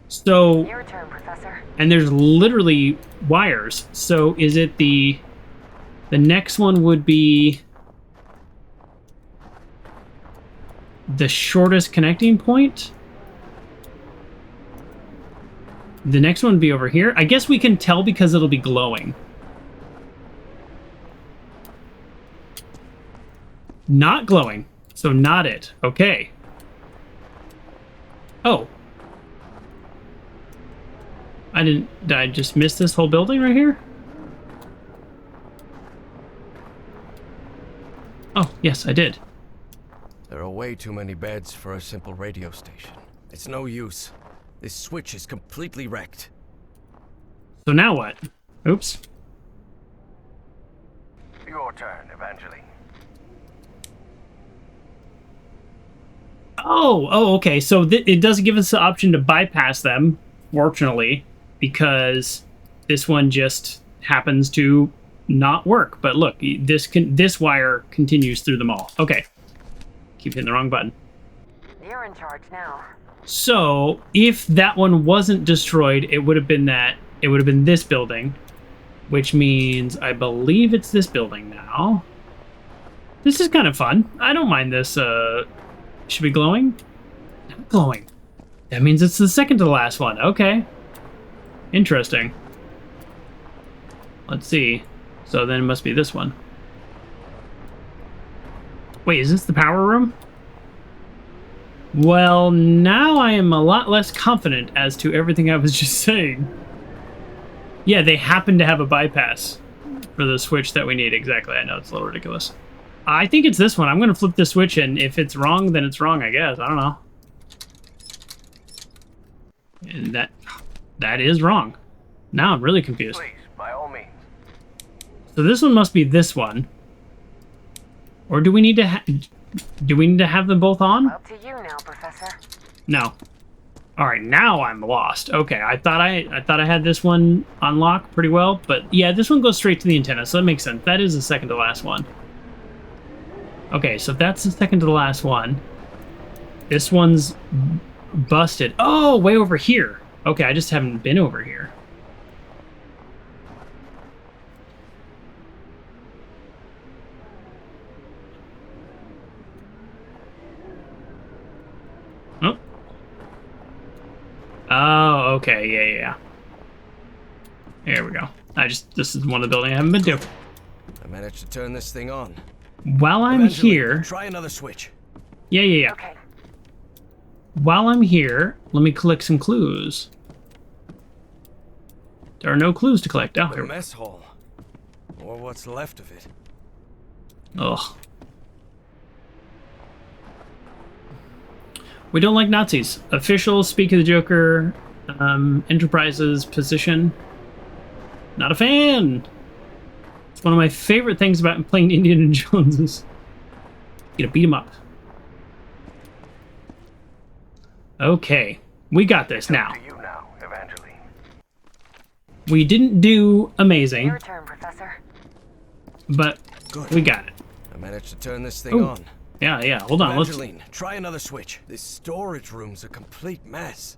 So...
Your turn, Professor.
And there's literally wires. So, is it the... The next one would be... the shortest connecting point? The next one would be over here. I guess we can tell because it'll be glowing. Not glowing. So not it. Okay. Oh. Did I just miss this whole building right here? Oh, yes, I did.
There are way too many beds for a simple radio station. It's no use. This switch is completely wrecked.
So now what? Oops.
Your turn, Evangeline.
Oh, okay. So it does give us the option to bypass them, fortunately, because this one just happens to not work. But look, this wire continues through them all. Okay. Keep hitting the wrong button.
You're in charge now.
So if that one wasn't destroyed, it would have been this building, which means I believe it's this building now. This is kind of fun. I don't mind this. Should be glowing? Not glowing. That means it's the second to the last one. Okay. Interesting. Let's see. So then it must be this one. Wait, is this the power room? Well, now I am a lot less confident as to everything I was just saying. Yeah, they happen to have a bypass for the switch that we need. Exactly. I know it's a little ridiculous. I think it's this one. I'm going to flip the switch, and if it's wrong, then it's wrong, I guess. I don't know. And that is wrong. Now I'm really confused.
Please, by all means.
So this one must be this one. Or do we need to have them both on?
Up to you now, Professor.
No. All right, now I'm lost. Okay, I thought I had this one unlocked pretty well, but yeah, this one goes straight to the antenna, so that makes sense. That is the second to last one. Okay, so if that's the second to the last one, this one's busted. Oh, way over here. Okay, I just haven't been over here. Oh. Oh, okay, yeah. Here we go. This is one of the buildings I haven't been to.
I managed to turn this thing on.
While I'm
Evangeline,
here...
Try another switch.
Yeah.
Okay.
While I'm here, let me collect some clues. There are no clues to collect. Oh,
The
here.
mess hall. Or what's left of it.
Ugh. We don't like Nazis. Officials speak of the Joker. Enterprise's position. Not a fan. It's one of my favorite things about playing Indiana Jones is you gotta beat him up. Okay, we got this now.
To you now, Evangeline.
We didn't do amazing,
Your turn, Professor.
but we got it.
I managed to turn this thing
Ooh.
on.
Yeah, hold on. Let's.
Evangeline, try another switch. This storage room's a complete mess.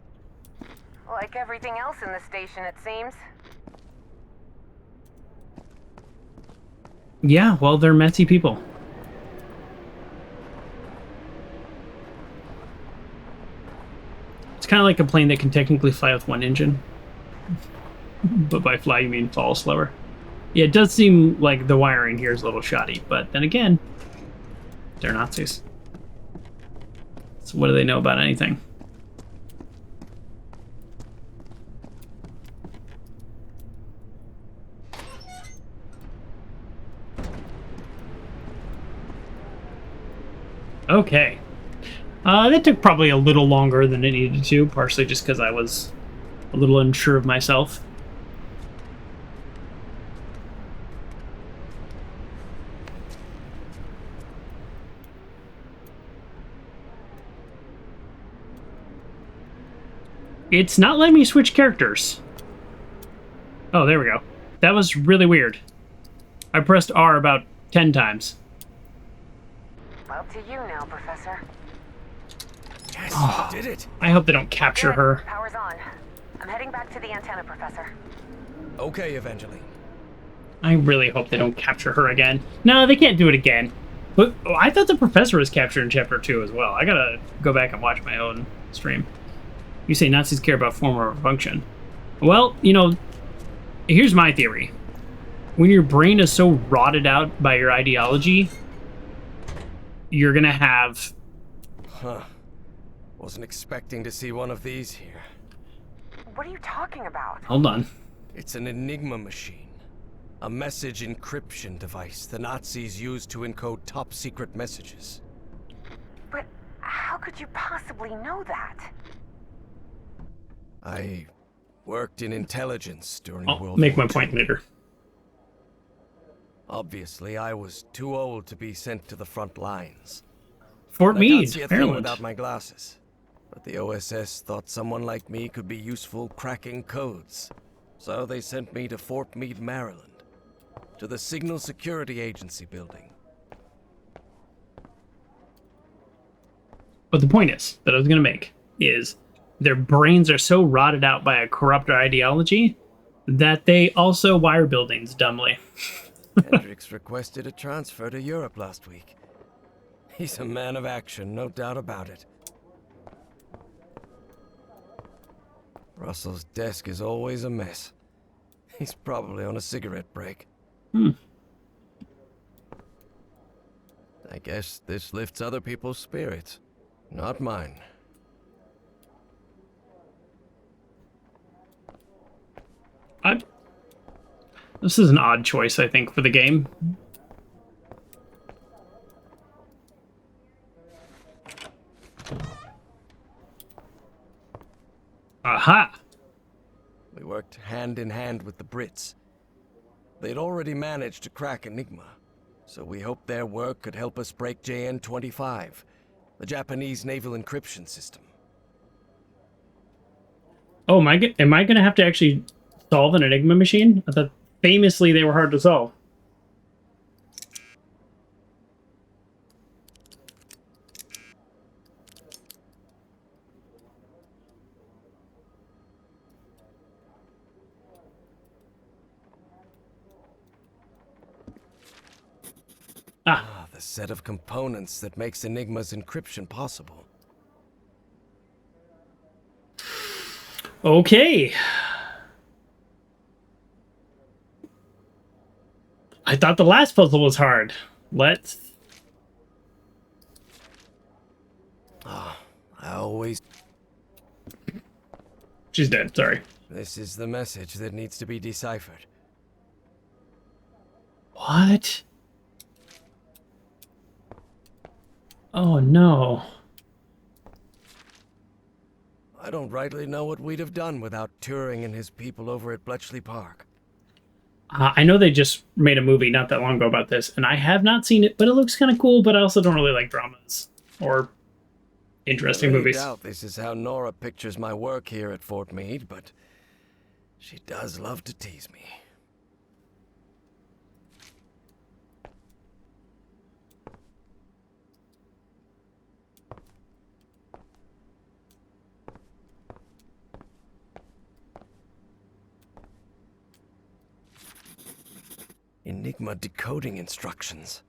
Like everything else in the station, it seems.
Yeah, well, they're messy people. It's kind of like a plane that can technically fly with one engine. But by fly, you mean fall slower. Yeah, it does seem like the wiring here is a little shoddy, but then again, they're Nazis. So what do they know about anything? Okay. That took probably a little longer than it needed to, partially just because I was a little unsure of myself. It's not letting me switch characters. Oh, there we go. That was really weird. I pressed R about 10 times.
Up to you now, Professor.
Yes, I did it.
I hope they don't capture
Good.
her.
Power's on. I'm heading back to the antenna, Professor.
Okay, Evangeline.
I really hope they don't capture her again. No, they can't do it again. But I thought the professor was captured in Chapter 2 as well. I gotta go back and watch my own stream. You say Nazis care about form over function. Well, you know, here's my theory. When your brain is so rotted out by your ideology, you're gonna have...
Huh. Wasn't expecting to see one of these here.
What are you talking about?
Hold on.
It's an Enigma machine. A message encryption device the Nazis used to encode top-secret messages.
But how could you possibly know that?
I worked in intelligence during
I'll
World
make
War
my point
II.
later.
Obviously, I was too old to be sent to the front lines.
Fort
I can't
Meade,
see a thing
Maryland.
without my glasses. But the OSS thought someone like me could be useful cracking codes. So they sent me to Fort Meade, Maryland. To the Signal Security Agency building.
But the point is, that I was gonna make, is their brains are so rotted out by a corrupt ideology that they also wire buildings dumbly.
Hendricks requested a transfer to Europe last week. He's a man of action, no doubt about it. Russell's desk is always a mess. He's probably on a cigarette break. I guess this lifts other people's spirits, not mine.
This is an odd choice, I think, for the game. Aha!
We worked hand in hand with the Brits. They'd already managed to crack Enigma, so we hoped their work could help us break JN-25, the Japanese naval encryption system.
Oh, am I gonna have to actually solve an Enigma machine? I thought famously they were hard to solve.
Ah, the set of components that makes Enigma's encryption possible.
Okay. I thought the last puzzle was hard. Let's...
I always...
She's dead, sorry.
This is the message that needs to be deciphered.
What? Oh no.
I don't rightly know what we'd have done without Turing and his people over at Bletchley Park.
I know they just made a movie not that long ago about this, and I have not seen it, but it looks kind of cool, but I also don't really like dramas or interesting
I really
movies.
doubt this is how Nora pictures my work here at Fort Meade, but she does love to tease me. Enigma decoding instructions.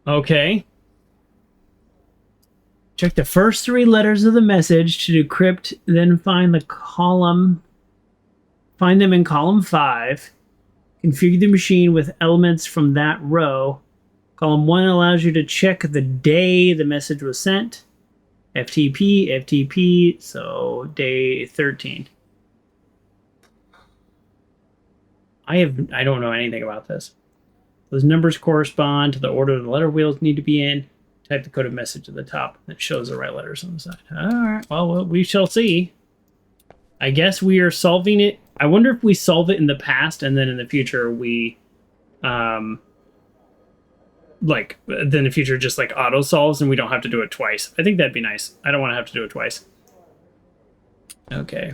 Okay. Check the first 3 letters of the message to decrypt, then find the column. Find them in column 5. Configure the machine with elements from that row. Column 1 allows you to check the day the message was sent. FTP, so day 13. I don't know anything about this. Those numbers correspond to the order the letter wheels need to be in. Type the coded message at the top. That shows the right letters on the side. All right. Well, we shall see. I guess we are solving it. I wonder if we solve it in the past and then in the future we, then in the future just like auto solves and we don't have to do it twice. I think that'd be nice. I don't want to have to do it twice. Okay.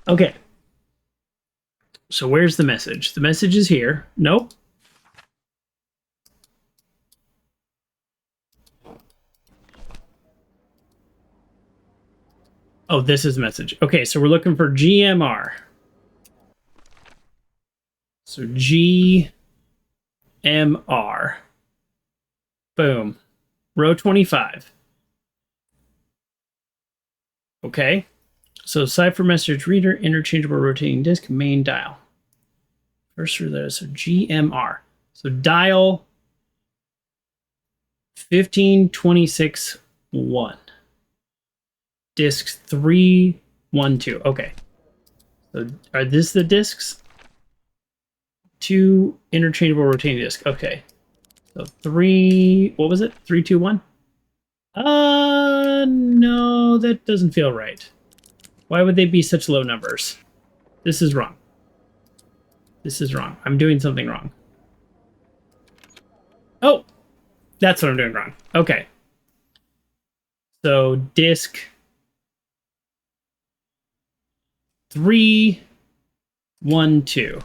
Okay. So where's the message? The message is here. Nope. Oh, this is the message. Okay, so we're looking for GMR. So GMR. Boom. Row 25. Okay. So cipher message reader, interchangeable rotating disk, main dial. First through there, so GMR. So dial 15261. Disks 312. Okay. So are this the disks? 2 interchangeable rotating disk. Okay. So 3, what was it? 321? No, that doesn't feel right. Why would they be such low numbers? This is wrong. This is wrong. I'm doing something wrong. Oh, that's what I'm doing wrong. Okay. So disk 312.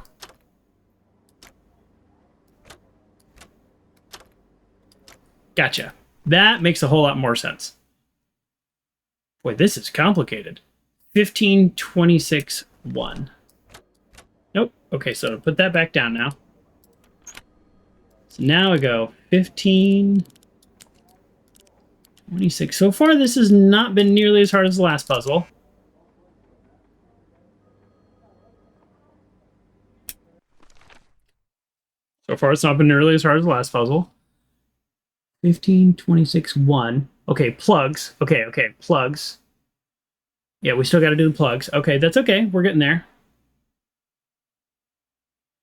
Gotcha. That makes a whole lot more sense. Boy, this is complicated. 15261. Nope. Okay, so put that back down now. So now I go 1526. So far, this has not been nearly as hard as the last puzzle. So far, it's not been nearly as hard as the last puzzle. 15261. Okay, plugs. Okay, plugs. Yeah, we still got to do the plugs. Okay, that's okay. We're getting there.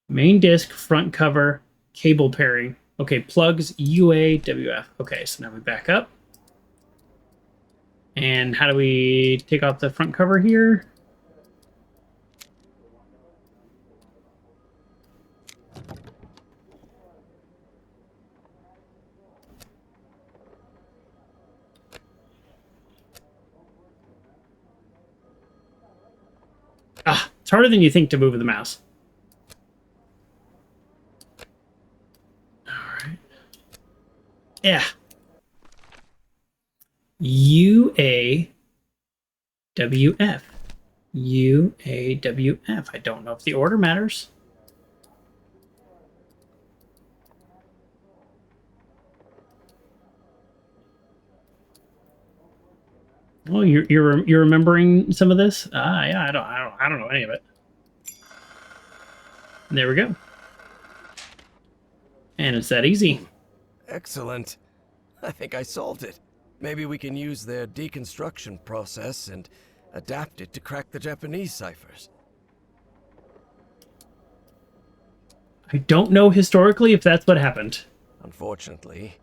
Main disk, front cover, cable pairing. Okay, plugs, UA, WF. Okay, so now we back up. And how do we take off the front cover here? Ah, it's harder than you think to move the mouse. All right. Yeah. UAWF. UAWF. I don't know if the order matters. Well, you're remembering some of this? Yeah, I don't know any of it. There we go. And it's that easy.
Excellent. I think I solved it. Maybe we can use their deconstruction process and adapt it to crack the Japanese ciphers.
I don't know historically if that's what happened.
Unfortunately,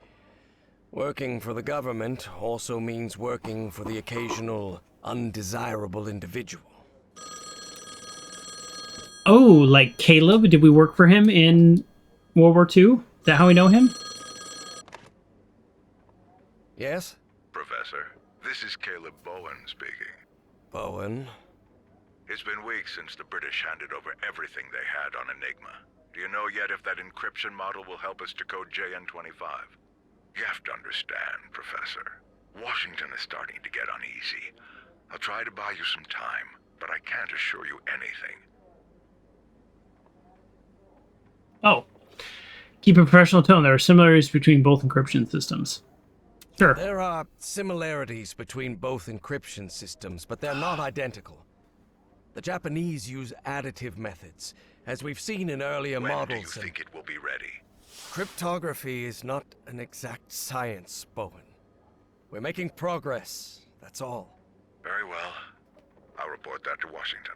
Working for the government also means working for the occasional undesirable individual.
Oh, like Caleb? Did we work for him in World War II? Is that how we know him?
Yes?
Professor, this is Caleb Bowen speaking.
Bowen?
It's been weeks since the British handed over everything they had on Enigma. Do you know yet if that encryption model will help us decode JN-25? You have to understand, Professor. Washington is starting to get uneasy. I'll try to buy you some time, but I can't assure you anything.
Oh. Keep a professional tone. There are similarities between both encryption systems. Sure.
There are similarities between both encryption systems, but they're not identical. The Japanese use additive methods, as we've seen in earlier models.
When do you think it will be ready?
Cryptography is not an exact science, Bowen. We're making progress, that's all.
Very well. I'll report that to Washington.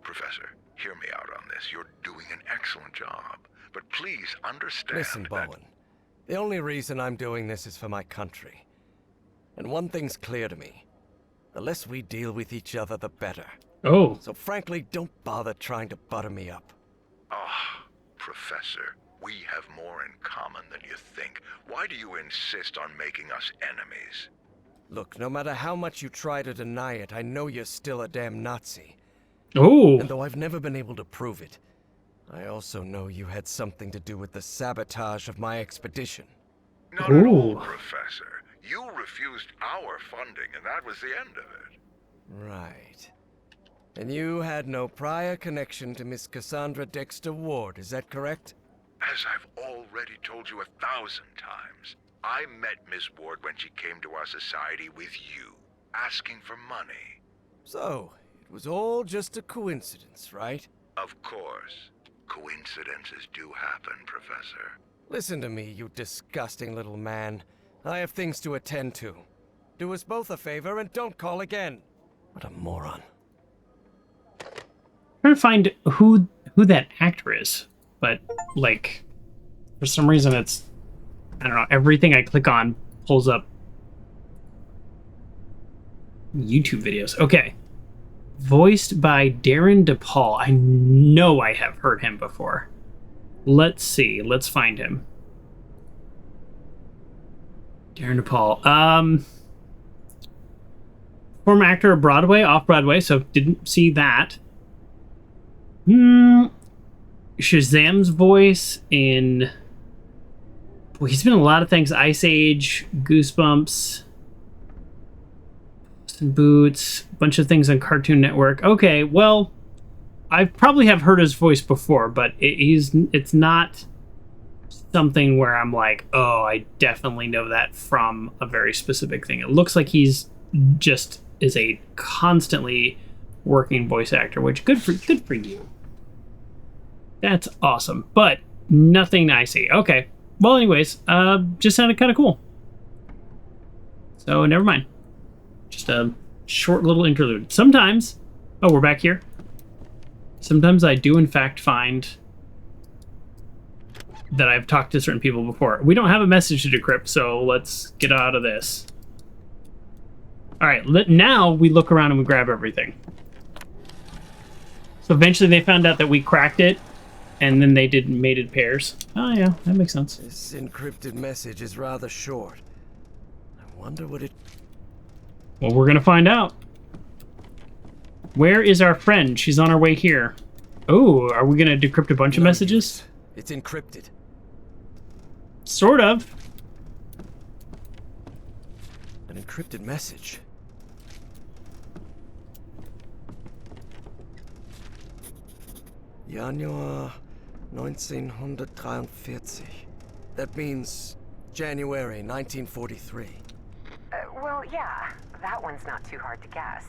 Professor, hear me out on this. You're doing an excellent job. But please understand.
Listen, Bowen. The only reason I'm doing this is for my country. And one thing's clear to me. The less we deal with each other, the better.
Oh.
So frankly, don't bother trying to butter me up.
Ah, Professor, we have more in common than you think. Why do you insist on making us enemies?
Look, no matter how much you try to deny it, I know you're still a damn Nazi.
Oh.
And though I've never been able to prove it, I also know you had something to do with the sabotage of my expedition.
Not at all, Professor. You refused our funding, and that was the end of it.
Right. And you had no prior connection to Miss Cassandra Dexter Ward, is that correct?
As I've already told you 1,000 times, I met Miss Ward when she came to our society with you, asking for money.
So, it was all just a coincidence, right?
Of course. Coincidences do happen, Professor.
Listen to me, you disgusting little man. I have things to attend to. Do us both a favor and don't call again. What a moron.
I'm trying to find who that actor is, but like for some reason it's, I don't know, everything I click on pulls up YouTube videos. Okay. Voiced by Darren DePaul. I know I have heard him before. Let's see. Let's find him. Darren DePaul. Former actor of Broadway, off-Broadway, so didn't see that. Shazam's voice in... Well, he's been in a lot of things. Ice Age, Goosebumps, Puss in Boots, a bunch of things on Cartoon Network. Okay, well, I probably have heard his voice before, but it's not something where I'm like, oh, I definitely know that from a very specific thing. It looks like he's just is a constantly working voice actor, which good for you. That's awesome, but nothing I see. Okay, well, anyways, just sounded kind of cool. So never mind. Just a short little interlude. Sometimes, oh, we're back here. Sometimes I do in fact find that I've talked to certain people before. We don't have a message to decrypt, so let's get out of this. All right, now we look around and we grab everything. So eventually they found out that we cracked it, and then they did mated pairs. Oh yeah, that makes sense.
This encrypted message is rather short. I wonder what it...
Well, we're gonna find out. Where is our friend? She's on her way here. Oh, are we gonna decrypt a bunch of messages?
It's encrypted.
Sort of.
An encrypted message. Januar 1943. That means January 1943.
Well, yeah. That one's not too hard to guess.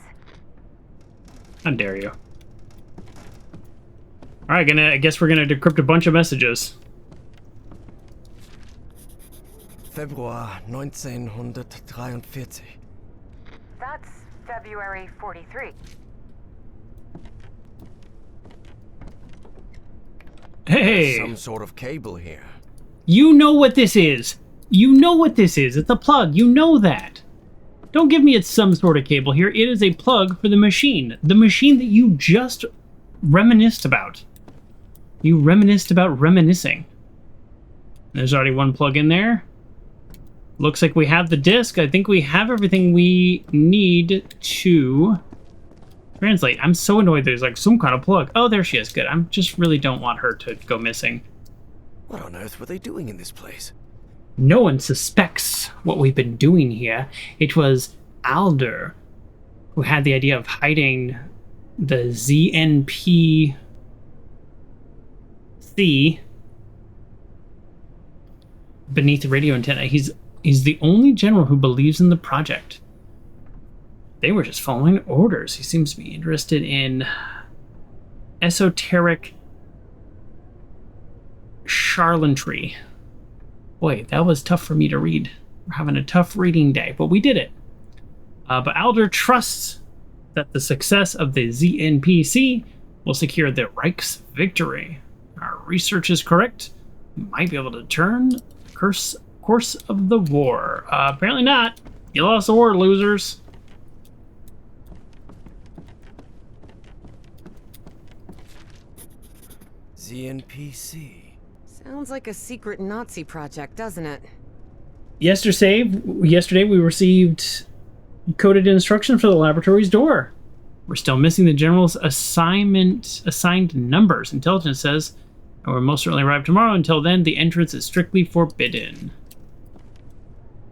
How dare you. Alright, I guess we're gonna decrypt a bunch of messages.
Februar 1943.
That's February 43.
Hey!
There's some sort of cable here.
You know what this is! You know what this is. It's a plug. You know that. Don't give me it's some sort of cable here. It is a plug for the machine. The machine that you just reminisced about. You reminisced about reminiscing. There's already one plug in there. Looks like we have the disc. I think we have everything we need to translate. I'm so annoyed there's like some kind of plug. Oh, there she is. Good. I just really don't want her to go missing.
What on earth were they doing in this place?
No one suspects what we've been doing here. It was Alder who had the idea of hiding the ZNP-C beneath the radio antenna. He's the only general who believes in the project. They were just following orders. He seems to be interested in esoteric charlatanry. Boy, that was tough for me to read. We're having a tough reading day, but we did it. But Alder trusts that the success of the ZNP-C will secure the Reich's victory. Our research is correct. We might be able to turn the course of the war. Apparently not. You lost the war, losers.
ZNP-C.
Sounds like a secret Nazi project, doesn't it?
Yesterday we received coded instructions for the laboratory's door. We're still missing the general's assigned numbers. Intelligence says, and we'll most certainly arrive tomorrow. Until then, the entrance is strictly forbidden.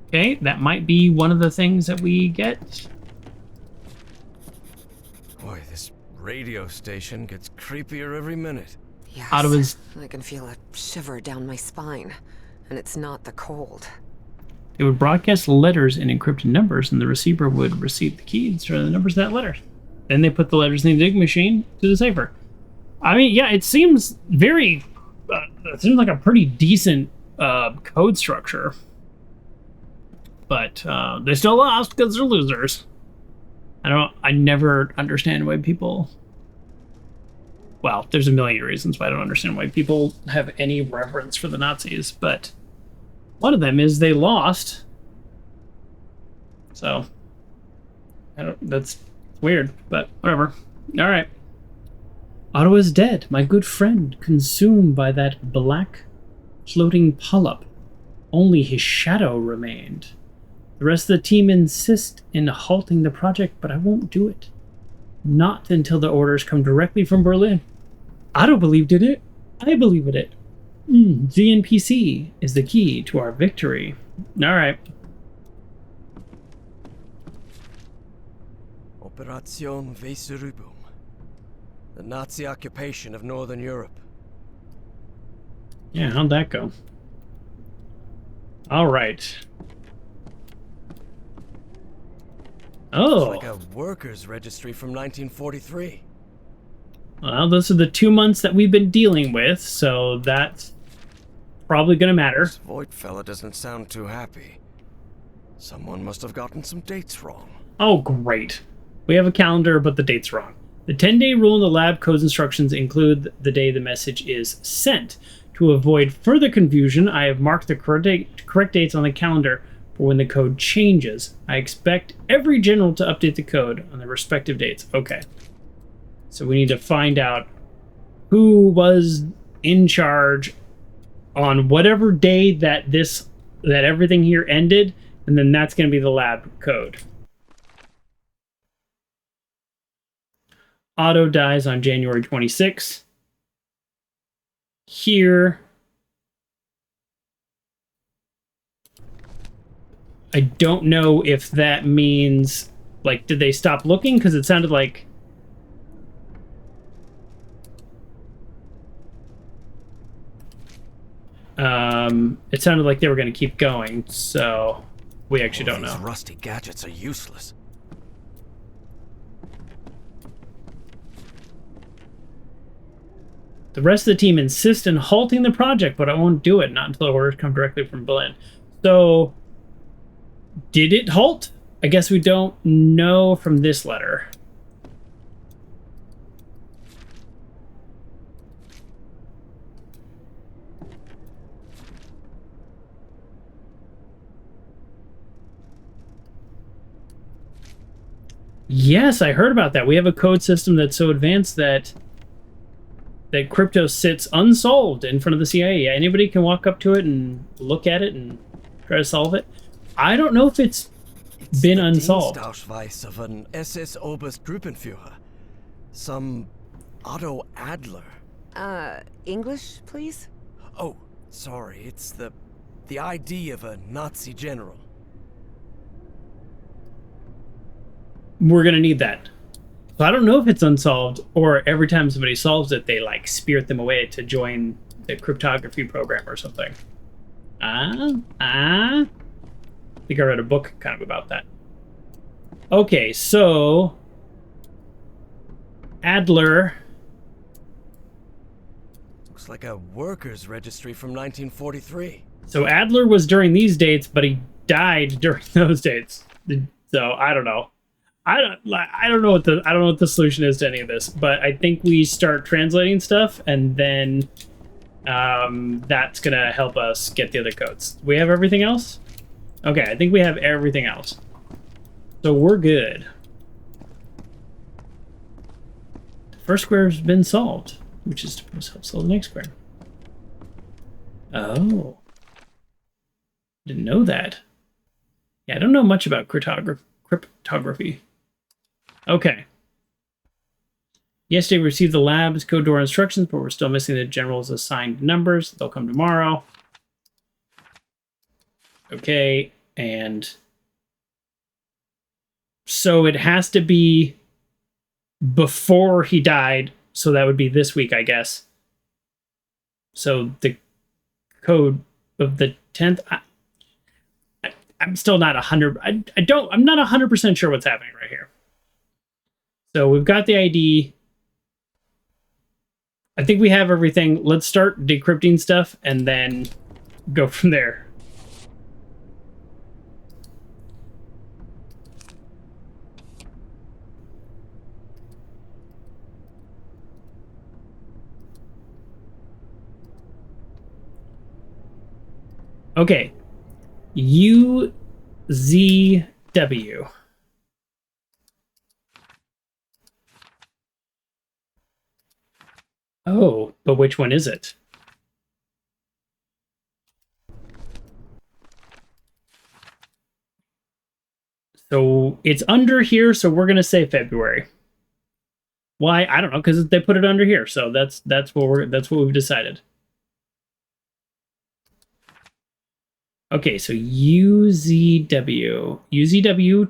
Okay, that might be one of the things that we get.
Boy, this radio station gets creepier every minute.
Yes,
Ottawa's...
I can feel a shiver down my spine, and it's not the cold.
It would broadcast letters in encrypted numbers, and the receiver would receive the keys for the numbers of that letter. Then they put the letters in the dig machine to decipher. I mean, yeah, it seems very... it seems like a pretty decent code structure. But they still lost because they're losers. I never understand why people... Well, there's a million reasons why I don't understand why people have any reverence for the Nazis, but one of them is they lost. So, that's weird, but whatever. All right. Ottawa's dead, my good friend, consumed by that black floating polyp. Only his shadow remained. The rest of the team insist in halting the project, but I won't do it. Not until the orders come directly from Berlin. Otto believed in it. I believe in it. ZNP-C is the key to our victory. All right.
Operation Weserübung. The Nazi occupation of Northern Europe.
Yeah, how'd that go? All right. Oh.
It's like a workers' registry from 1943.
Well, those are the 2 months that we've been dealing with, so that's probably going to matter.
This Voight fella doesn't sound too happy. Someone must have gotten some dates wrong.
Oh, great. We have a calendar, but the date's wrong. The 10-day rule in the lab code's instructions include the day the message is sent. To avoid further confusion, I have marked the correct dates on the calendar for when the code changes. I expect every general to update the code on their respective dates. Okay. So we need to find out who was in charge on whatever day that everything here ended, and then that's going to be the lab code. Otto dies on January 26th. Here, I don't know if that means, like, did they stop looking? Because it sounded like... it sounded like they were going to keep going, so we actually don't know.
These rusty gadgets are useless.
The rest of the team insist in halting the project, but I won't do it, not until the orders come directly from Berlin. So, did it halt? I guess we don't know from this letter. Yes, I heard about that. We have a code system that's so advanced that crypto sits unsolved in front of the CIA. Anybody can walk up to it and look at it and try to solve it. I don't know if it's been
the
unsolved.
Dienstausweis of an SS Oberstgruppenführer. Some Otto Adler.
English, please?
Oh, sorry, it's the ID of a Nazi general.
We're gonna need that. So I don't know if it's unsolved or every time somebody solves it, they like spirit them away to join the cryptography program or something. I think I read a book kind of about that. Okay, so Adler.
Looks like a workers' registry from 1943.
So Adler was during these dates, but he died during those dates. So I don't know. I don't know what the solution is to any of this, but I think we start translating stuff, and then that's gonna help us get the other codes. We have everything else? Okay, I think we have everything else. So we're good. The first square has been solved, which is supposed to help solve the next square. Oh. Didn't know that. Yeah, I don't know much about cryptography. Okay. Yesterday we received the lab's code door instructions, but we're still missing the general's assigned numbers. They'll come tomorrow. Okay, and so it has to be before he died, so that would be this week, I guess. So the code of the 10th, I'm still not 100. I'm not 100% sure what's happening right here. So we've got the ID. I think we have everything. Let's start decrypting stuff and then go from there. Okay. UZW. Oh, but which one is it? So it's under here, so we're gonna say February. Why? I don't know, because they put it under here, so that's what we've decided. Okay, so UZW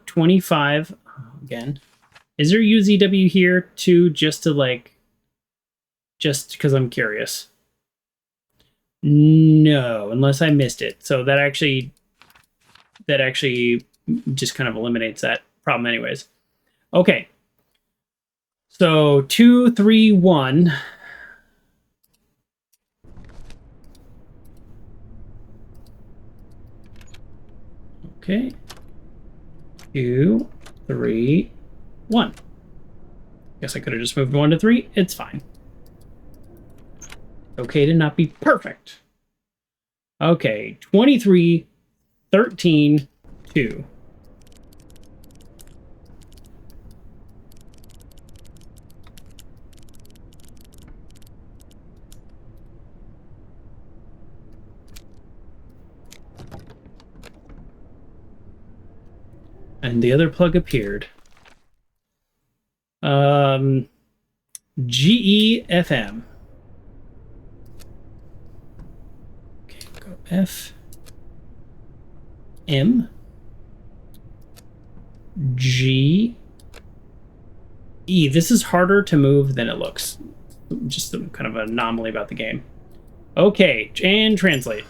25 again. Is there UZW here too, just because I'm curious? No, unless I missed it. So that actually just kind of eliminates that problem anyways. Okay. So 231. Okay. 2, 3, 1. Guess I could have just moved 1 to 3. It's fine. Okay to not be perfect. Okay, 23, 13, 2. And the other plug appeared. GEFM. Okay, go F. M. G. E. This is harder to move than it looks. Just some kind of an anomaly about the game. Okay, and translate.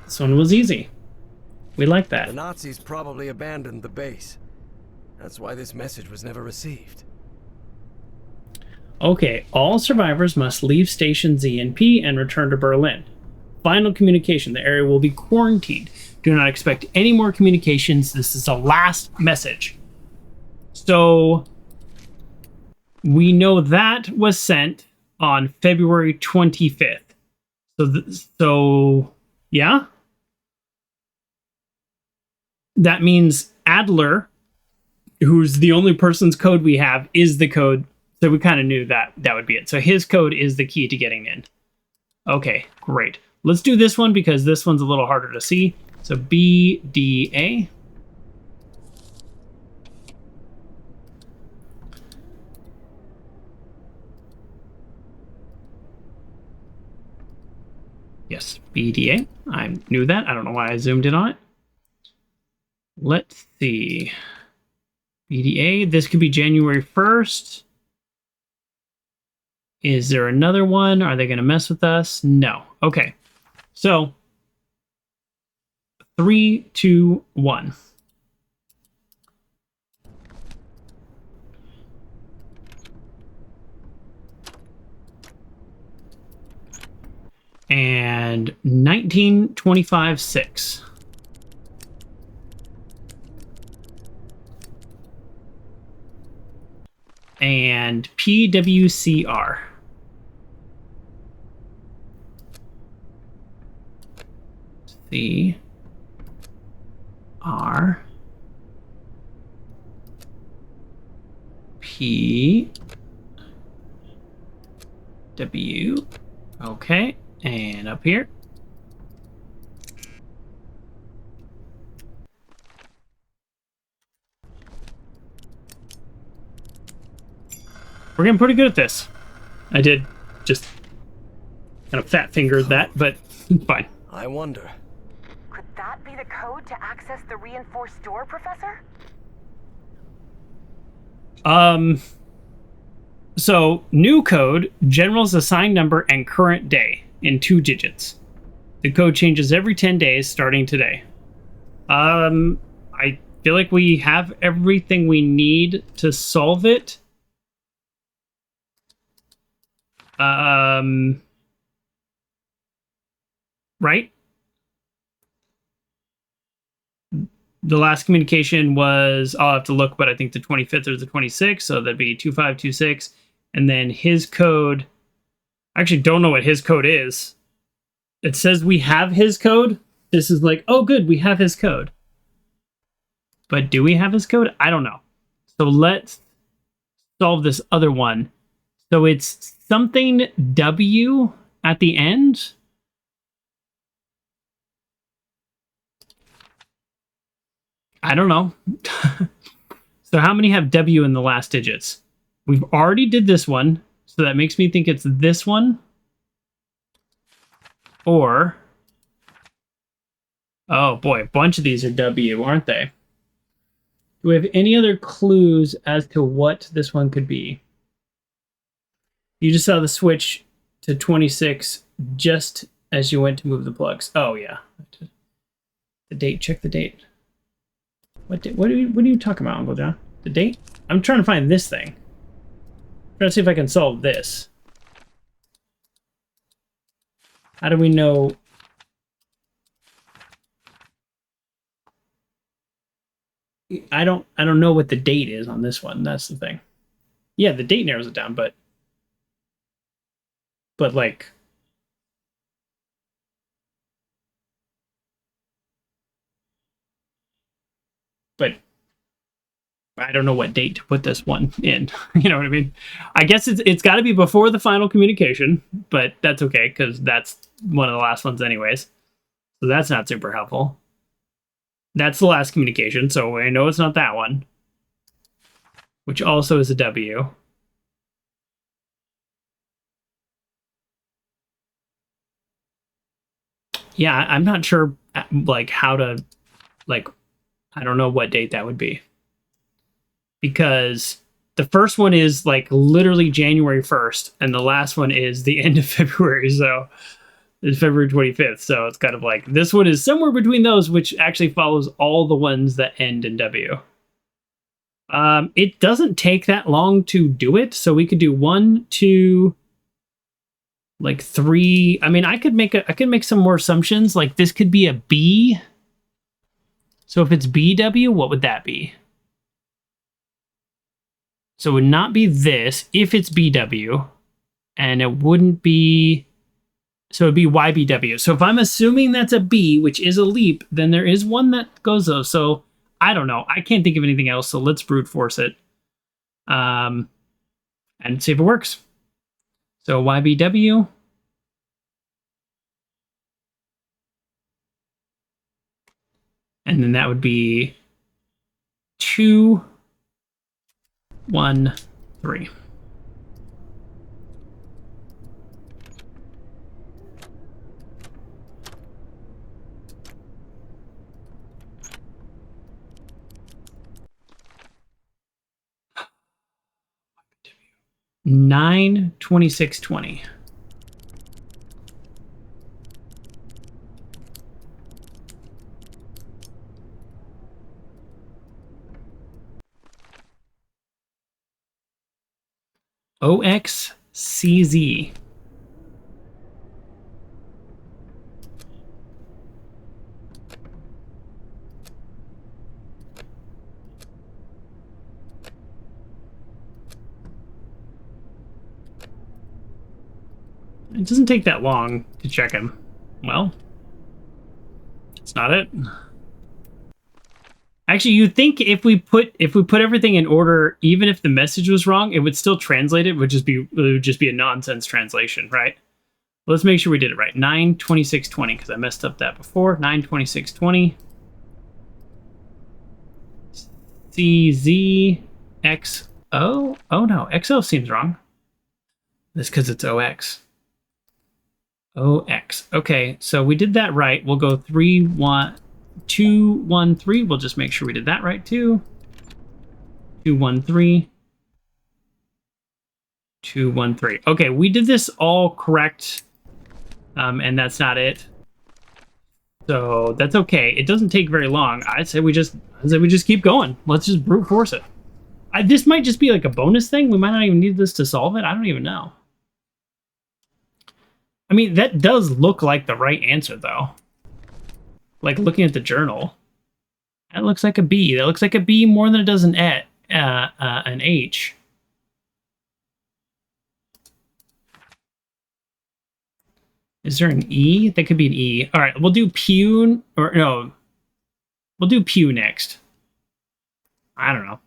This one was easy. We like that.
The Nazis probably abandoned the base. That's why this message was never received.
Okay, all survivors must leave Station ZNP and return to Berlin. Final communication. The area will be quarantined. Do not expect any more communications. This is the last message. So, we know that was sent on February 25th. So, yeah? That means Adler who's the only person's code we have, is the code. So we kind of knew that that would be it. So his code is the key to getting in. Okay, great. Let's do this one because this one's a little harder to see. So BDA. Yes, BDA. I knew that. I don't know why I zoomed in on it. Let's see. BDA. This could be January 1st. Is there another one? Are they going to mess with us? No. Okay. So 3, 2, 1. And 1925-6. And PWCR. CR. PW. Okay. And up here. We're getting pretty good at this. I did just kind of fat fingered that, but fine.
I wonder.
Could that be the code to access the reinforced door, Professor?
So new code, general's assigned number and current day in 2 digits. The code changes every 10 days starting today. I feel like we have everything we need to solve it. Right? The last communication was, I'll have to look, but I think the 25th or the 26th, so that'd be 2526. And then his code, I actually don't know what his code is. It says we have his code. This is like, oh good, we have his code. But do we have his code? I don't know. So let's solve this other one. So it's something W at the end. I don't know. So how many have W in the last digits? We've already did this one, so that makes me think it's this one. Or, oh boy, a bunch of these are W, aren't they? Do we have any other clues as to what this one could be? You just saw the switch to 26 just as you went to move the plugs. Oh yeah. The date, check the date. What are you talking about, Uncle John? The date? I'm trying to find this thing. I'm trying to see if I can solve this. How do we know? I don't know what the date is on this one. That's the thing. Yeah, the date narrows it down, but like, but I don't know what date to put this one in. You know what I mean? I guess it's got to be before the final communication, but that's okay because that's one of the last ones anyways. So that's not super helpful. That's the last communication, so I know it's not that one, which also is a W. Yeah, I'm not sure like how to, like, I don't know what date that would be. Because the first one is like literally January 1st, and the last one is the end of February, so it's February 25th. So it's kind of like this one is somewhere between those, which actually follows all the ones that end in W. It doesn't take that long to do it, so we could do 1, 2, like 3. I mean, I could make some more assumptions. Like this could be a B. So if it's BW, what would that be? So it would not be this if it's BW, and it wouldn't be, so it'd be YBW. So if I'm assuming that's a B, which is a leap, then there is one that goes though. So I don't know. I can't think of anything else, so let's brute force it. And see if it works. So YBW. And then that would be 2, 1, 3. Nine 2620. OXCZ. It doesn't take that long to check him. Well, it's not it. Actually, you'd think if we put everything in order, even if the message was wrong, it would still translate it. It would just be a nonsense translation, right? Let's make sure we did it right. 92620, because I messed up that before. 92620. CZXO. Oh no, XO seems wrong. That's because it's OX. OX. Okay, so we did that right. We'll go 3, 1, 2, 1, 3. We'll just make sure we did that right too. 2, 1, 3. 2, 1, 3. Okay, we did this all correct, and that's not it. So that's okay. It doesn't take very long. I'd say we just keep going. Let's just brute force it. This might just be like a bonus thing. We might not even need this to solve it. I don't even know. I mean, that does look like the right answer, though. Like, looking at the journal, that looks like a B. That looks like a B more than it does an H. Is there an E? That could be an E. All right, we'll do Pew, or no. We'll do Pew next. I don't know.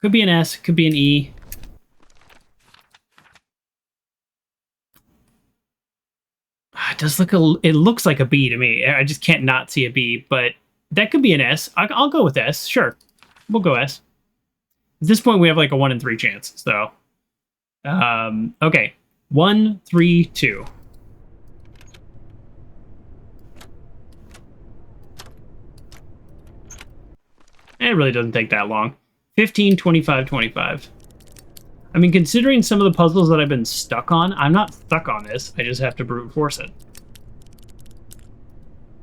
Could be an S, could be an E. It does look it looks like a B to me. I just can't not see a B, but that could be an S. I'll go with S. Sure. We'll go S. At this point, we have like a 1 in 3 chance. So, okay. 1, 3, 2. It really doesn't take that long. 15, 25, 25. I mean, considering some of the puzzles that I've been stuck on, I'm not stuck on this. I just have to brute force it.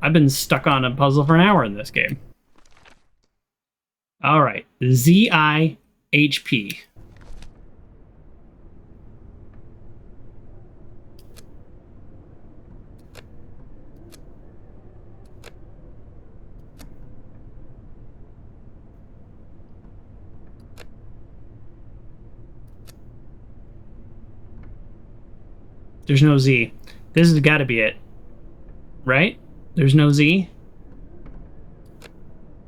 I've been stuck on a puzzle for an hour in this game. All right, ZIHP. There's no Z. This has got to be it. Right? There's no Z.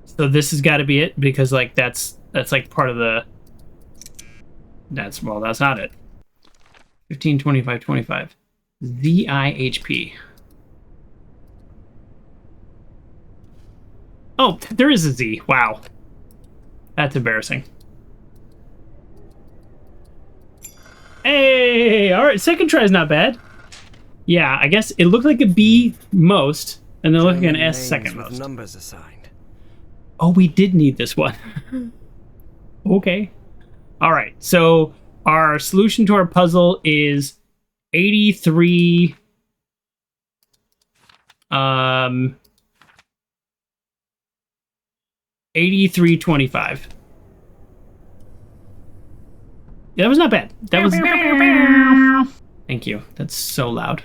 So this has got to be it, because like that's like part of the... That's not it. 15, 25, 25. ZIHP. Oh, there is a Z. Wow. That's embarrassing. Hey, all right, second try is not bad. Yeah, I guess it looked like a B most, and then looking at an S second most.
Numbers assigned.
Oh, we did need this one. Okay. All right, so our solution to our puzzle is 83. 8325. Yeah, that was not bad. That was... Thank you. That's so loud.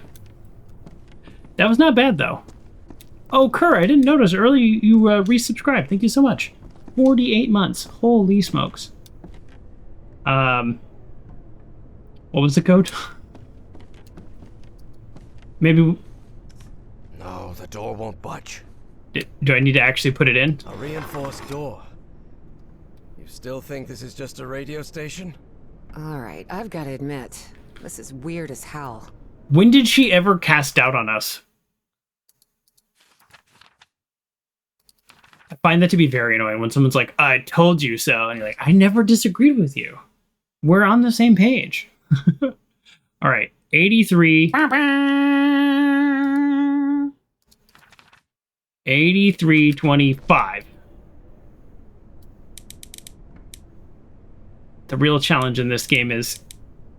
That was not bad, though. Oh, Kerr, I didn't notice earlier you resubscribed. Thank you so much. 48 months. Holy smokes. What was the code? Maybe...
No, the door won't budge.
Do I need to actually put it in?
A reinforced door. You still think this is just a radio station?
Alright, I've got to admit, this is weird as hell.
When did she ever cast doubt on us? I find that to be very annoying when someone's like, I told you so. And you're like, I never disagreed with you. We're on the same page. All right, 83. 8325. The real challenge in this game is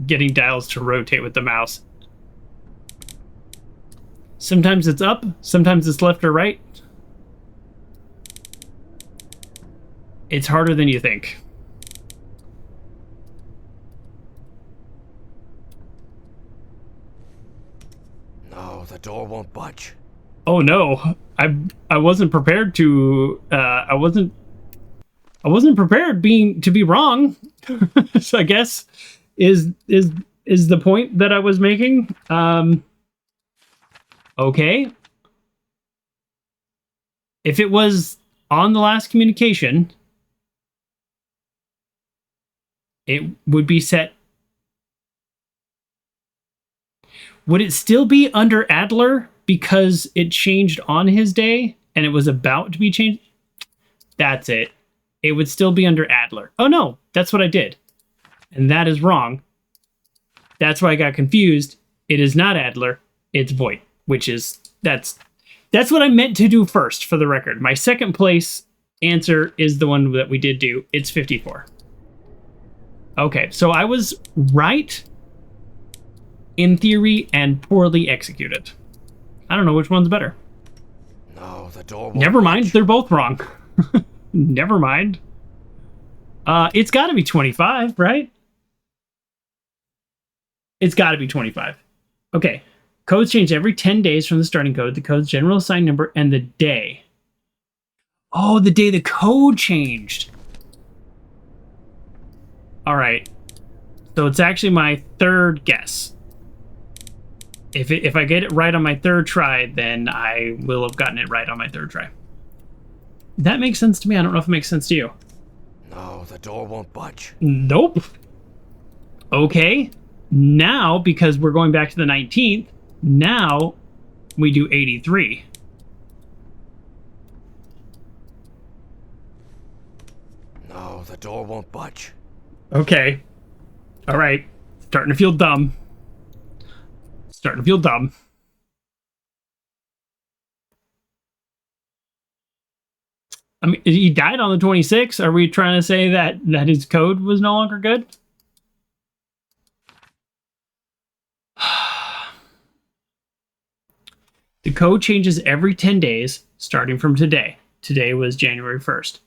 getting dials to rotate with the mouse. Sometimes it's up, sometimes it's left or right. It's harder than you think.
No, the door won't budge.
Oh no, I wasn't prepared to. I wasn't prepared to be wrong. So I guess is the point that I was making. Okay. If it was on the last communication, it would be set. Would it still be under Adler because it changed on his day and it was about to be changed? That's it. It would still be under Adler. Oh no, that's what I did. And that is wrong. That's why I got confused. It is not Adler, it's Voight, which is, that's what I meant to do first, for the record. My second place answer is the one that we did do. It's 54. Okay, so I was right in theory and poorly executed. I don't know which one's better.
No, the door won't
Never mind,
budge.
they're both wrong. Never mind. It's got to be 25, right? It's got to be 25. Okay. Codes change every 10 days from the starting code, the code's general assigned number, and the day. Oh, the day the code changed. All right. So it's actually my third guess. If I get it right on my third try, then I will have gotten it right on my third try. That makes sense to me. I don't know if it makes sense to you.
No, the door won't budge.
Nope. Okay. Now, because we're going back to the 19th, now we do 83.
No, the door won't budge.
Okay. All right. Starting to feel dumb. Starting to feel dumb. I mean, he died on the 26th. Are we trying to say that his code was no longer good? The code changes every 10 days, starting from today. Today was January 1st.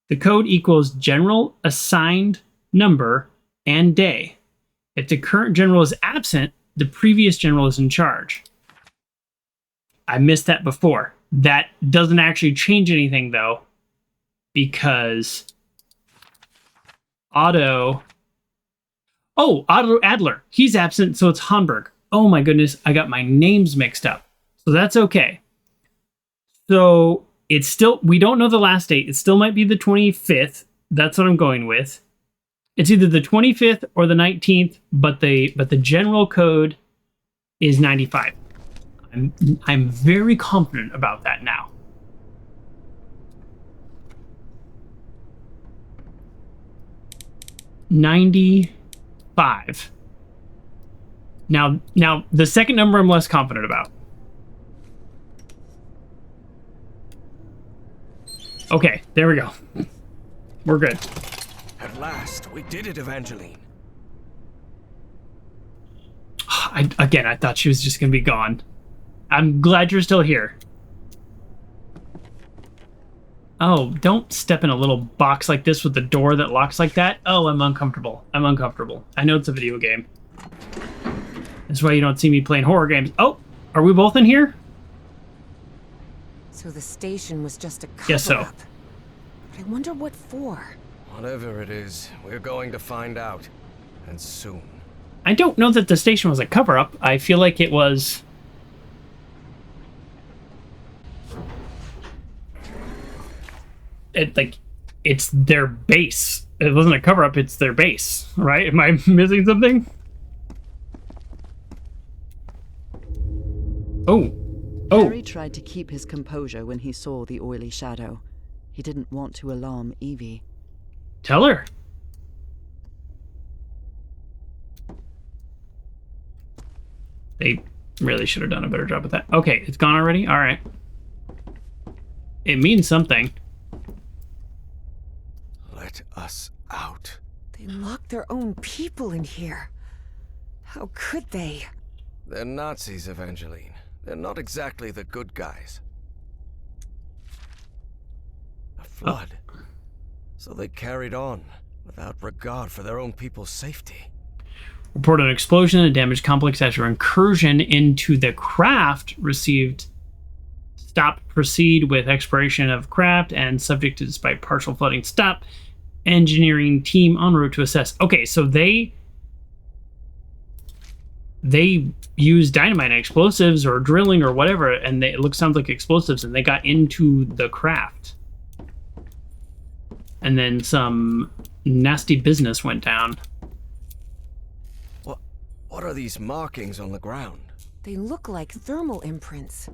The code equals general assigned number and day. If the current general is absent, the previous general is in charge. I missed that before. That doesn't actually change anything, though, because Otto Adler, he's absent, so it's Hamburg. Oh my goodness, I got my names mixed up. So that's okay. So it's still, we don't know the last date. It still might be the 25th. That's what I'm going with. It's either the 25th or the 19th, but the general code is 95. I'm very confident about that now. $95. Now the second number I'm less confident about. Okay, there we go. We're good.
At last, we did it, Evangeline.
I thought she was just gonna be gone. I'm glad you're still here. Oh, don't step in a little box like this with the door that locks like that. Oh, I'm uncomfortable. I'm uncomfortable. I know it's a video game. That's why you don't see me playing horror games. Oh, are we both in here?
So the station was just a cover-up.
Guess so.
But I wonder what for.
Whatever it is, we're going to find out. And soon.
I don't know that the station was a cover-up. I feel like it was... it's their base. It wasn't a cover-up, it's their base, right? Am I missing something? Oh.
Harry tried to keep his composure when he saw the oily shadow. He didn't want to alarm Evie.
Tell her. They really should have done a better job with that. Okay, it's gone already? All right. It means something.
Let us out.
They locked their own people in here. How could they?
They're Nazis, Evangeline. They're not exactly the good guys. A flood. So they carried on, without regard for their own people's safety.
Report an explosion and damaged complex after incursion into the craft. Received stop proceed with exploration of craft and subject to despite partial flooding. Stop engineering team en route to assess. Okay, so they used dynamite and explosives or drilling or whatever, and it sounds like explosives, and they got into the craft. And then some nasty business went down.
What are these markings on the ground?
They look like thermal imprints.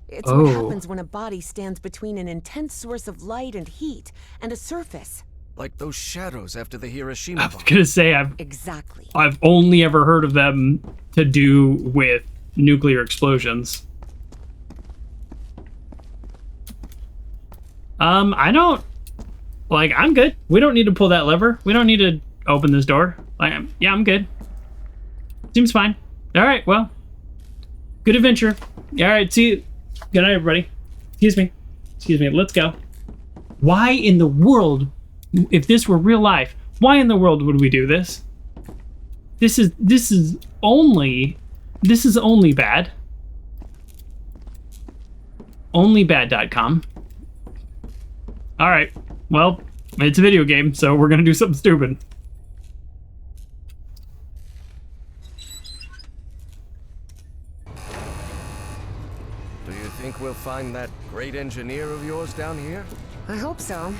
It's
Oh.
what happens when a body stands between an intense source of light and heat and a surface.
Like those shadows after the Hiroshima
I was
bomb.
gonna say
Exactly.
I've only ever heard of them to do with nuclear explosions. I'm good. We don't need to pull that lever. We don't need to open this door. Yeah, I'm good. Seems fine. All right, well, good adventure. All right, see you. Good night, everybody. Excuse me. Let's go. Why in the world, if this were real life, why in the world would we do this? This is only bad. Onlybad.com. All right. Well, it's a video game, so we're gonna do something stupid.
Do you think we'll find that great engineer of yours down here?
I hope so.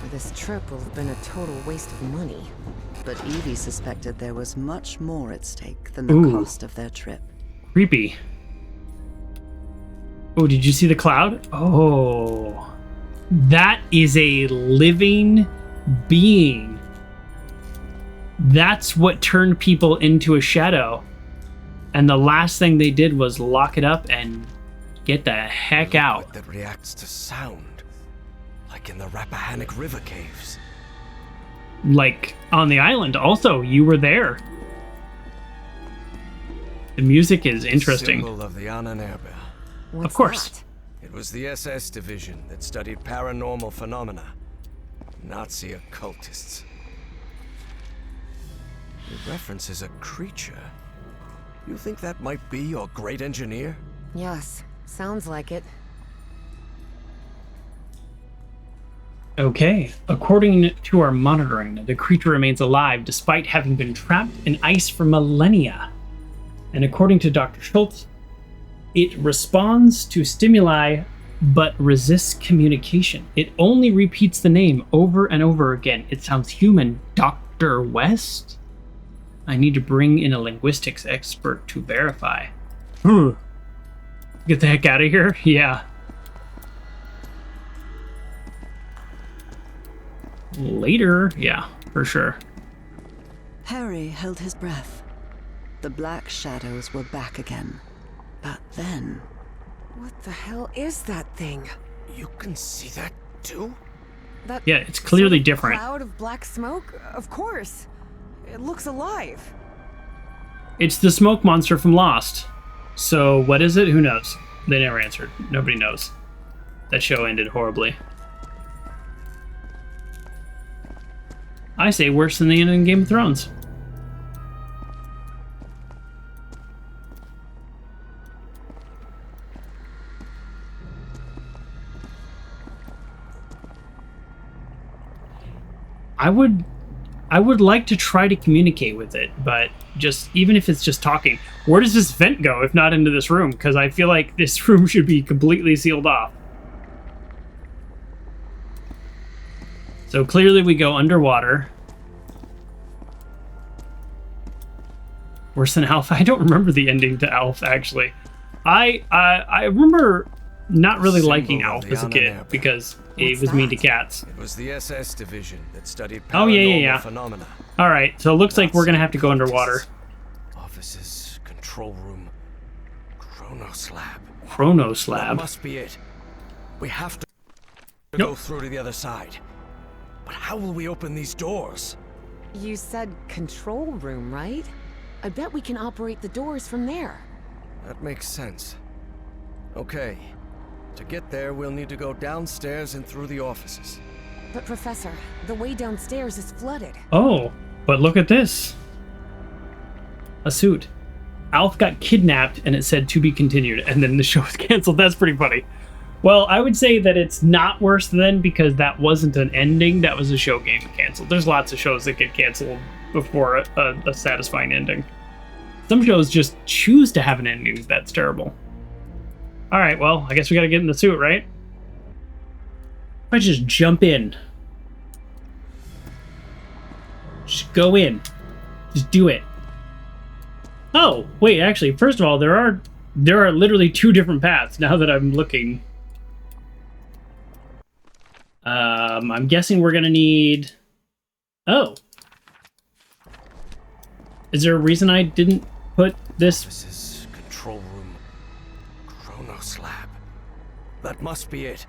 Or this trip will have been a total waste of money.
But Evie suspected there was much more at stake than the
Ooh.
cost of their trip.
Creepy. Oh, did you see the cloud? Oh, that is a living being. That's what turned people into a shadow. And the last thing they did was lock it up and get the heck out.
That reacts to sound, like in the Rappahannock River caves.
Like on the island, also, you were there. The music is interesting.
Symbol of the Ahnenerbe.
What's
Of course.
that?
It was the SS division that studied paranormal phenomena. Nazi occultists. It references a creature. You think that might be your great engineer?
Yes, sounds like it.
Okay, according to our monitoring, the creature remains alive despite having been trapped in ice for millennia. And according to Dr. Schultz, it responds to stimuli but resists communication. It only repeats the name over and over again. It sounds human. Dr. West? I need to bring in a linguistics expert to verify. Get the heck out of here? Yeah. Later? Yeah, for sure.
Harry held his breath. The black shadows were back again. But then...
What the hell is that thing?
You can see that too?
That
Yeah, it's clearly
sort of
different.
Cloud of black smoke? Of course. It looks alive.
It's the smoke monster from Lost. So what is it? Who knows? They never answered. Nobody knows. That show ended horribly. I say worse than the end in Game of Thrones. I would like to try to communicate with it, but just even if it's just talking, where does this vent go if not into this room? Because I feel like this room should be completely sealed off. So clearly we go underwater. Worse than Alf. I don't remember the ending to Alf, actually. I remember not really liking Alf as a kid because he was mean to cats.
It was the SS division that studied
Oh, yeah.
phenomena.
All right, so it looks like we're going to have to go underwater.
Offices, control room, Chronos lab.
Chronos
That
lab.
must be it. We have to go through to the other side. But how will we open these doors?
You said control room, right? I bet we can operate the doors from there.
That makes sense. Okay. To get there, we'll need to go downstairs and through the offices.
But Professor, the way downstairs is flooded.
Oh, but look at this. A suit. Alf got kidnapped and it said to be continued, and then the show was canceled. That's pretty funny. Well, I would say that it's not worse than, because that wasn't an ending, that was a show getting canceled. There's lots of shows that get canceled before a satisfying ending. Some shows just choose to have an ending that's terrible. Alright, well, I guess we gotta get in the suit, right? If I just jump in. Just go in. Just do it. Oh, wait, actually, first of all, there are literally two different paths now that I'm looking. I'm guessing we're gonna need... Oh. Is there a reason I didn't put this...
This is control room, Chronos lab. That must be it.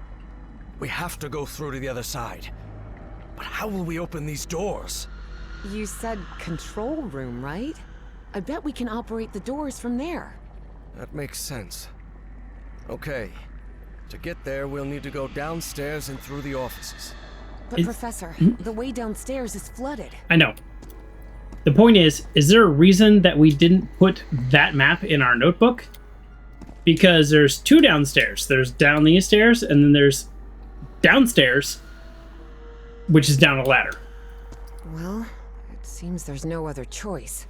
We have to go through to the other side. But how will we open these doors?
You said control room, right? I bet we can operate the doors from there.
That makes sense. Okay. To get there, we'll need to go downstairs and through the offices.
But Professor, the way downstairs is flooded.
I know. The point is there a reason that we didn't put that map in our notebook? Because there's two downstairs. There's down these stairs, and then there's downstairs, which is down a ladder.
Well, it seems there's no other choice.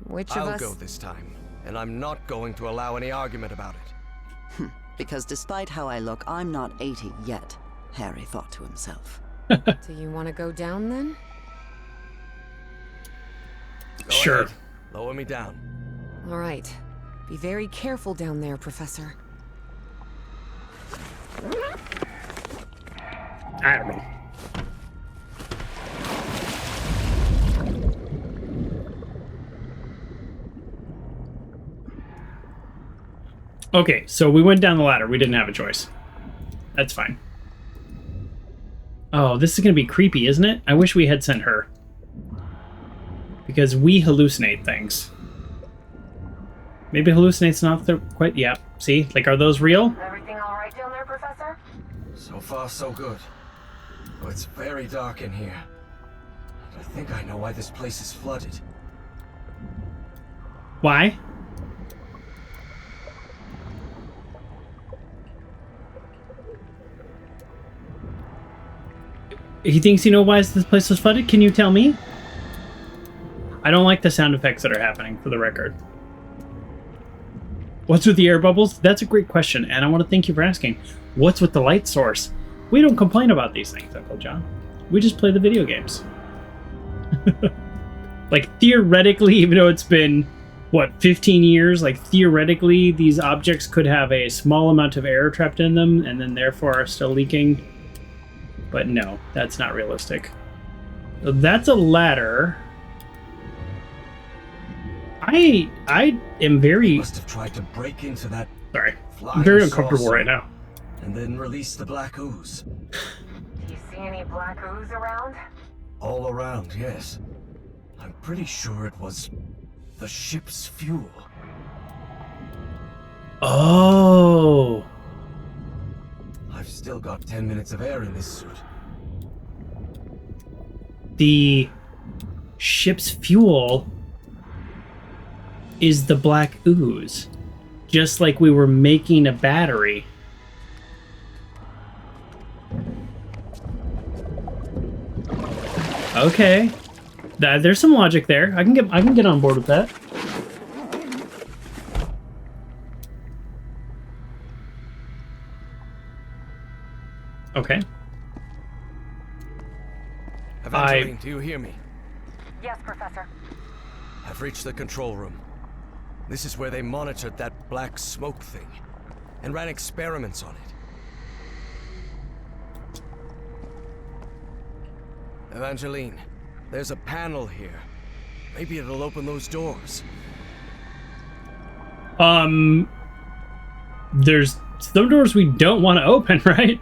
Which of us...
I'll go this time, and I'm not going to allow any argument about it.
Because despite how I look, I'm not 80 yet, Harry thought to himself.
Do you want to go down, then?
Go
Sure.
ahead. Lower me down.
All right. Be very careful down there, Professor.
I don't know. Okay, so we went down the ladder. We didn't have a choice. That's fine. Oh, this is going to be creepy, isn't it? I wish we had sent her. Because we hallucinate things. Maybe hallucinate's not the quite... Yeah, see? Like, are those real?
Everything all right down there, Professor?
So far, so good. Oh, it's very dark in here. And I think I know why this place is flooded.
Why? He thinks you know why this place was flooded? Can you tell me? I don't like the sound effects that are happening, for the record. What's with the air bubbles? That's a great question, and I want to thank you for asking. What's with the light source? We don't complain about these things, Uncle John. We just play the video games. Like, theoretically, even though it's been, what, 15 years? Like, theoretically, these objects could have a small amount of air trapped in them, and then therefore are still leaking. But no, that's not realistic. So that's a ladder. I am very...
Must have tried to break into that...
Sorry. I'm very uncomfortable right now.
And then release the black ooze.
Do you see any black ooze around?
All around, yes. I'm pretty sure it was the ship's fuel.
Oh.
I've still got 10 minutes of air in this suit.
The ship's fuel is the black ooze. Just like we were making a battery. Okay. There's some logic there. I can get on board with that. Okay.
Evangeline, do you hear me?
Yes, Professor.
I've reached the control room. This is where they monitored that black smoke thing and ran experiments on it. Evangeline, there's a panel here. Maybe it'll open those doors.
There's some doors we don't want to open, right?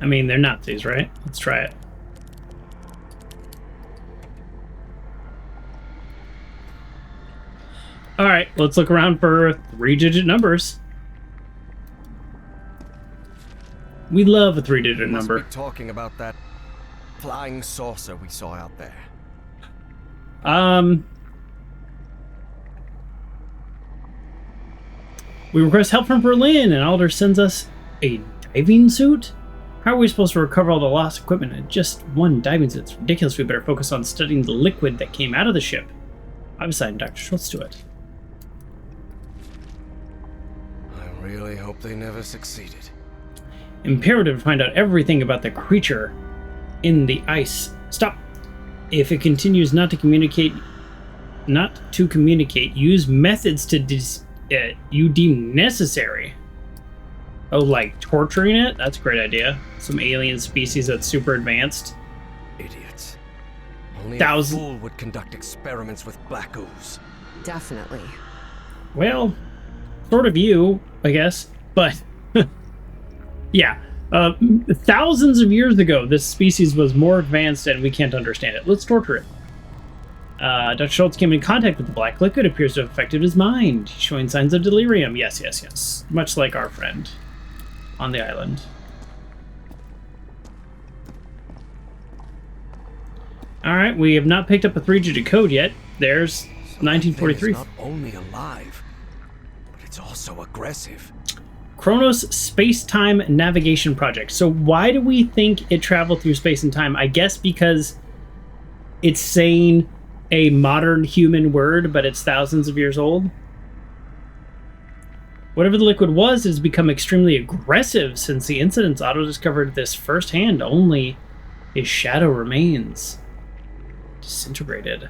I mean, they're Nazis, right? Let's try it. All right, let's look around for 3-digit numbers. We love a 3-digit number.
Must be talking about that flying saucer we saw out there.
We request help from Berlin, and Alder sends us a diving suit? How are we supposed to recover all the lost equipment in just one diving suit? It's ridiculous. We better focus on studying the liquid that came out of the ship. I've assigned Dr. Schultz to it.
I really hope they never succeeded.
Imperative to find out everything about the creature in the ice. Stop. If it continues not to communicate, use methods to you deem necessary. Oh, like torturing it? That's a great idea. Some alien species that's super advanced.
Idiots. Only a fool would conduct experiments with black ooze.
Definitely.
Well, sort of you, I guess. But, yeah. Thousands of years ago, this species was more advanced and we can't understand it. Let's torture it. Dr. Schultz came in contact with the black liquid. Appears to have affected his mind, showing signs of delirium. Yes. Much like our friend on the island. Alright, we have not picked up a 3-digit code yet. There's 1943.
It's not only alive, but it's also aggressive.
Kronos Space-Time Navigation Project. So why do we think it traveled through space and time? I guess because it's saying a modern human word, but it's thousands of years old. Whatever the liquid was, it has become extremely aggressive since the incidents. Otto discovered this firsthand. Only his shadow remains. Disintegrated.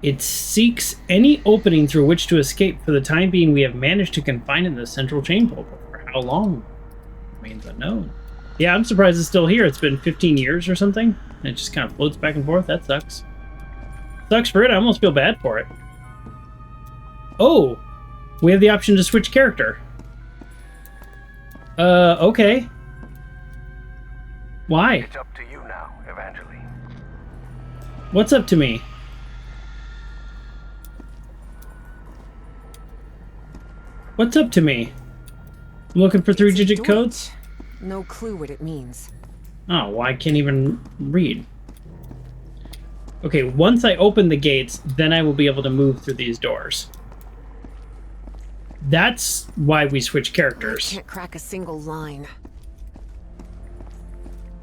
It seeks any opening through which to escape. For the time being, we have managed to confine it in the central chain pole. But for how long? Remains unknown. Yeah, I'm surprised it's still here. It's been 15 years or something. And it just kind of floats back and forth. That sucks. Sucks for it. I almost feel bad for it. Oh! We have the option to switch character. Okay. Why?
It's up to you now, Evangeline.
What's up to me? What's up to me? I'm looking for 3-digit codes?
No clue what it means.
Oh, well, I can't even read. Okay, once I open the gates, then I will be able to move through these doors. That's why we switch characters.
I can't crack a single line.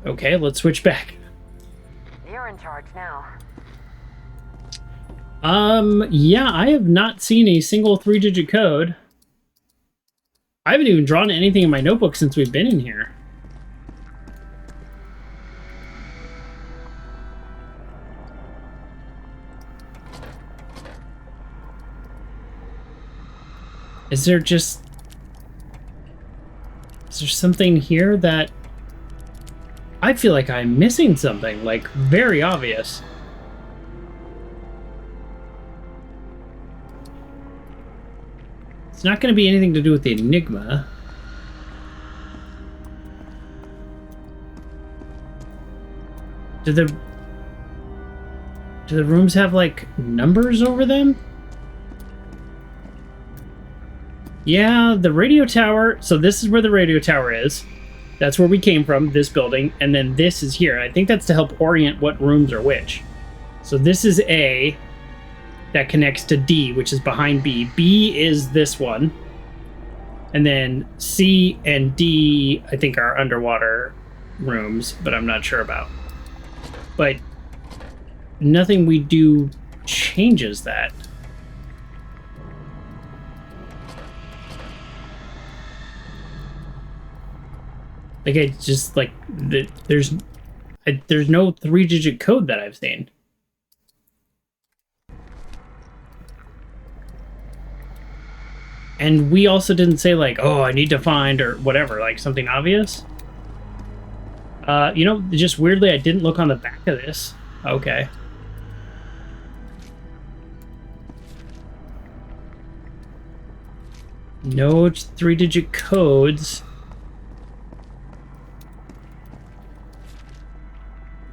Okay, let's switch back.
You're in charge now.
Yeah, I have not seen a single 3-digit code. I haven't even drawn anything in my notebook since we've been in here. Is there something here that I feel like I'm missing something, like very obvious. It's not going to be anything to do with the Enigma. Do the rooms have like numbers over them? Yeah, the radio tower. So this is where the radio tower is. That's where we came from, this building, and then this is here. I think that's to help orient what rooms are which. So this is A, that connects to D, which is behind B. B is this one. And then C and D, I think, are underwater rooms, but I'm not sure about. But nothing we do changes that. Like, it's just like there's no 3-digit code that I've seen. And we also didn't say like, oh, I need to find or whatever, like something obvious. You know, just weirdly, I didn't look on the back of this. Okay. No 3-digit codes.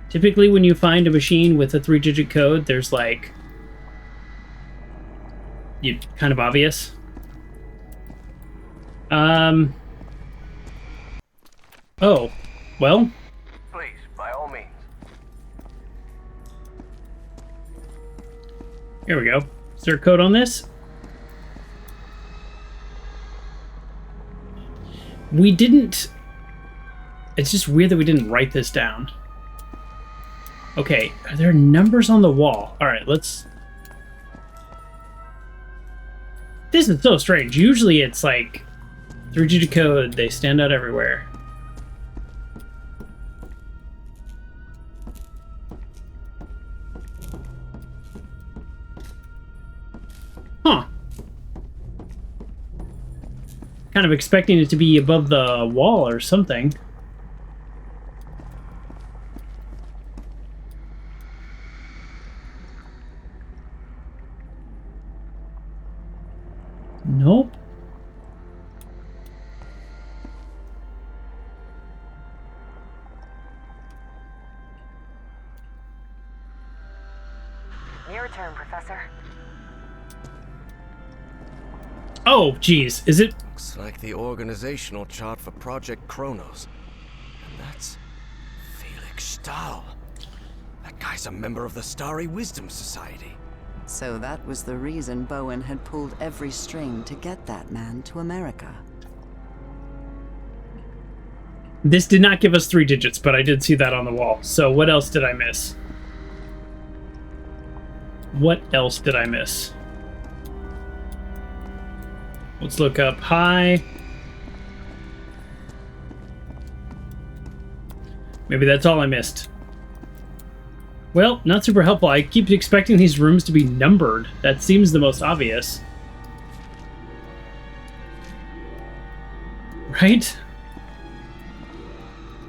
Typically, when you find a machine with a 3-digit code, there's like... kind of obvious. Oh. Well...
Please, by all means.
Here we go. Is there a code on this? We didn't... It's just weird that we didn't write this down. Okay, are there numbers on the wall? Alright, let's... This is so strange. Usually it's like 3-digit code, they stand out everywhere. Huh. Kind of expecting it to be above the wall or something. Nope.
Your turn, Professor.
Oh, geez. Is it?
Looks like the organizational chart for Project Kronos. And that's Felix Stahl. That guy's a member of the Starry Wisdom Society.
So that was the reason Bowen had pulled every string to get that man to America.
This did not give us 3 digits, but I did see that on the wall. So what else did I miss? What else did I miss? Let's look up high. Maybe that's all I missed. Well, not super helpful. I keep expecting these rooms to be numbered. That seems the most obvious. Right?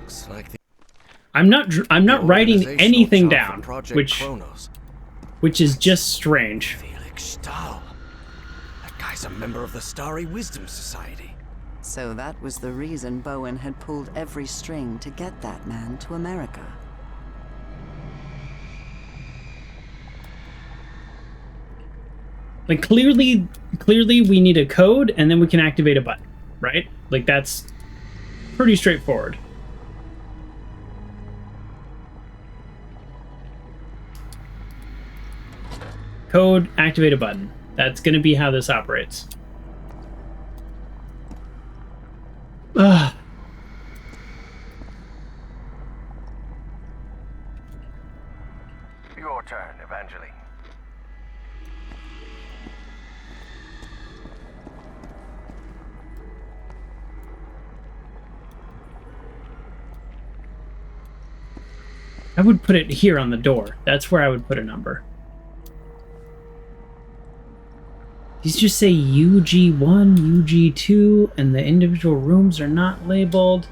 Looks like
I'm not writing anything down, which is just strange.
Felix Stahl. That guy's a member of the Starry Wisdom Society.
So that was the reason Bowen had pulled every string to get that man to America.
Like, clearly we need a code, and then we can activate a button, right? Like, that's pretty straightforward. Code, activate a button. That's gonna be how this operates. Ugh.
Your turn, Evangeline.
I would put it here on the door. That's where I would put a number. These just say UG1, UG2, and the individual rooms are not labeled.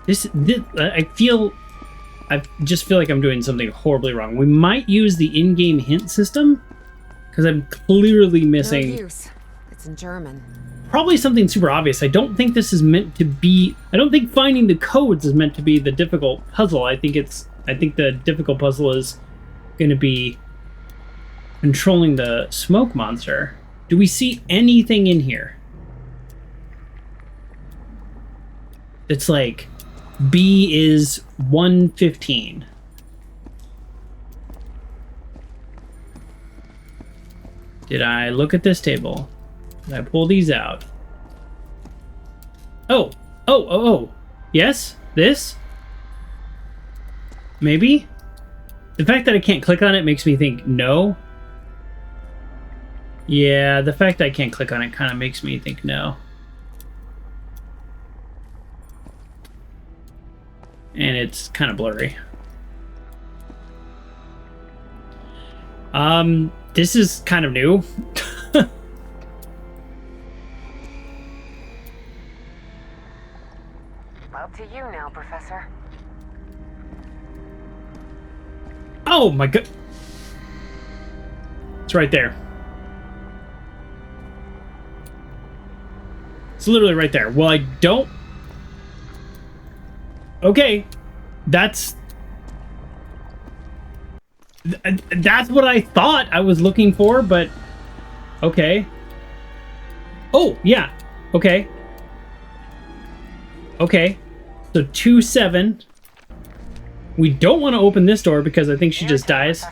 This I just feel like I'm doing something horribly wrong. We might use the in-game hint system, because I'm clearly missing...
No use. It's in German.
Probably something super obvious. I don't think this is meant to be... I don't think finding the codes is meant to be the difficult puzzle. I think the difficult puzzle is going to be controlling the smoke monster. Do we see anything in here? It's like B is 115. Did I look at this table? Did I pull these out? Oh. Yes? This? Maybe? The fact that I can't click on it makes me think no. Yeah, the fact that I can't click on it kind of makes me think no. And it's kind of blurry. This is kind of new.
Up to you now, Professor.
Oh my god. It's right there. It's literally right there. Well, I don't... Okay. That's what I thought I was looking for, but... Okay. Oh, yeah. Okay. Okay. So 2-7. We don't want to open this door because I think she just dies.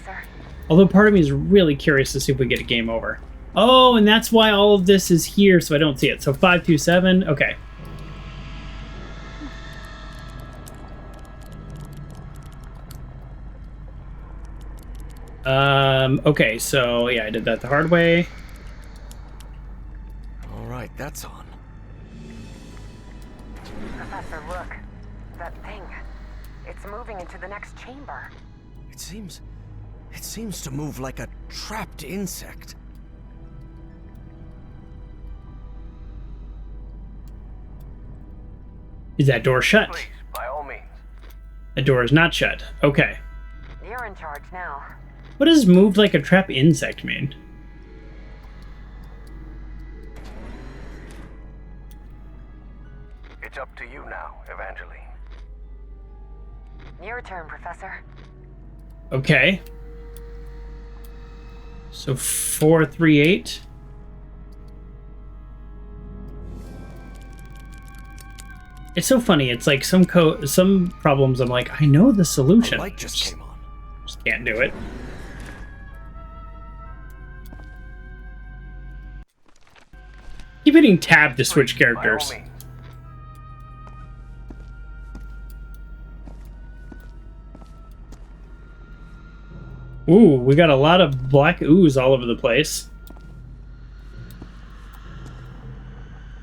Although part of me is really curious to see if we get a game over. Oh, and that's why all of this is here, so I don't see it. So 5-2-7. Okay. Okay, so yeah, I did that the hard way.
All right, that's on.
Professor, look. That thing. It's moving into the next chamber.
It seems to move like a trapped insect.
Is that door shut?
Please, by all means.
The door is not shut. Okay.
You're in charge now.
What does moved like a trap insect mean?
It's up to you now, Evangeline.
Your turn, Professor.
Okay. So 4-3-8. It's so funny. It's like some problems I'm like, I know the solution.
The light just came on.
Just can't do it. Keep hitting tab to switch characters. Ooh, we got a lot of black ooze all over the place.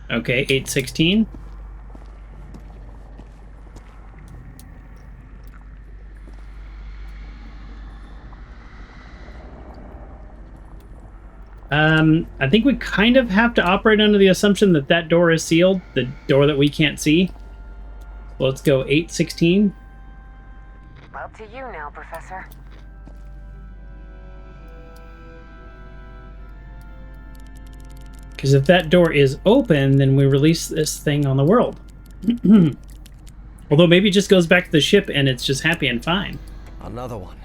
Okay, 8-16. I think we kind of have to operate under the assumption that that door is sealed, the door that we can't see. Well, let's go 8-16.
Up to you now, Professor.
Because if that door is open, then we release this thing on the world. Although maybe it just goes back to the ship and it's just happy and fine.
Another one.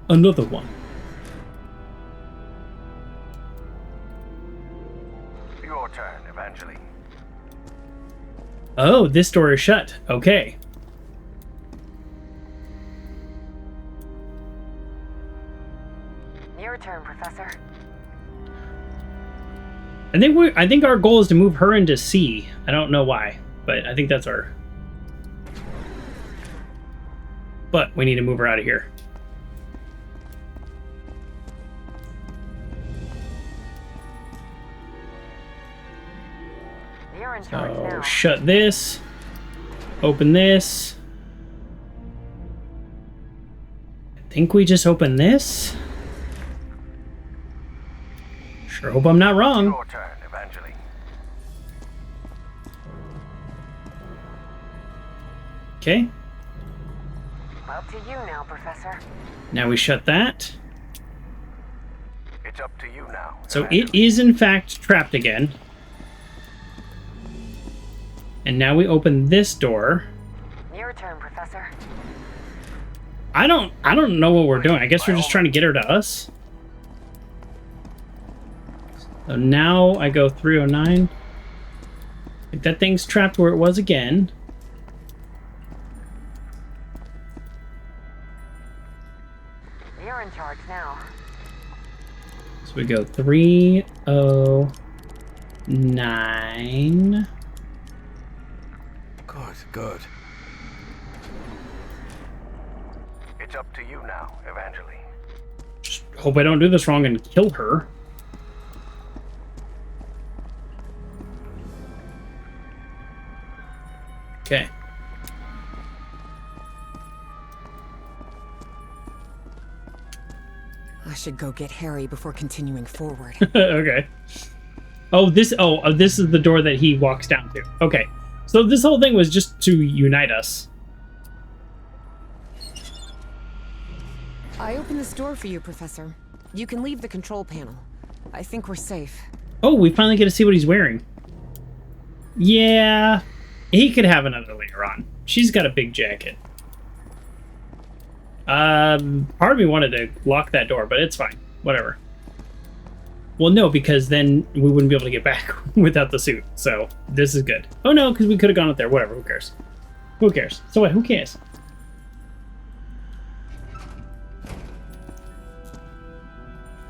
Another one.
Your turn, Evangeline.
Oh, this door is shut. Okay.
Your turn, Professor.
I think our goal is to move her into C. I don't know why, but I think that's our... But we need to move her out of here.
You're in charge
So
now.
shut this. Open this. I think we just open this. Sure hope I'm not wrong.
Your turn, Evangeline.
Okay.
Up to you now, Professor.
Now we shut that.
It's up to you now.
So it is in fact trapped again. And now we open this door.
Your turn, Professor.
I don't know what we're doing. I guess we're just trying to get her to us. So now I go 309. Like that thing's trapped where it was again. So we go 309.
Good.
It's up to you now, Evangeline.
Just hope I don't do this wrong and kill her. Okay.
I should go get Harry before continuing forward.
Okay. This is the door that he walks down to. Okay. So this whole thing was just to unite us.
I opened this door for you, Professor. You can leave the control panel. I think we're safe.
Oh, we finally get to see what he's wearing. Yeah. He could have another later on. She's got a big jacket. Part of me wanted to lock that door, but it's fine. Whatever. Well, no, because then we wouldn't be able to get back without the suit. So this is good. Oh, no, because we could have gone up there. Whatever. Who cares? Who cares? So what? Who cares?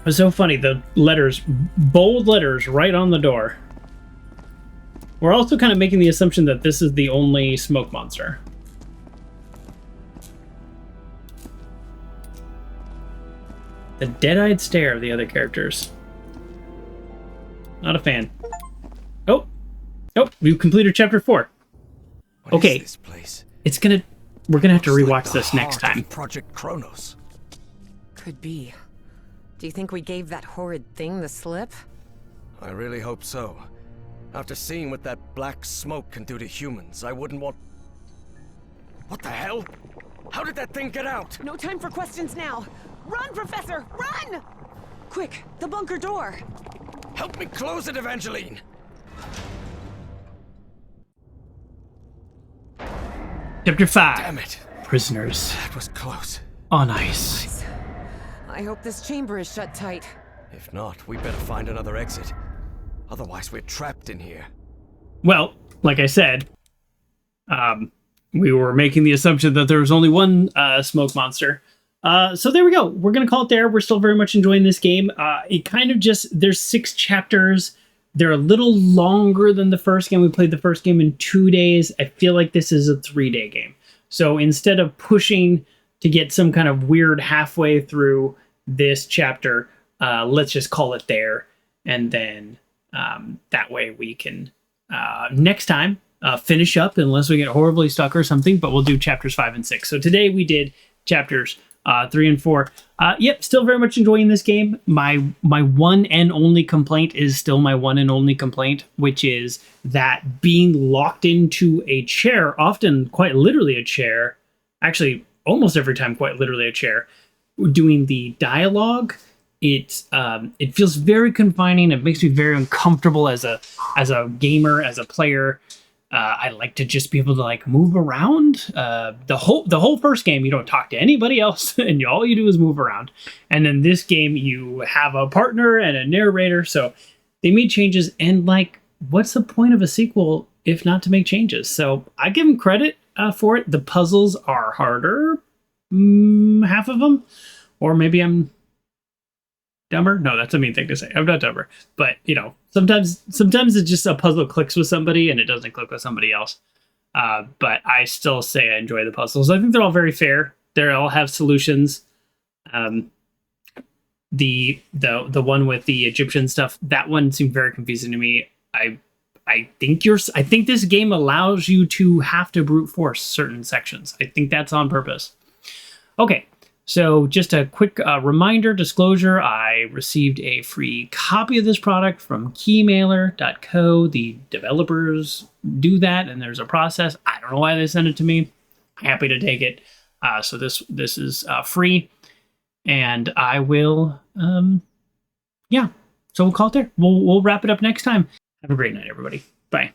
It was so funny. The letters, bold letters right on the door. We're also kind of making the assumption that this is the only smoke monster. The dead-eyed stare of the other characters. Not a fan. Oh, we've completed chapter 4.
What
okay,
is this place?
We're gonna have to
Looks
rewatch
like
this
the
next
heart
time.
of Project Kronos.
Could be. Do you think we gave that horrid thing the slip?
I really hope so. After seeing what that black smoke can do to humans, I wouldn't want... What the hell? How did that thing get out?
No time for questions now. Run, Professor! Run! Quick, the bunker door.
Help me close it, Evangeline!
Chapter 5.
Damn it.
Prisoners
That was close.
on ice.
I hope this chamber is shut tight.
If not, we better find another exit. Otherwise, we're trapped in here.
Well, like I said, we were making the assumption that there was only one smoke monster. So there we go. We're going to call it there. We're still very much enjoying this game. It kind of just, there's 6 chapters. They're a little longer than the first game. We played the first game in 2 days. I feel like this is a 3-day game. So instead of pushing to get some kind of weird halfway through this chapter, let's just call it there. And then that way we can, next time, finish up unless we get horribly stuck or something, but we'll do chapters 5 and 6. So today we did chapters 3 and 4. Yep, still very much enjoying this game. My one and only complaint is still my one and only complaint, which is that being locked into a chair, often quite literally a chair, actually almost every time quite literally a chair, doing the dialogue, it feels very confining. It makes me very uncomfortable as a gamer, as a player. I like to just be able to like move around. The whole first game, you don't talk to anybody else, and all you do is move around. And in this game, you have a partner and a narrator. So they made changes, and like, what's the point of a sequel if not to make changes? So I give them credit for it. The puzzles are harder, half of them, or maybe I'm dumber. No, that's a mean thing to say. I'm not dumber, but you know, sometimes it's just a puzzle clicks with somebody and it doesn't click with somebody else. But I still say I enjoy the puzzles. I think they're all very fair. They all have solutions. The one with the Egyptian stuff, that one seemed very confusing to me. I think this game allows you to have to brute force certain sections. I think that's on purpose. Okay. So just a quick reminder, disclosure, I received a free copy of this product from keymailer.co. The developers do that, and there's a process. I don't know why they sent it to me. Happy to take it. So this is free, and I will, yeah. So we'll call it there. We'll wrap it up next time. Have a great night, everybody. Bye.